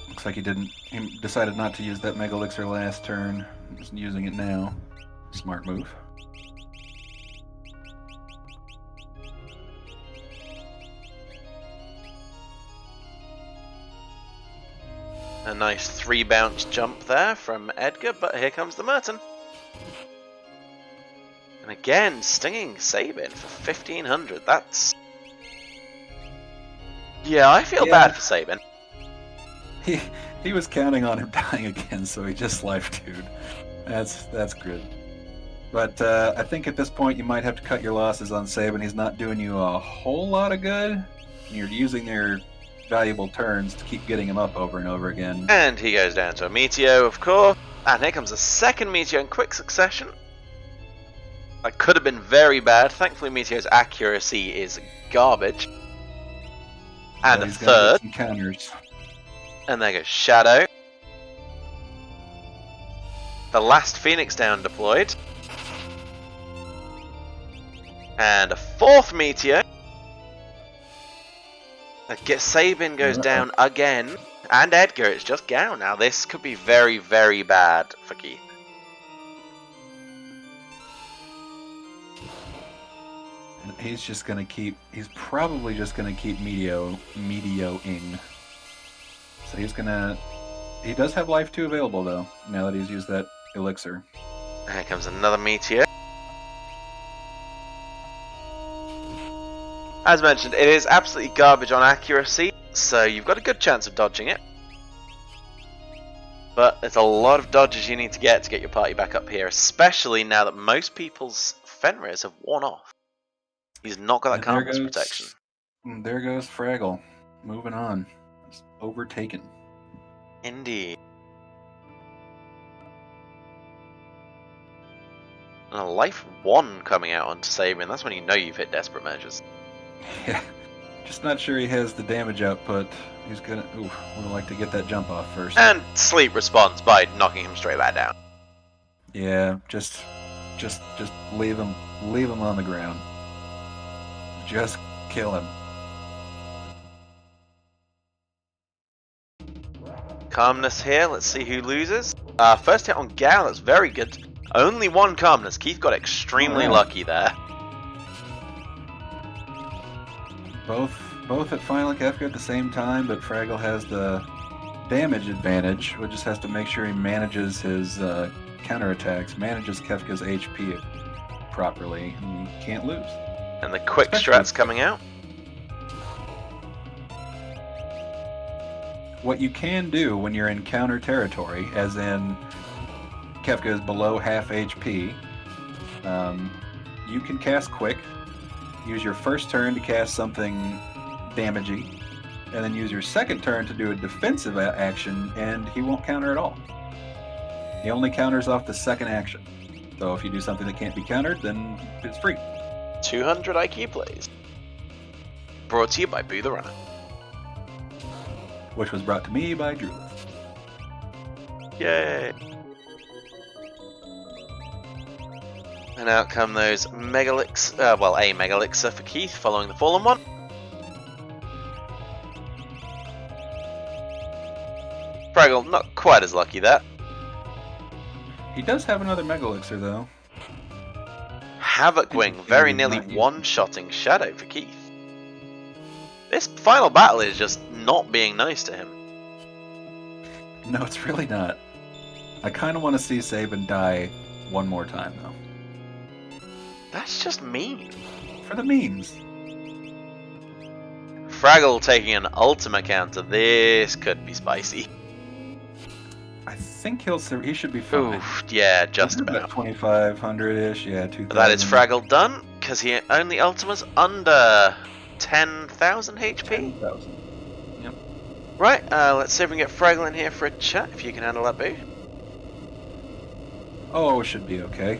Looks like he decided not to use that Mega Elixir last turn. He's using it now. Smart move. A nice 3 bounce jump there from Edgar, but here comes the Merton. And again, stinging Sabin for 1500. That's... Yeah, I feel bad for Sabin. He was counting on him dying again, so he just life dude. That's good. But I think at this point you might have to cut your losses on Sabin. He's not doing you a whole lot of good. You're using your valuable turns to keep getting him up over and over again. And he goes down to a Meteor, of course. And here comes a second Meteor in quick succession. That could have been very bad. Thankfully, Meteor's accuracy is garbage. And a He's gonna third. get some counters. And there goes Shadow. The last Phoenix down deployed. And a fourth meteor. Sabin goes down again. And Edgar, it's just Gao now. This could be very, very bad for Keith. And he's just gonna keep. He's probably just gonna keep medioing. So he's gonna. He does have life 2 available though. Now that he's used that elixir. Here comes another meteor. As mentioned, it is absolutely garbage on accuracy, so you've got a good chance of dodging it. But there's a lot of dodges you need to get your party back up here, especially now that most people's Fenris have worn off. He's not got that calmness protection. There goes Fraggle. Moving on. He's overtaken. Indeed. And a life 1 coming out onto Sabin, that's when you know you've hit desperate measures. Yeah. Just not sure he has the damage output. He's gonna. Ooh, would like to get that jump off first. And Sleep responds by knocking him straight back down. Yeah, just leave him on the ground. Just kill him. Calmness here, let's see who loses. First hit on Gal, that's very good. Only 1 calmness. Keith got extremely lucky there. Both at Final Kefka at the same time, but Fraggle has the damage advantage. We just has to make sure he manages his counterattacks, manages Kefka's HP properly, and he can't lose. And the quick strat's coming out. What you can do when you're in counter territory, as in Kefka is below half HP, you can cast Quick, use your first turn to cast something damagey, and then use your second turn to do a defensive action, and he won't counter at all. He only counters off the second action. So if you do something that can't be countered, then it's free. 200 IQ plays. Brought to you by Boo the Runner. Which was brought to me by Drulith. Yay! And out come those Megalix, a Megalixir for Keith following the Fallen one. Fraggle, not quite as lucky there. He does have another Megalixir though. Havoc Wing very nearly one-shotting Shadow for Keith. This final battle is just not being nice to him. No, it's really not. I kind of want to see Sabin die one more time though. That's just mean. For the memes. Fraggle taking an ultimate counter. This could be spicy. I think he should be fine. Oof, yeah, just about. 2,500-ish, yeah, 2,000. That is Fraggle done, because he only ultimates under 10,000 HP. 10,000. Yep. Right, let's see if we can get Fraggle in here for a chat, if you can handle that, Boo. Oh, it should be okay.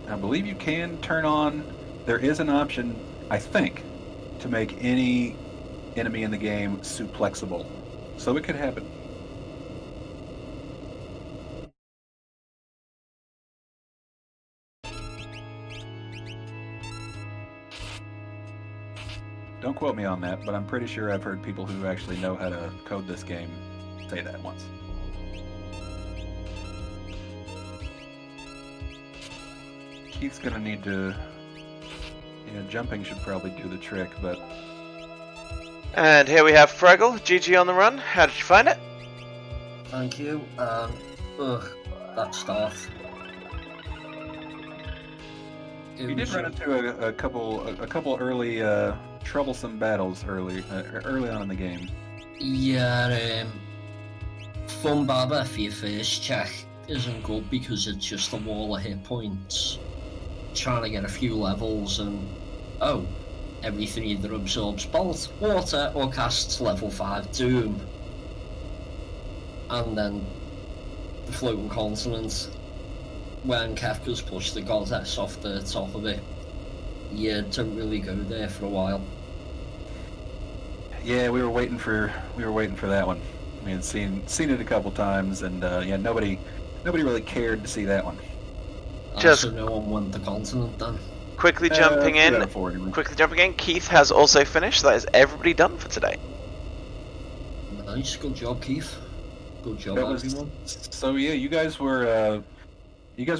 I believe you can turn on, there is an option, I think, to make any enemy in the game suplexable. So it could happen. Don't quote me on that, but I'm pretty sure I've heard people who actually know how to code this game say that once. Keith's gonna need to... Yeah, jumping should probably do the trick, but... And here we have Fraggle, GG on the run. How did you find it? Thank you. That start. You did run into a couple early troublesome battles early on in the game. Yeah, Fun Baba for your first check isn't good because it's just a wall of hit points. Trying to get a few levels and everything either absorbs bolt, water, or casts level 5 Doom. And then the floating continent, when Kefka's pushed the goddess off the top of it, you don't really go there for a while. Yeah, we were waiting for that one. We had seen it a couple times, and yeah, nobody really cared to see that one. Just- So no one went the continent then. Quickly jumping 2 in. out of 4 anyway. Quickly jumping in. Keith has also finished. That is everybody done for today. Nice, good job, Keith. Good job, That was- everyone. So yeah, you guys were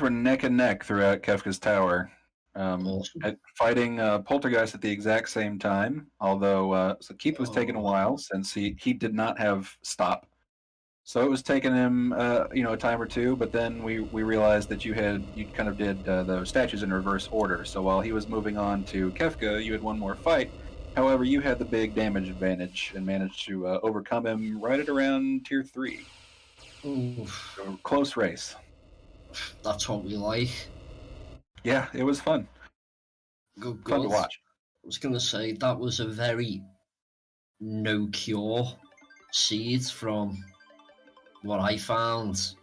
neck and neck throughout Kefka's Tower, Awesome. fighting Poltergeist at the exact same time. Although so Keith was taking a Oh. while since he did not have stop, so it was taking him a time or two. But then we realized that you kind of did the statues in reverse order. So while he was moving on to Kefka, you had one more fight. However, you had the big damage advantage and managed to overcome him right at around tier 3. Oof, So close race. that's what we like. Yeah, it was fun. Good, Fun to good. watch. I was gonna say that was a very no cure seed from what I found.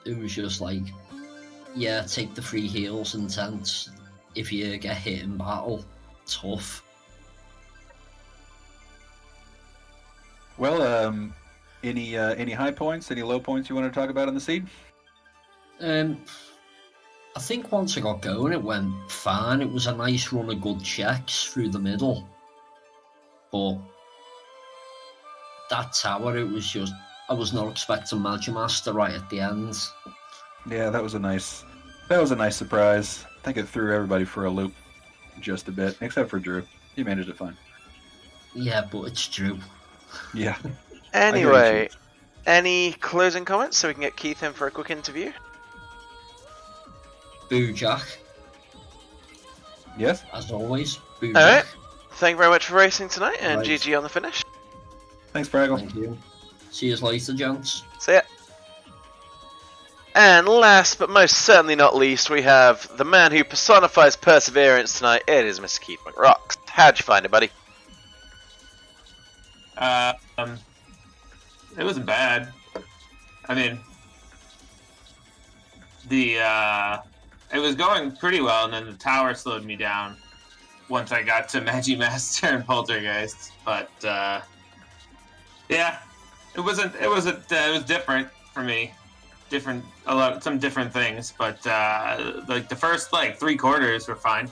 It was just like, yeah, take the free heals intense. If you get hit in battle, tough. Well, any high points, any low points you want to talk about in the seed? I think once I got going, it went fine. It was a nice run of good checks through the middle, but that tower, it was just, I was not expecting Magimaster right at the end. Yeah, that was a nice surprise. I think it threw everybody for a loop just a bit, except for Drew. He managed it fine. Yeah, but it's Drew. Yeah. Anyway, any closing comments so we can get Keith in for a quick interview? Boo Jack, Yes. as always. Boo Alright. Jack. Thank you very much for racing tonight, and Right. GG on the finish. Thanks, Fraggle. Thank you. See you later, gents. See ya. And last but most certainly not least, we have the man who personifies perseverance tonight. It is Mr. Keith McRocks. How'd you find it, buddy? It wasn't bad. I mean, it was going pretty well, and then the tower slowed me down once I got to Magimaster and Poltergeist. But yeah, it was different for me. Some different things, but like the first 3 quarters were fine.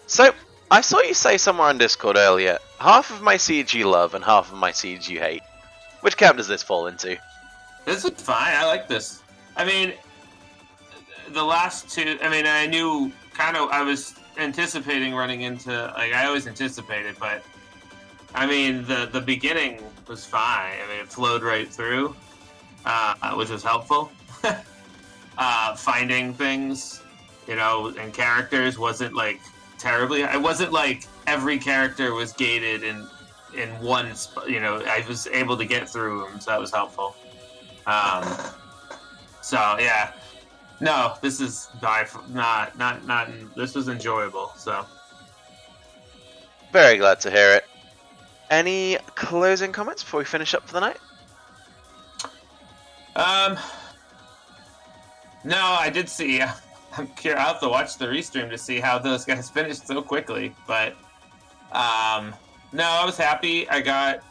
So, I saw you say somewhere on Discord earlier, half of my siege you love and half of my siege you hate. Which camp does this fall into? This is fine. I like this. I mean, the last 2. I mean, I knew I was anticipating running into I always anticipated, but I mean the beginning was fine. I mean, it flowed right through, which was helpful. Finding things, and characters wasn't terribly. It wasn't like every character was gated in one. I was able to get through them, so that was helpful. So yeah, no, this is not. This was enjoyable. So Very glad to hear it. Any closing comments before we finish up for the night? no, I did see. I'm curious. I'll have to watch the restream to see how those guys finished so quickly. But no, I was happy. I got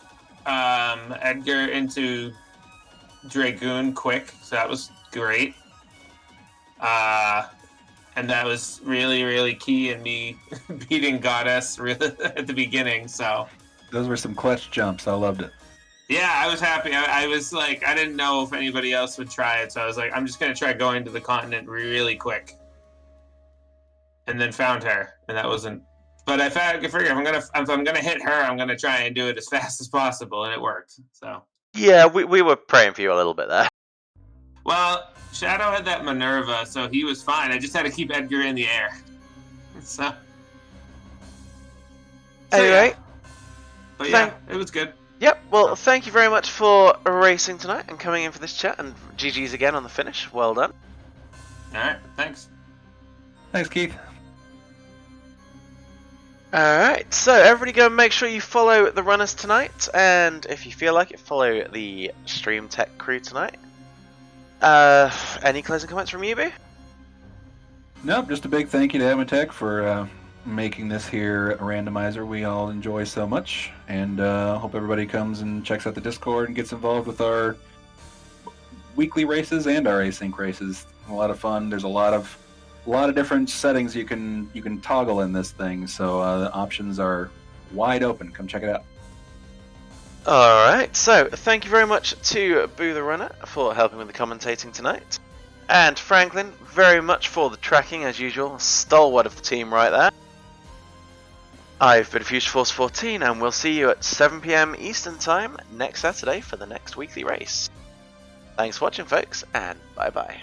Edgar into Dragoon quick, so that was great. And that was really, really key in me beating Goddess really at the beginning. So Those were some clutch jumps. I loved it. yeah, I was happy. I was I didn't know if anybody else would try it, so I was like, I'm just gonna try going to the continent really quick, and then found her, and that wasn't. But I figure if I'm gonna hit her, I'm gonna try and do it as fast as possible, and it worked. So Yeah, we were praying for you a little bit there. well, Shadow had that Minerva, so he was fine. I just had to keep Edgar in the air. So Anyway, yeah. But yeah, it was good. yep, well, thank you very much for racing tonight and coming in for this chat, and GG's again on the finish. Well done. All right, thanks. Thanks, Keith. Alright, so everybody go and make sure you follow the runners tonight, and if you feel like it, follow the Stream Tech crew tonight. Any closing comments from you, Boo? Nope, just a big thank you to Emitech for making this here a randomizer we all enjoy so much, and hope everybody comes and checks out the Discord and gets involved with our weekly races and our async races. A lot of fun. There's a lot of different settings you can toggle in this thing, so the options are wide open. Come check it out. Alright, so thank you very much to Boo the Runner for helping with the commentating tonight. And Franklin, very much for the tracking as usual. Stalwart of the team right there. I've been Future Force 14 and we'll see you at 7 PM Eastern Time next Saturday for the next weekly race. Thanks for watching folks, and bye bye.